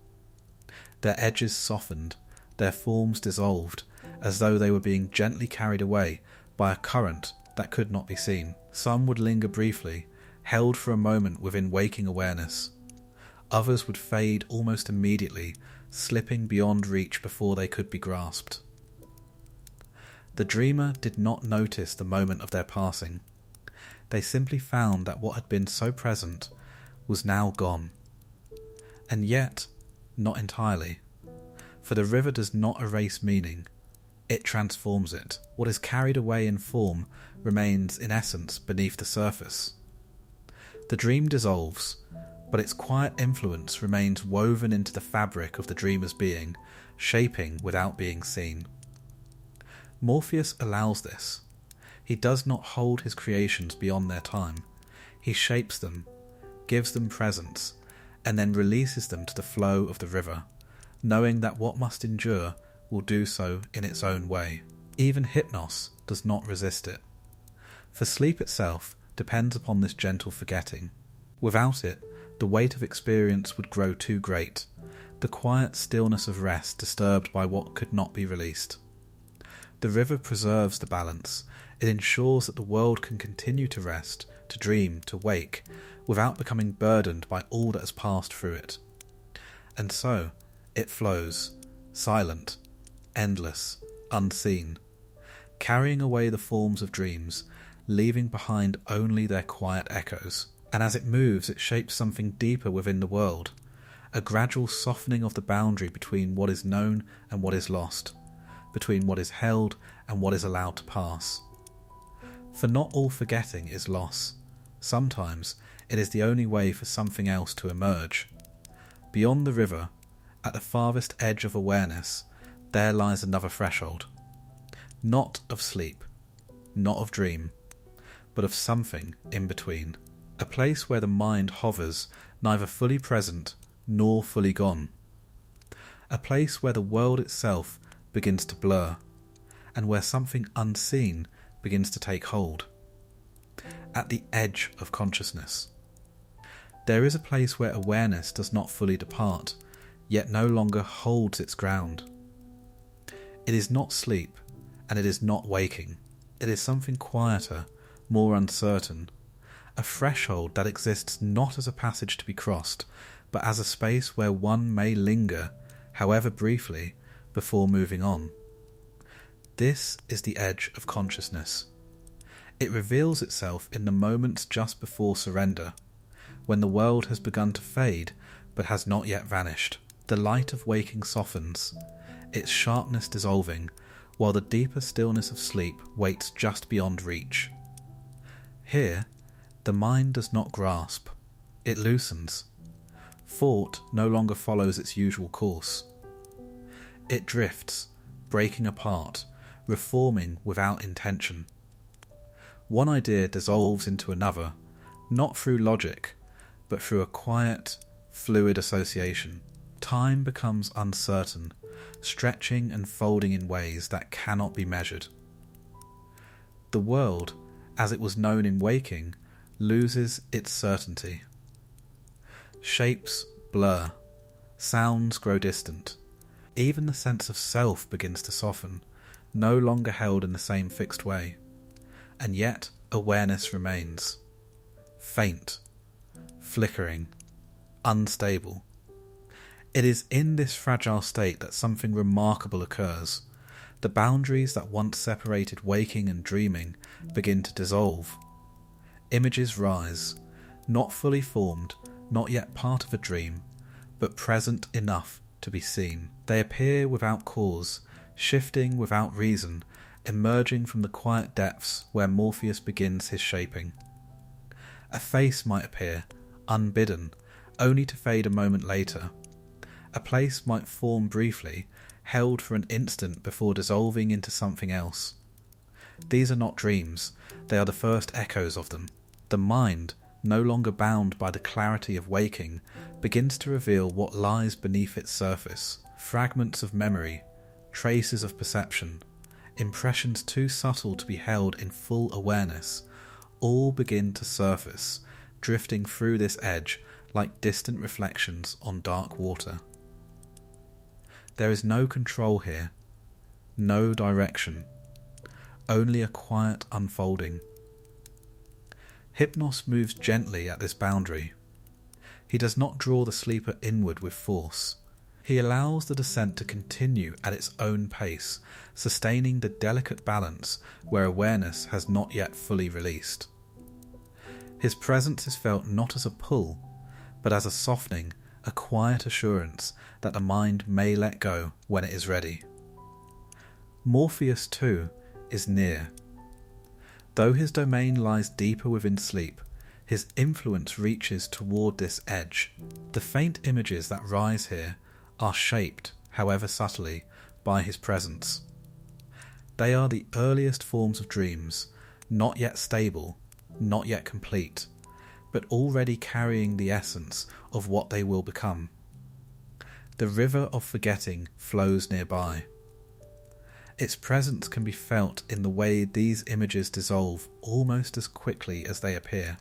Their edges softened, their forms dissolved, as though they were being gently carried away by a current that could not be seen. Some would linger briefly, held for a moment within waking awareness. Others would fade almost immediately, slipping beyond reach before they could be grasped. The dreamer did not notice the moment of their passing. They simply found that what had been so present was now gone. And yet, not entirely. For the river does not erase meaning, it transforms it. What is carried away in form remains in essence beneath the surface. The dream dissolves, but its quiet influence remains woven into the fabric of the dreamer's being, shaping without being seen. Morpheus allows this. He does not hold his creations beyond their time. He shapes them, gives them presence, and then releases them to the flow of the river, knowing that what must endure will do so in its own way. Even Hypnos, does not resist it. For sleep itself depends upon this gentle forgetting. Without it, the weight of experience would grow too great, the quiet stillness of rest disturbed by what could not be released. The river preserves the balance. It ensures that the world can continue to rest, to dream, to wake, without becoming burdened by all that has passed through it. And so, it flows, silent, endless, unseen, carrying away the forms of dreams, leaving behind only their quiet echoes. And as it moves, it shapes something deeper within the world, a gradual softening of the boundary between what is known and what is lost, between what is held and what is allowed to pass. For not all forgetting is loss. Sometimes it is the only way for something else to emerge. Beyond the river, at the farthest edge of awareness, there lies another threshold. Not of sleep, not of dream, but of something in between. A place where the mind hovers, neither fully present nor fully gone. A place where the world itself begins to blur, and where something unseen begins to take hold. At the edge of consciousness. There is a place where awareness does not fully depart, yet no longer holds its ground. It is not sleep, and it is not waking. It is something quieter, more uncertain, a threshold that exists not as a passage to be crossed, but as a space where one may linger, however briefly, before moving on. This is the edge of consciousness. It reveals itself in the moments just before surrender, when the world has begun to fade but has not yet vanished. The light of waking softens, its sharpness dissolving, while the deeper stillness of sleep waits just beyond reach. Here, the mind does not grasp, it loosens. Thought no longer follows its usual course. It drifts, breaking apart, reforming without intention. One idea dissolves into another, not through logic, but through a quiet, fluid association. Time becomes uncertain, stretching and folding in ways that cannot be measured. The world, as it was known in waking, loses its certainty. Shapes blur, sounds grow distant. Even the sense of self begins to soften, no longer held in the same fixed way. And yet awareness remains. Faint, flickering, unstable. It is in this fragile state that something remarkable occurs. The boundaries that once separated waking and dreaming begin to dissolve. Images rise, not fully formed, not yet part of a dream, but present enough to be seen. They appear without cause, shifting without reason, emerging from the quiet depths where Morpheus begins his shaping. A face might appear, unbidden, only to fade a moment later. A place might form briefly, held for an instant before dissolving into something else. These are not dreams, they are the first echoes of them. The mind, no longer bound by the clarity of waking, begins to reveal what lies beneath its surface. Fragments of memory, traces of perception, impressions too subtle to be held in full awareness, all begin to surface, drifting through this edge like distant reflections on dark water. There is no control here, no direction, only a quiet unfolding. Hypnos moves gently at this boundary. He does not draw the sleeper inward with force. He allows the descent to continue at its own pace, sustaining the delicate balance where awareness has not yet fully released. His presence is felt not as a pull, but as a softening, a quiet assurance that the mind may let go when it is ready. Morpheus, too, is near. Though his domain lies deeper within sleep, his influence reaches toward this edge. The faint images that rise here are shaped, however subtly, by his presence. They are the earliest forms of dreams, not yet stable, not yet complete, but already carrying the essence of what they will become. The river of forgetting flows nearby. Its presence can be felt in the way these images dissolve almost as quickly as they appear.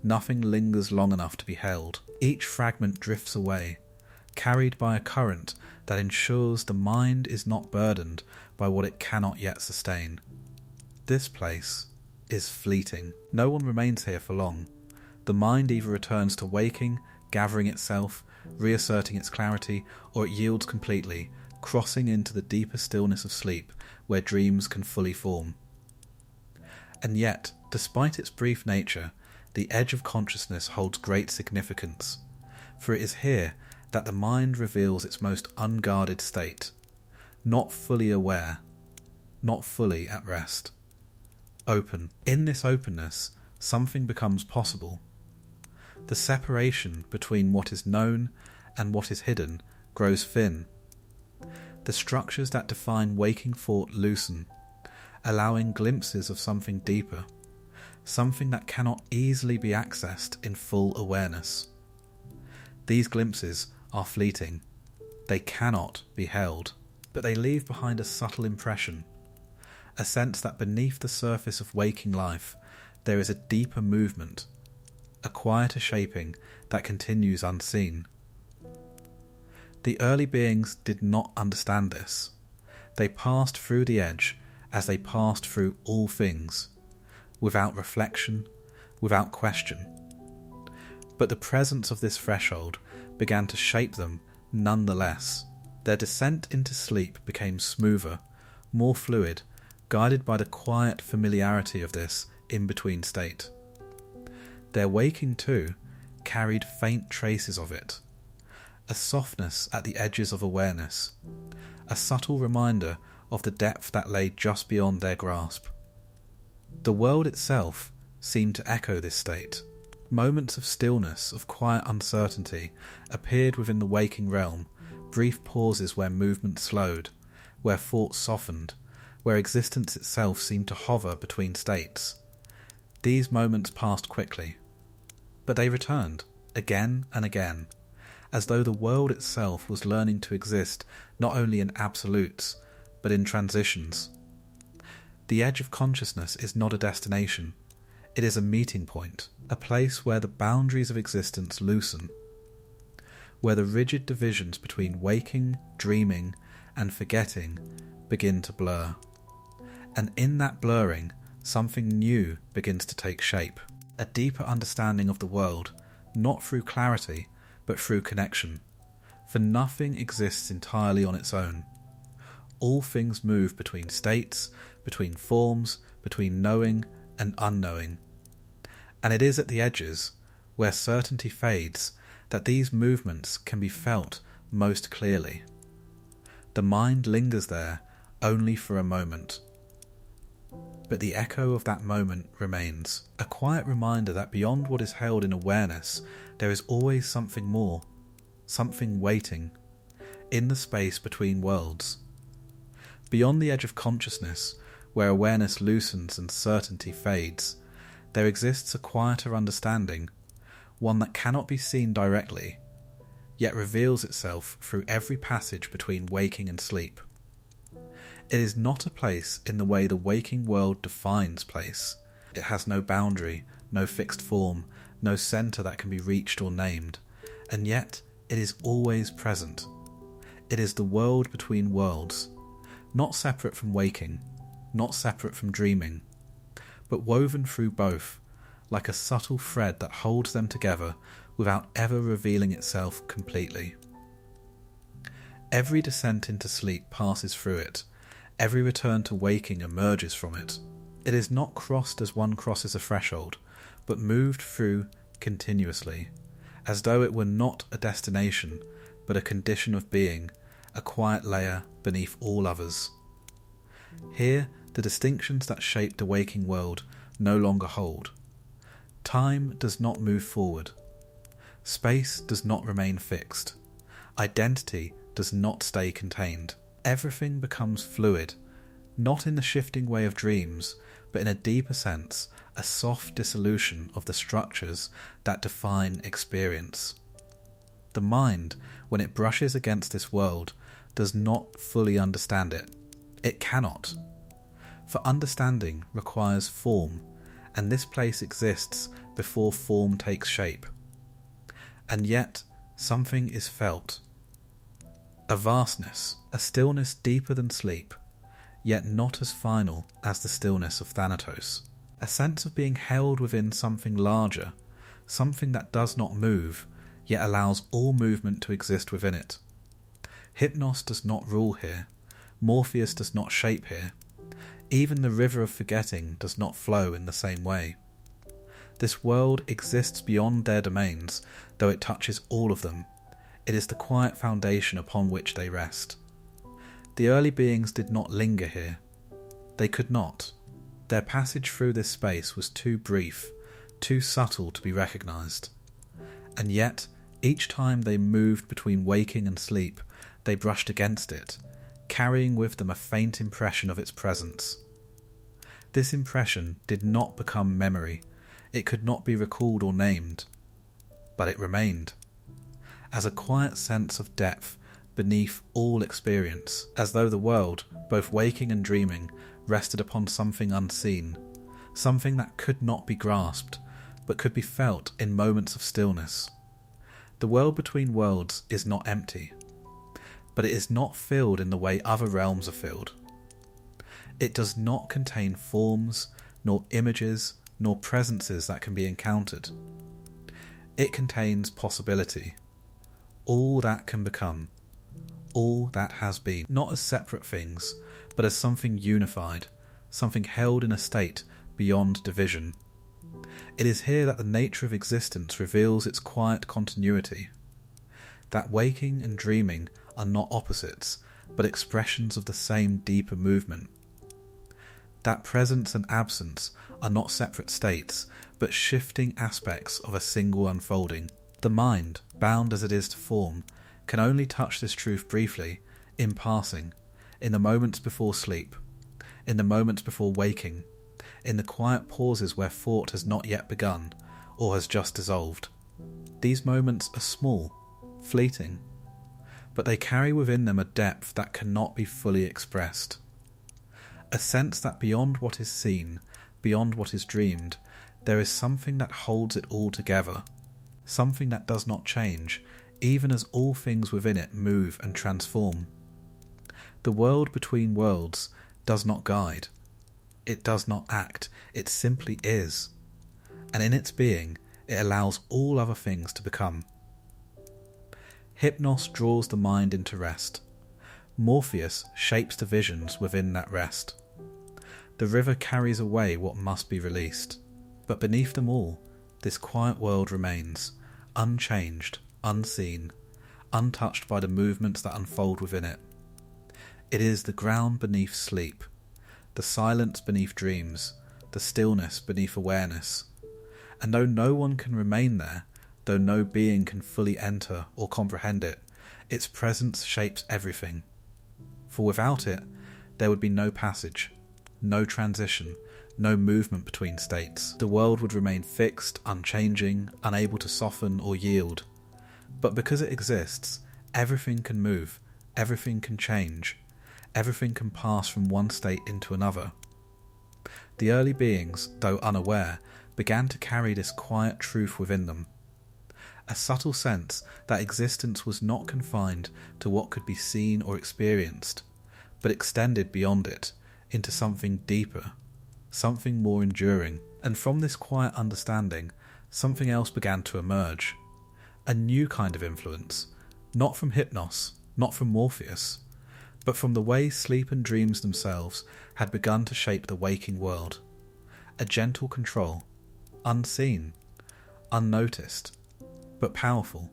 Nothing lingers long enough to be held. Each fragment drifts away, carried by a current that ensures the mind is not burdened by what it cannot yet sustain. This place is fleeting. No one remains here for long. The mind either returns to waking, gathering itself, reasserting its clarity, or it yields completely, crossing into the deeper stillness of sleep where dreams can fully form. And yet, despite its brief nature, the edge of consciousness holds great significance, for it is here that the mind reveals its most unguarded state, not fully aware, not fully at rest. Open. In this openness, something becomes possible. The separation between what is known and what is hidden grows thin. The structures that define waking thought loosen, allowing glimpses of something deeper, something that cannot easily be accessed in full awareness. These glimpses are fleeting. They cannot be held, but they leave behind a subtle impression, a sense that beneath the surface of waking life there is a deeper movement, a quieter shaping that continues unseen. The early beings did not understand this. They passed through the edge as they passed through all things, without reflection, without question. But the presence of this threshold began to shape them nonetheless. Their descent into sleep became smoother, more fluid, guided by the quiet familiarity of this in-between state. Their waking too carried faint traces of it, a softness at the edges of awareness, a subtle reminder of the depth that lay just beyond their grasp. The world itself seemed to echo this state. Moments of stillness, of quiet uncertainty, appeared within the waking realm, brief pauses where movement slowed, where thought softened, where existence itself seemed to hover between states. These moments passed quickly, but they returned, again and again, as though the world itself was learning to exist not only in absolutes, but in transitions. The edge of consciousness is not a destination. It is a meeting point, a place where the boundaries of existence loosen, where the rigid divisions between waking, dreaming, and forgetting begin to blur. And in that blurring, something new begins to take shape, a deeper understanding of the world, not through clarity, but through connection. For nothing exists entirely on its own. All things move between states, between forms, between knowing and unknowing. And it is at the edges, where certainty fades, that these movements can be felt most clearly. The mind lingers there only for a moment, but the echo of that moment remains, a quiet reminder that beyond what is held in awareness, there is always something more, something waiting, in the space between worlds. Beyond the edge of consciousness, where awareness loosens and certainty fades, there exists a quieter understanding, one that cannot be seen directly, yet reveals itself through every passage between waking and sleep. It is not a place in the way the waking world defines place. It has no boundary, no fixed form, no centre that can be reached or named, and yet it is always present. It is the world between worlds, not separate from waking, not separate from dreaming, but woven through both, like a subtle thread that holds them together without ever revealing itself completely. Every descent into sleep passes through it. Every return to waking emerges from it. It is not crossed as one crosses a threshold, but moved through continuously, as though it were not a destination, but a condition of being, a quiet layer beneath all others. Here, the distinctions that shape the waking world no longer hold. Time does not move forward. Space does not remain fixed. Identity does not stay contained. Everything becomes fluid, not in the shifting way of dreams, but in a deeper sense, a soft dissolution of the structures that define experience. The mind, when it brushes against this world, does not fully understand it. It cannot. For understanding requires form, and this place exists before form takes shape. And yet, something is felt. A vastness, a stillness deeper than sleep, yet not as final as the stillness of Thanatos. A sense of being held within something larger, something that does not move, yet allows all movement to exist within it. Hypnos does not rule here. Morpheus does not shape here. Even the river of forgetting does not flow in the same way. This world exists beyond their domains, though it touches all of them. It is the quiet foundation upon which they rest. The early beings did not linger here. They could not. Their passage through this space was too brief, too subtle to be recognized. And yet, each time they moved between waking and sleep, they brushed against it, carrying with them a faint impression of its presence. This impression did not become memory. It could not be recalled or named. But it remained, as a quiet sense of depth beneath all experience, as though the world, both waking and dreaming, rested upon something unseen, something that could not be grasped, but could be felt in moments of stillness. The world between worlds is not empty, but it is not filled in the way other realms are filled. It does not contain forms, nor images, nor presences that can be encountered. It contains possibility, all that can become, all that has been, not as separate things, but as something unified, something held in a state beyond division. It is here that the nature of existence reveals its quiet continuity, that waking and dreaming are not opposites, but expressions of the same deeper movement. That presence and absence are not separate states, but shifting aspects of a single unfolding. The mind, bound as it is to form, can only touch this truth briefly, in passing, in the moments before sleep, in the moments before waking, in the quiet pauses where thought has not yet begun, or has just dissolved. These moments are small, fleeting, but they carry within them a depth that cannot be fully expressed. A sense that beyond what is seen, beyond what is dreamed, there is something that holds it all together, something that does not change, even as all things within it move and transform. The world between worlds does not guide. It does not act. It simply is. And in its being, it allows all other things to become. Hypnos draws the mind into rest. Morpheus shapes the visions within that rest. The river carries away what must be released. But beneath them all, this quiet world remains, unchanged, unseen, untouched by the movements that unfold within it. It is the ground beneath sleep, the silence beneath dreams, the stillness beneath awareness. And though no one can remain there, though no being can fully enter or comprehend it, its presence shapes everything. For without it, there would be no passage, no transition, no movement between states. The world would remain fixed, unchanging, unable to soften or yield. But because it exists, everything can move, everything can change, everything can pass from one state into another. The early beings, though unaware, began to carry this quiet truth within them. A subtle sense that existence was not confined to what could be seen or experienced, but extended beyond it into something deeper, something more enduring. And from this quiet understanding, something else began to emerge. A new kind of influence, not from Hypnos, not from Morpheus, but from the way sleep and dreams themselves had begun to shape the waking world. A gentle control, unseen, unnoticed, but powerful.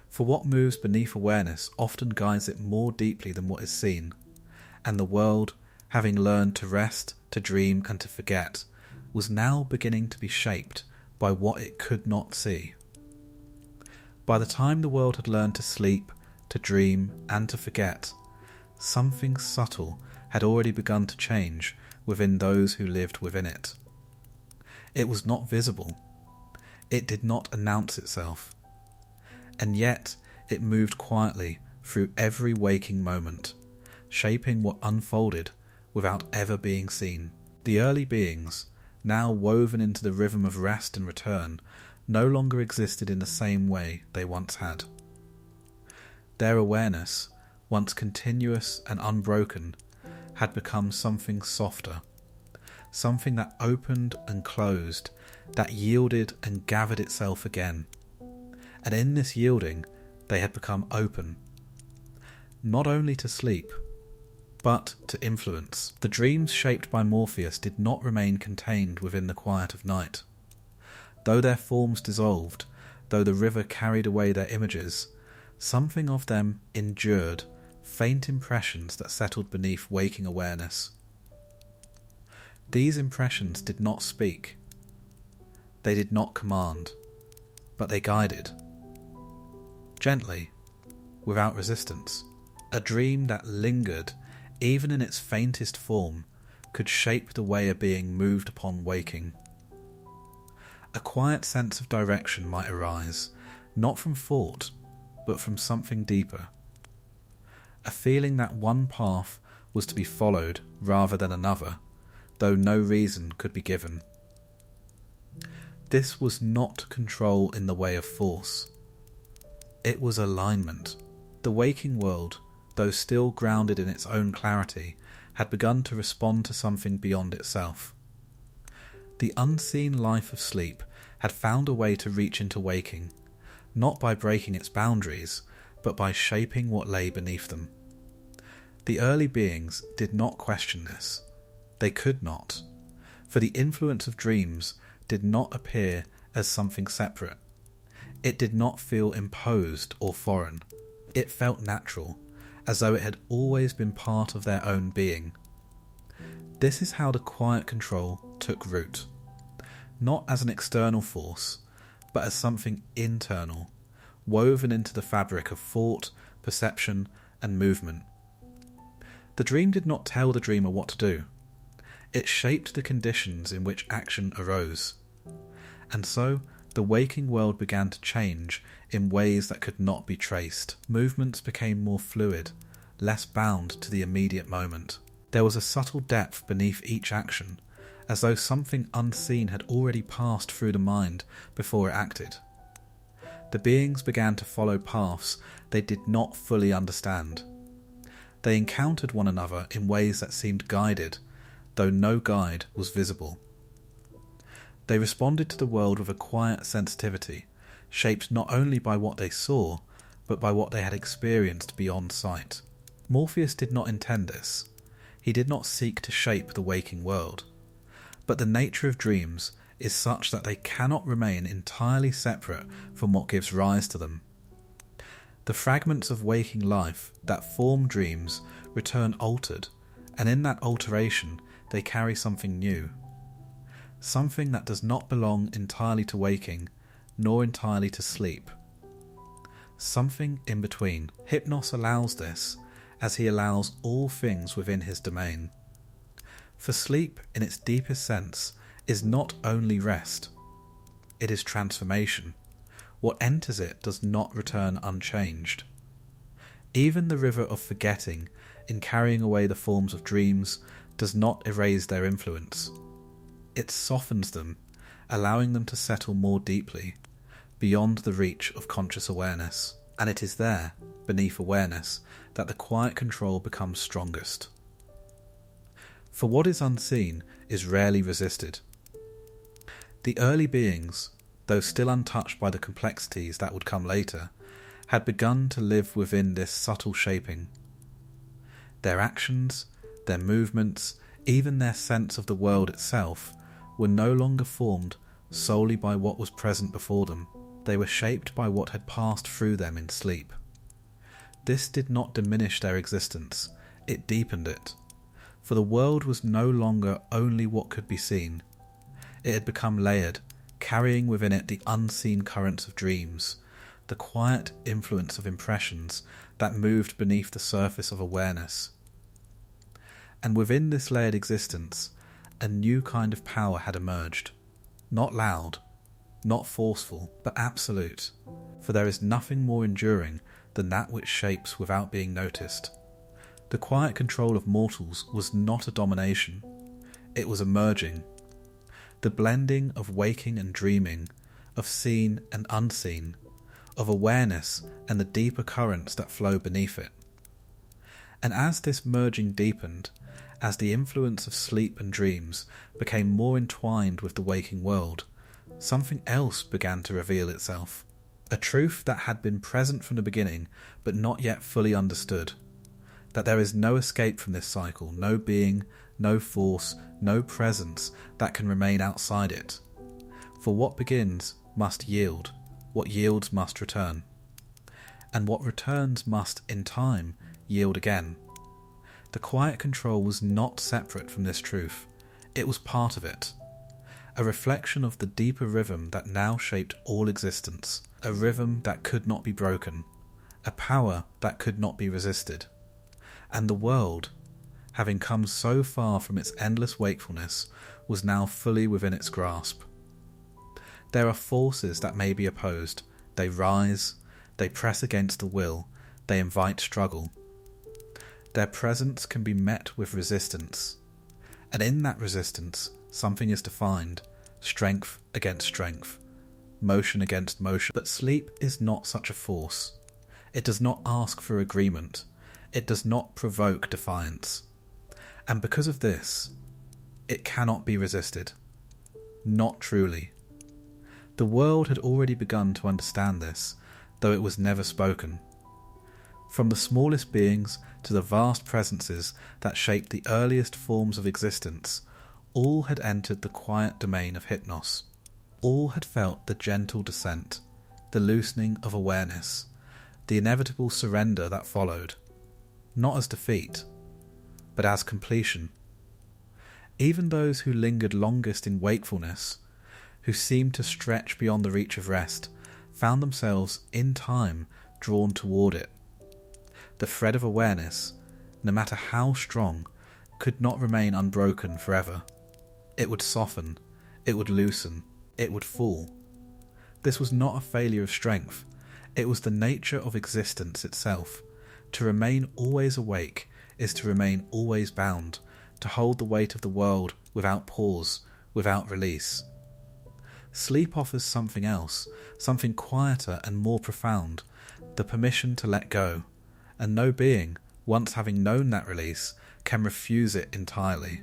For what moves beneath awareness often guides it more deeply than what is seen, and the world, having learned to rest, to dream and to forget, was now beginning to be shaped by what it could not see. By the time the world had learned to sleep, to dream and to forget, something subtle had already begun to change within those who lived within it. It was not visible. It did not announce itself. And yet it moved quietly through every waking moment, shaping what unfolded without ever being seen. The early beings, now woven into the rhythm of rest and return, no longer existed in the same way they once had. Their awareness, once continuous and unbroken, had become something softer, something that opened and closed, that yielded and gathered itself again. And in this yielding, they had become open, not only to sleep, but to influence. The dreams shaped by Morpheus did not remain contained within the quiet of night. Though their forms dissolved, though the river carried away their images, something of them endured, faint impressions that settled beneath waking awareness. These impressions did not speak. They did not command, but they guided. Gently, without resistance. A dream that lingered, even in its faintest form, could shape the way a being moved upon waking. A quiet sense of direction might arise, not from thought, but from something deeper. A feeling that one path was to be followed rather than another, though no reason could be given. This was not control in the way of force. It was alignment. The waking world, though still grounded in its own clarity, had begun to respond to something beyond itself. The unseen life of sleep had found a way to reach into waking, not by breaking its boundaries, but by shaping what lay beneath them. The early beings did not question this. They could not, for the influence of dreams did not appear as something separate. It did not feel imposed or foreign. It felt natural, as though it had always been part of their own being. This is how the quiet control took root, not as an external force, but as something internal, woven into the fabric of thought, perception, and movement. The dream did not tell the dreamer what to do. It shaped the conditions in which action arose. And so, the waking world began to change in ways that could not be traced. Movements became more fluid, less bound to the immediate moment. There was a subtle depth beneath each action, as though something unseen had already passed through the mind before it acted. The beings began to follow paths they did not fully understand. They encountered one another in ways that seemed guided, though no guide was visible. They responded to the world with a quiet sensitivity, shaped not only by what they saw, but by what they had experienced beyond sight. Morpheus did not intend this. He did not seek to shape the waking world. But the nature of dreams is such that they cannot remain entirely separate from what gives rise to them. The fragments of waking life that form dreams return altered, and in that alteration they carry something new. Something that does not belong entirely to waking, nor entirely to sleep. Something in between. Hypnos allows this, as he allows all things within his domain. For sleep, in its deepest sense, is not only rest. It is transformation. What enters it does not return unchanged. Even the river of forgetting, in carrying away the forms of dreams, does not erase their influence. It softens them, allowing them to settle more deeply, beyond the reach of conscious awareness. And it is there, beneath awareness, that the quiet control becomes strongest. For what is unseen is rarely resisted. The early beings, though still untouched by the complexities that would come later, had begun to live within this subtle shaping. Their actions, their movements, even their sense of the world itself, were no longer formed solely by what was present before them. They were shaped by what had passed through them in sleep. This did not diminish their existence, it deepened it. For the world was no longer only what could be seen. It had become layered, carrying within it the unseen currents of dreams, the quiet influence of impressions that moved beneath the surface of awareness. And within this layered existence, a new kind of power had emerged. Not loud, not forceful, but absolute, for there is nothing more enduring than that which shapes without being noticed. The quiet control of mortals was not a domination, it was a merging. The blending of waking and dreaming, of seen and unseen, of awareness and the deeper currents that flow beneath it. And as this merging deepened, as the influence of sleep and dreams became more entwined with the waking world, something else began to reveal itself. A truth that had been present from the beginning, but not yet fully understood. That there is no escape from this cycle, no being, no force, no presence that can remain outside it. For what begins must yield, what yields must return. And what returns must, in time, yield again. The quiet control was not separate from this truth, it was part of it. A reflection of the deeper rhythm that now shaped all existence, a rhythm that could not be broken, a power that could not be resisted. And the world, having come so far from its endless wakefulness, was now fully within its grasp. There are forces that may be opposed, they rise, they press against the will, they invite struggle. Their presence can be met with resistance, and in that resistance something is defined, strength against strength, motion against motion. But sleep is not such a force. It does not ask for agreement. It does not provoke defiance. And because of this, it cannot be resisted. Not truly. The world had already begun to understand this, though it was never spoken. From the smallest beings to the vast presences that shaped the earliest forms of existence, all had entered the quiet domain of Hypnos. All had felt the gentle descent, the loosening of awareness, the inevitable surrender that followed, not as defeat, but as completion. Even those who lingered longest in wakefulness, who seemed to stretch beyond the reach of rest, found themselves, in time, drawn toward it. The thread of awareness, no matter how strong, could not remain unbroken forever. It would soften, it would loosen, it would fall. This was not a failure of strength, it was the nature of existence itself. To remain always awake is to remain always bound, to hold the weight of the world without pause, without release. Sleep offers something else, something quieter and more profound, the permission to let go, and no being, once having known that release, can refuse it entirely.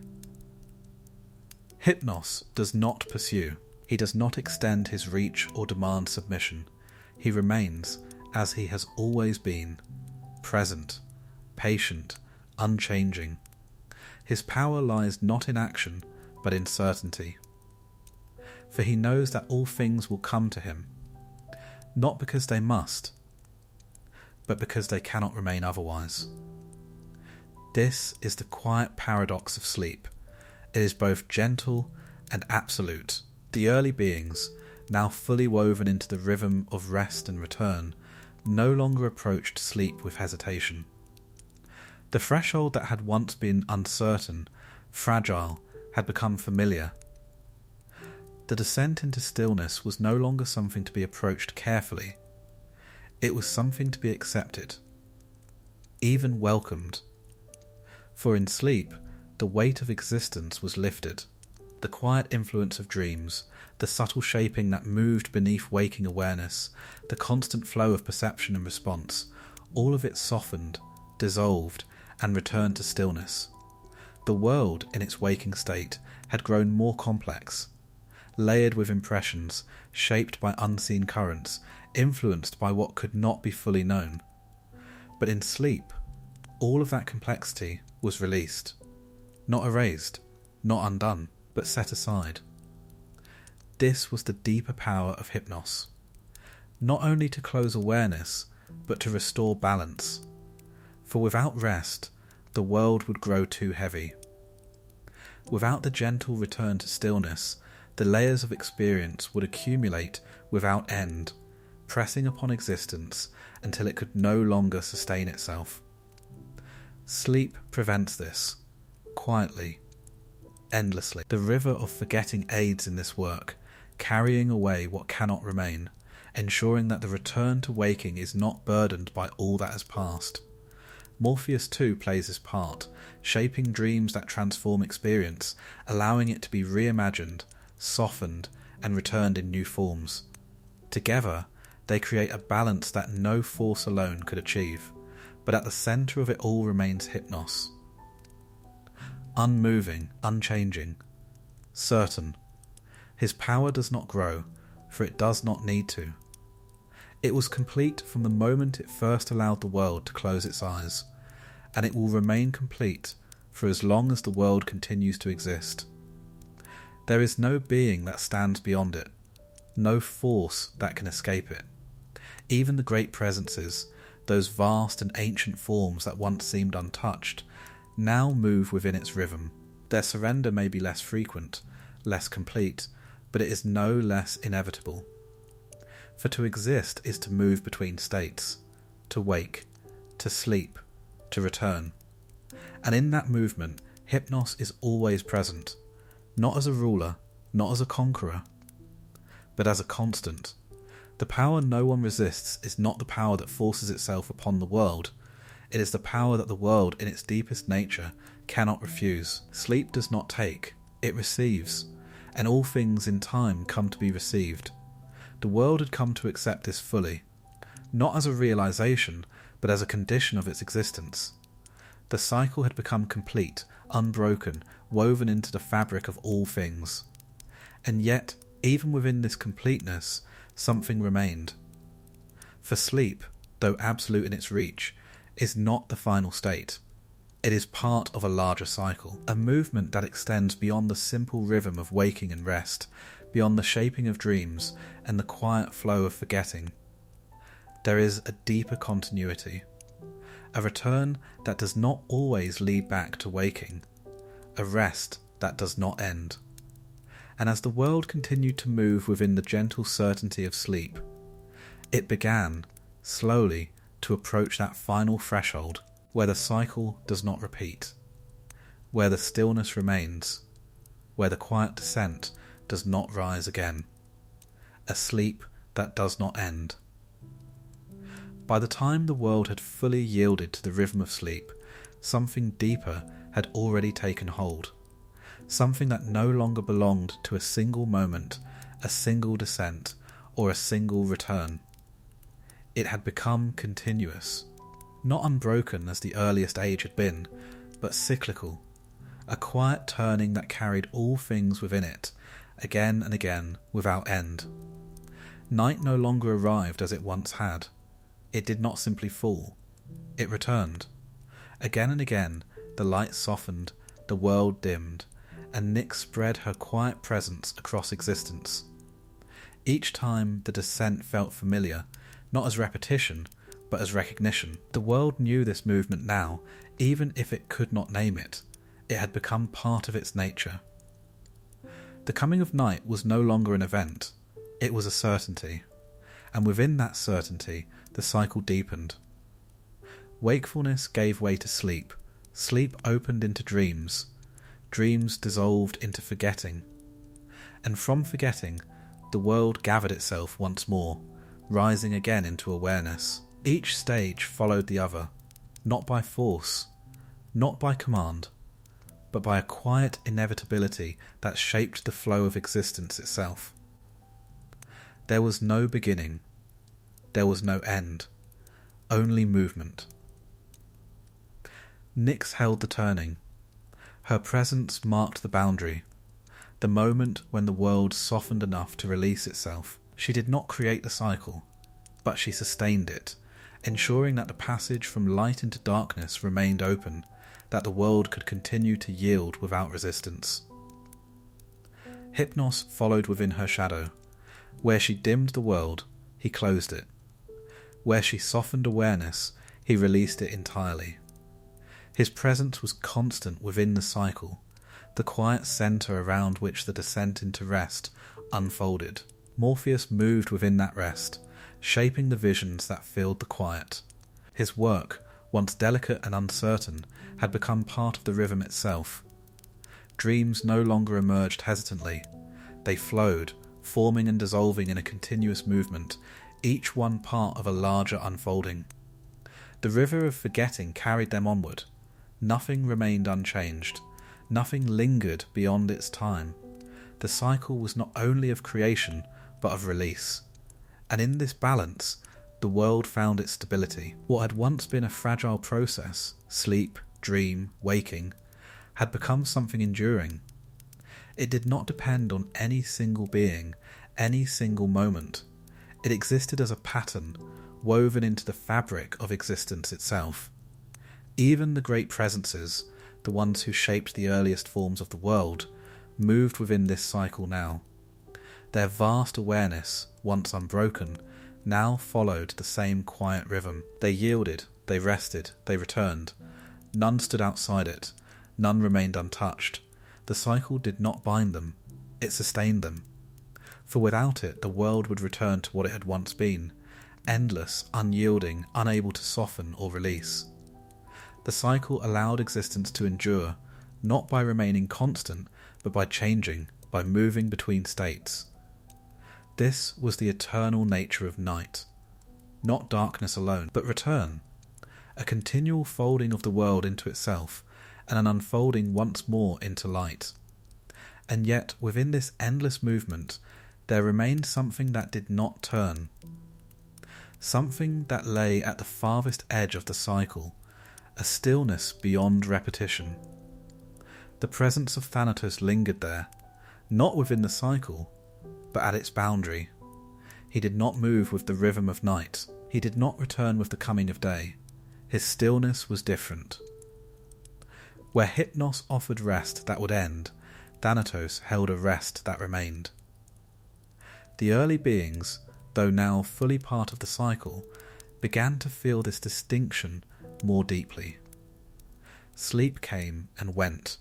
Hypnos does not pursue. He does not extend his reach or demand submission. He remains, as he has always been, present, patient, unchanging. His power lies not in action, but in certainty. For he knows that all things will come to him, not because they must, but because they cannot remain otherwise. This is the quiet paradox of sleep. It is both gentle and absolute. The early beings, now fully woven into the rhythm of rest and return, no longer approached sleep with hesitation. The threshold that had once been uncertain, fragile, had become familiar. The descent into stillness was no longer something to be approached carefully. It was something to be accepted, even welcomed. For in sleep, the weight of existence was lifted. The quiet influence of dreams, the subtle shaping that moved beneath waking awareness, the constant flow of perception and response, all of it softened, dissolved, and returned to stillness. The world, in its waking state, had grown more complex, layered with impressions, shaped by unseen currents, influenced by what could not be fully known. But in sleep, all of that complexity was released, not erased, not undone, but set aside. This was the deeper power of Hypnos, not only to close awareness, but to restore balance. For without rest, the world would grow too heavy. Without the gentle return to stillness, the layers of experience would accumulate without end, pressing upon existence until it could no longer sustain itself. Sleep prevents this, quietly, endlessly. The river of forgetting aids in this work, carrying away what cannot remain, ensuring that the return to waking is not burdened by all that has passed. Morpheus too plays his part, shaping dreams that transform experience, allowing it to be reimagined, softened, and returned in new forms. Together, they create a balance that no force alone could achieve, but at the centre of it all remains Hypnos. Unmoving, unchanging, certain. His power does not grow, for it does not need to. It was complete from the moment it first allowed the world to close its eyes, and it will remain complete for as long as the world continues to exist. There is no being that stands beyond it, no force that can escape it. Even the great presences, those vast and ancient forms that once seemed untouched, now move within its rhythm. Their surrender may be less frequent, less complete, but it is no less inevitable. For to exist is to move between states, to wake, to sleep, to return. And in that movement, Hypnos is always present, not as a ruler, not as a conqueror, but as a constant. The power no one resists is not the power that forces itself upon the world. It is the power that the world, in its deepest nature, cannot refuse. Sleep does not take, it receives, and all things in time come to be received. The world had come to accept this fully, not as a realization, but as a condition of its existence. The cycle had become complete, unbroken, woven into the fabric of all things. And yet, even within this completeness, something remained. For sleep, though absolute in its reach, is not the final state. It is part of a larger cycle, a movement that extends beyond the simple rhythm of waking and rest, beyond the shaping of dreams and the quiet flow of forgetting. There is a deeper continuity, a return that does not always lead back to waking, a rest that does not end. And as the world continued to move within the gentle certainty of sleep, it began, slowly, to approach that final threshold where the cycle does not repeat, where the stillness remains, where the quiet descent does not rise again, a sleep that does not end. By the time the world had fully yielded to the rhythm of sleep, something deeper had already taken hold, something that no longer belonged to a single moment, a single descent, or a single return. It had become continuous, not unbroken as the earliest age had been, but cyclical, a quiet turning that carried all things within it, again and again, without end. Night no longer arrived as it once had. It did not simply fall. It returned. Again and again, the light softened, the world dimmed, and Nyx spread her quiet presence across existence. Each time the descent felt familiar, not as repetition, but as recognition. The world knew this movement now, even if it could not name it. It had become part of its nature. The coming of night was no longer an event, it was a certainty, and within that certainty the cycle deepened. Wakefulness gave way to sleep, sleep opened into dreams, dreams dissolved into forgetting, and from forgetting the world gathered itself once more, rising again into awareness. Each stage followed the other, not by force, not by command, but by a quiet inevitability that shaped the flow of existence itself. There was no beginning, there was no end, only movement. Nyx held the turning. Her presence marked the boundary, the moment when the world softened enough to release itself. She did not create the cycle, but she sustained it, ensuring that the passage from light into darkness remained open, that the world could continue to yield without resistance. Hypnos followed within her shadow. Where she dimmed the world, he closed it. Where she softened awareness, he released it entirely. His presence was constant within the cycle, the quiet centre around which the descent into rest unfolded. Morpheus moved within that rest, shaping the visions that filled the quiet. His work, once delicate and uncertain, had become part of the rhythm itself. Dreams no longer emerged hesitantly. They flowed, forming and dissolving in a continuous movement, each one part of a larger unfolding. The river of forgetting carried them onward. Nothing remained unchanged. Nothing lingered beyond its time. The cycle was not only of creation, but of release. And in this balance, the world found its stability. What had once been a fragile process, sleep, dream, waking, had become something enduring. It did not depend on any single being, any single moment. It existed as a pattern, woven into the fabric of existence itself. Even the great presences, the ones who shaped the earliest forms of the world, moved within this cycle now. Their vast awareness, once unbroken, now followed the same quiet rhythm. They yielded, they rested, they returned. None stood outside it, none remained untouched. The cycle did not bind them, it sustained them. For without it, the world would return to what it had once been, endless, unyielding, unable to soften or release. The cycle allowed existence to endure, not by remaining constant, but by changing, by moving between states. This was the eternal nature of night. Not darkness alone, but return. A continual folding of the world into itself, and an unfolding once more into light. And yet, within this endless movement, there remained something that did not turn. Something that lay at the farthest edge of the cycle, a stillness beyond repetition. The presence of Thanatos lingered there, not within the cycle, but at its boundary. He did not move with the rhythm of night. He did not return with the coming of day. His stillness was different. Where Hypnos offered rest that would end, Thanatos held a rest that remained. The early beings, though now fully part of the cycle, began to feel this distinction more deeply. Sleep came and went.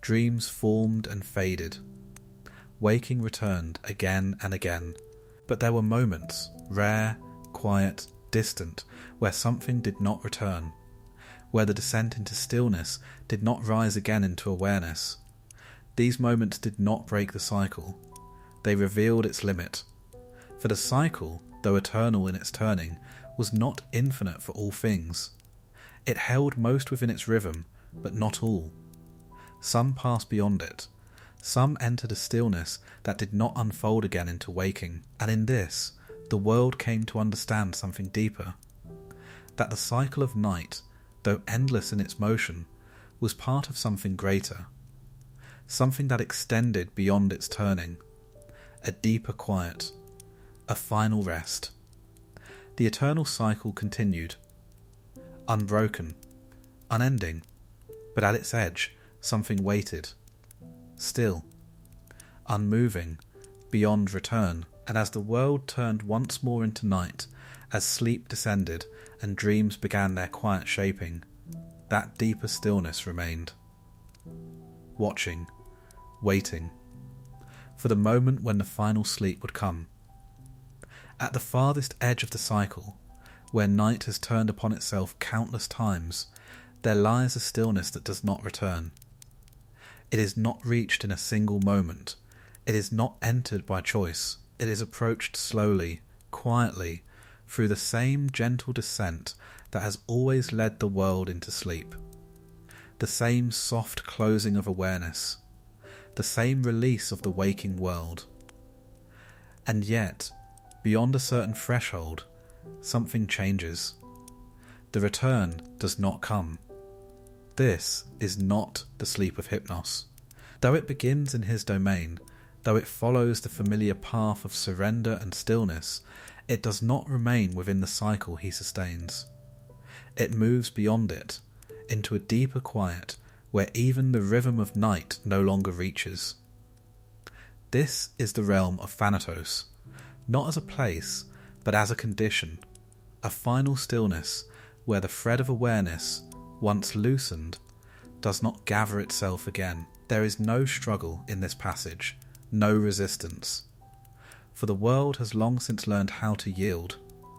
Dreams formed and faded. Waking returned again and again. But there were moments, rare, quiet, distant, where something did not return, where the descent into stillness did not rise again into awareness. These moments did not break the cycle. They revealed its limit. For the cycle, though eternal in its turning, was not infinite for all things. It held most within its rhythm, but not all. Some passed beyond it. Some entered a stillness that did not unfold again into waking, and in this, the world came to understand something deeper. That the cycle of night, though endless in its motion, was part of something greater. Something that extended beyond its turning. A deeper quiet. A final rest. The eternal cycle continued. Unbroken. Unending. But at its edge, something waited. Still. Unmoving. Beyond return. And as the world turned once more into night, as sleep descended and dreams began their quiet shaping, that deeper stillness remained. Watching. Waiting. For the moment when the final sleep would come. At the farthest edge of the cycle, where night has turned upon itself countless times, there lies a stillness that does not return. It is not reached in a single moment. It is not entered by choice. It is approached slowly, quietly, through the same gentle descent that has always led the world into sleep. The same soft closing of awareness. The same release of the waking world. And yet, beyond a certain threshold, something changes. The return does not come. This is not the sleep of Hypnos. Though it begins in his domain, though it follows the familiar path of surrender and stillness, it does not remain within the cycle he sustains. It moves beyond it, into a deeper quiet, where even the rhythm of night no longer reaches. This is the realm of Thanatos, not as a place, but as a condition, a final stillness where the thread of awareness, once loosened, does not gather itself again. There is no struggle in this passage, no resistance. For the world has long since learned how to yield.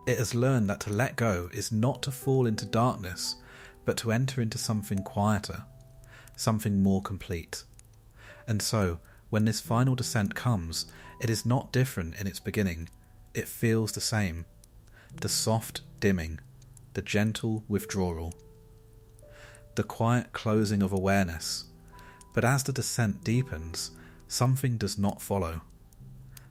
It has learned that to let go is not to fall into darkness, but to enter into something quieter, something more complete. And so, when this final descent comes, it is not different in its beginning. It feels the same. The soft dimming, the gentle withdrawal, the quiet closing of awareness. But as the descent deepens, something does not follow.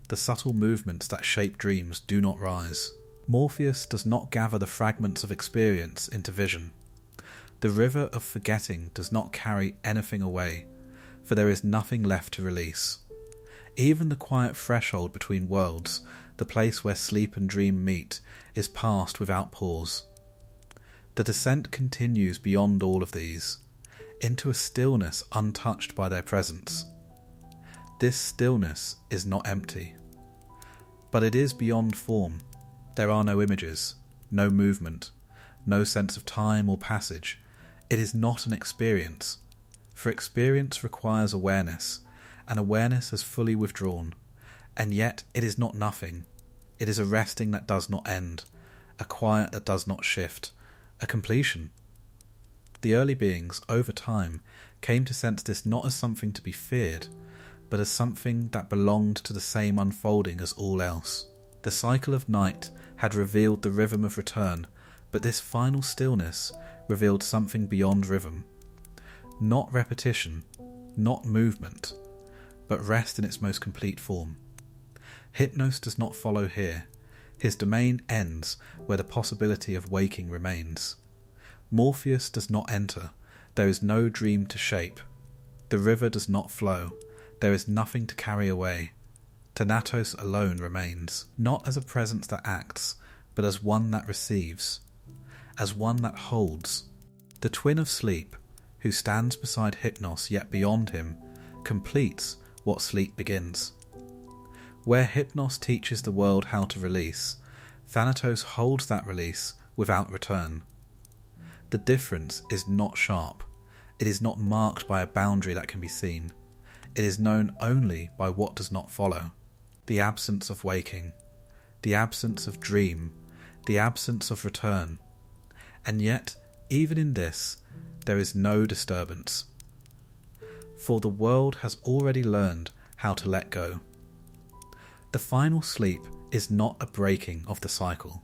The subtle movements that shape dreams do not rise. Morpheus does not gather the fragments of experience into vision. The river of forgetting does not carry anything away, for there is nothing left to release. Even the quiet threshold between worlds, the place where sleep and dream meet, is passed without pause. The descent continues beyond all of these, into a stillness untouched by their presence. This stillness is not empty, but it is beyond form. There are no images, no movement, no sense of time or passage. It is not an experience, for experience requires awareness, and awareness has fully withdrawn, and yet it is not nothing. It is a resting that does not end, a quiet that does not shift, a completion. The early beings, over time, came to sense this not as something to be feared, but as something that belonged to the same unfolding as all else. The cycle of night had revealed the rhythm of return, but this final stillness revealed something beyond rhythm. Not repetition, not movement, but rest in its most complete form. Hypnos does not follow here. His domain ends where the possibility of waking remains. Morpheus does not enter. There is no dream to shape. The river does not flow. There is nothing to carry away. Thanatos alone remains, not as a presence that acts, but as one that receives, as one that holds. The twin of sleep, who stands beside Hypnos yet beyond him, completes what sleep begins. Where Hypnos teaches the world how to release, Thanatos holds that release without return. The difference is not sharp. It is not marked by a boundary that can be seen. It is known only by what does not follow. The absence of waking, the absence of dream, the absence of return. And yet, even in this, there is no disturbance. For the world has already learned how to let go. The final sleep is not a breaking of the cycle.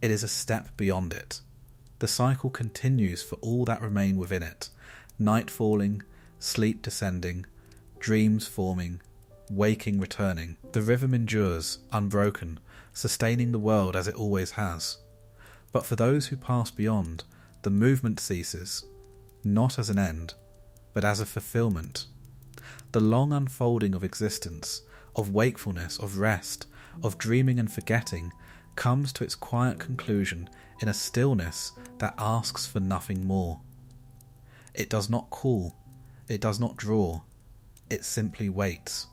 It is a step beyond it. The cycle continues for all that remain within it. Night falling, sleep descending, dreams forming, waking returning. The rhythm endures, unbroken, sustaining the world as it always has. But for those who pass beyond, the movement ceases, not as an end, but as a fulfillment. The long unfolding of existence, of wakefulness, of rest, of dreaming and forgetting, comes to its quiet conclusion in a stillness that asks for nothing more. It does not call, it does not draw, it simply waits,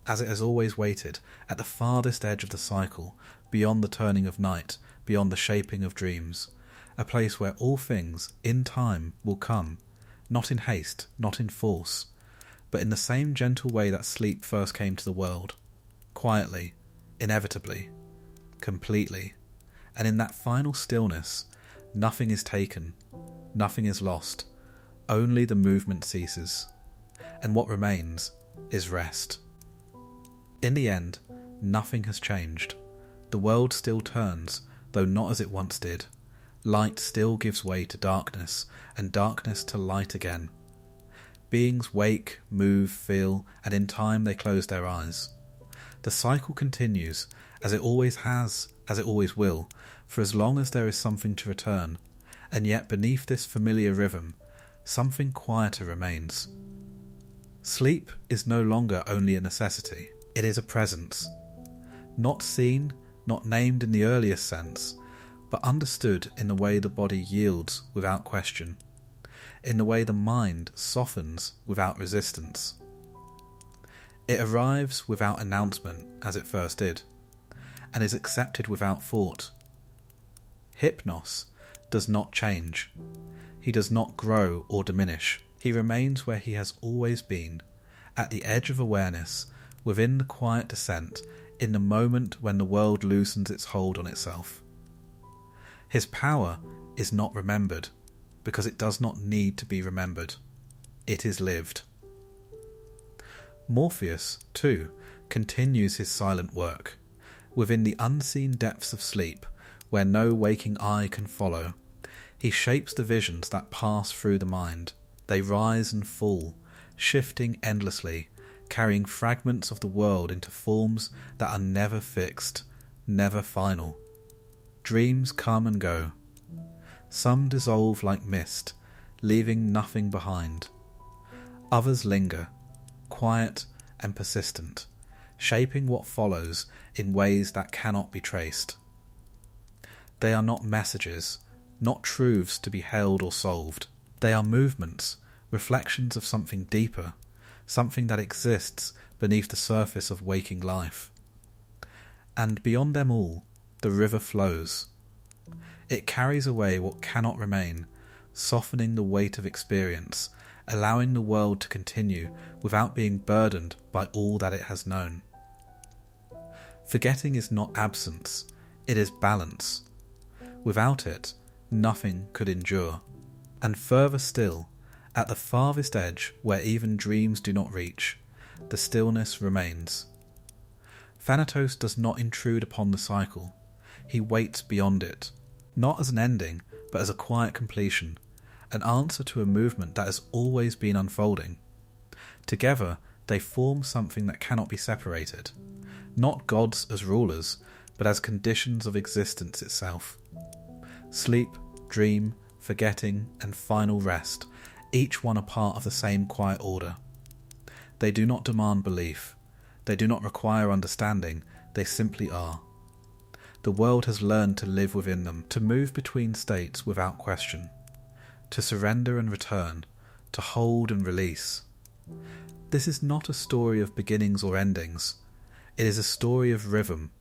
as it has always waited, at the farthest edge of the cycle, beyond the turning of night, beyond the shaping of dreams, a place where all things, in time, will come, not in haste, not in force, but in the same gentle way that sleep first came to the world, quietly, inevitably, completely. And in that final stillness, nothing is taken, nothing is lost, only the movement ceases, and what remains is rest. In the end, nothing has changed. The world still turns, though not as it once did. Light still gives way to darkness, and darkness to light again. Beings wake, move, feel, and in time they close their eyes. The cycle continues, as it always has, as it always will, for as long as there is something to return, and yet beneath this familiar rhythm, something quieter remains. Sleep is no longer only a necessity, it is a presence. Not seen, not named in the earliest sense, but understood in the way the body yields without question, in the way the mind softens without resistance. It arrives without announcement, as it first did, and is accepted without thought. Hypnos does not change. He does not grow or diminish. He remains where he has always been, at the edge of awareness, within the quiet descent, in the moment when the world loosens its hold on itself. His power is not remembered, because it does not need to be remembered. It is lived. Morpheus, too, continues his silent work, within the unseen depths of sleep, where no waking eye can follow, He shapes the visions that pass through the mind. They rise and fall, shifting endlessly, carrying fragments of the world into forms that are never fixed, never final. Dreams come and go. Some dissolve like mist, leaving nothing behind. Others linger, quiet and persistent, shaping what follows in ways that cannot be traced. They are not messages, not truths to be held or solved. They are movements, reflections of something deeper, something that exists beneath the surface of waking life. And beyond them all, the river flows. It carries away what cannot remain, softening the weight of experience, allowing the world to continue without being burdened by all that it has known. Forgetting is not absence, it is balance. Without it, nothing could endure. And further still, at the farthest edge where even dreams do not reach, the stillness remains. Thanatos does not intrude upon the cycle. He waits beyond it, not as an ending, but as a quiet completion, an answer to a movement that has always been unfolding. Together, they form something that cannot be separated, not gods as rulers, but as conditions of existence itself. Sleep, dream, forgetting, and final rest, each one a part of the same quiet order. They do not demand belief. They do not require understanding. They simply are. The world has learned to live within them, to move between states without question, to surrender and return, to hold and release. This is not a story of beginnings or endings. It is a story of rhythm,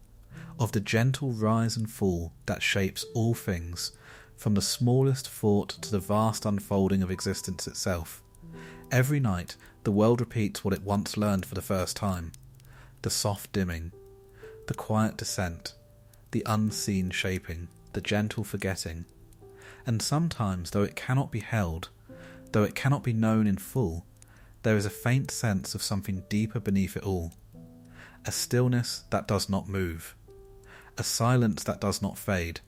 of the gentle rise and fall that shapes all things, from the smallest thought to the vast unfolding of existence itself. Every night, the world repeats what it once learned for the first time. The soft dimming, the quiet descent, the unseen shaping, the gentle forgetting. And sometimes, though it cannot be held, though it cannot be known in full, there is a faint sense of something deeper beneath it all. A stillness that does not move. A silence that does not fade.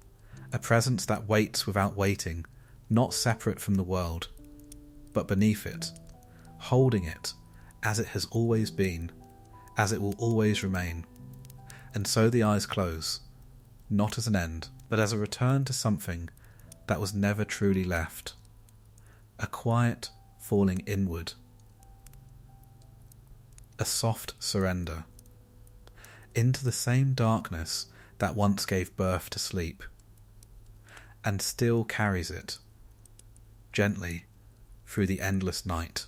A presence that waits without waiting, not separate from the world, but beneath it, holding it as it has always been, as it will always remain. And so the eyes close, not as an end, but as a return to something that was never truly left. A quiet falling inward. A soft surrender into the same darkness that once gave birth to sleep, and still carries it gently through the endless night.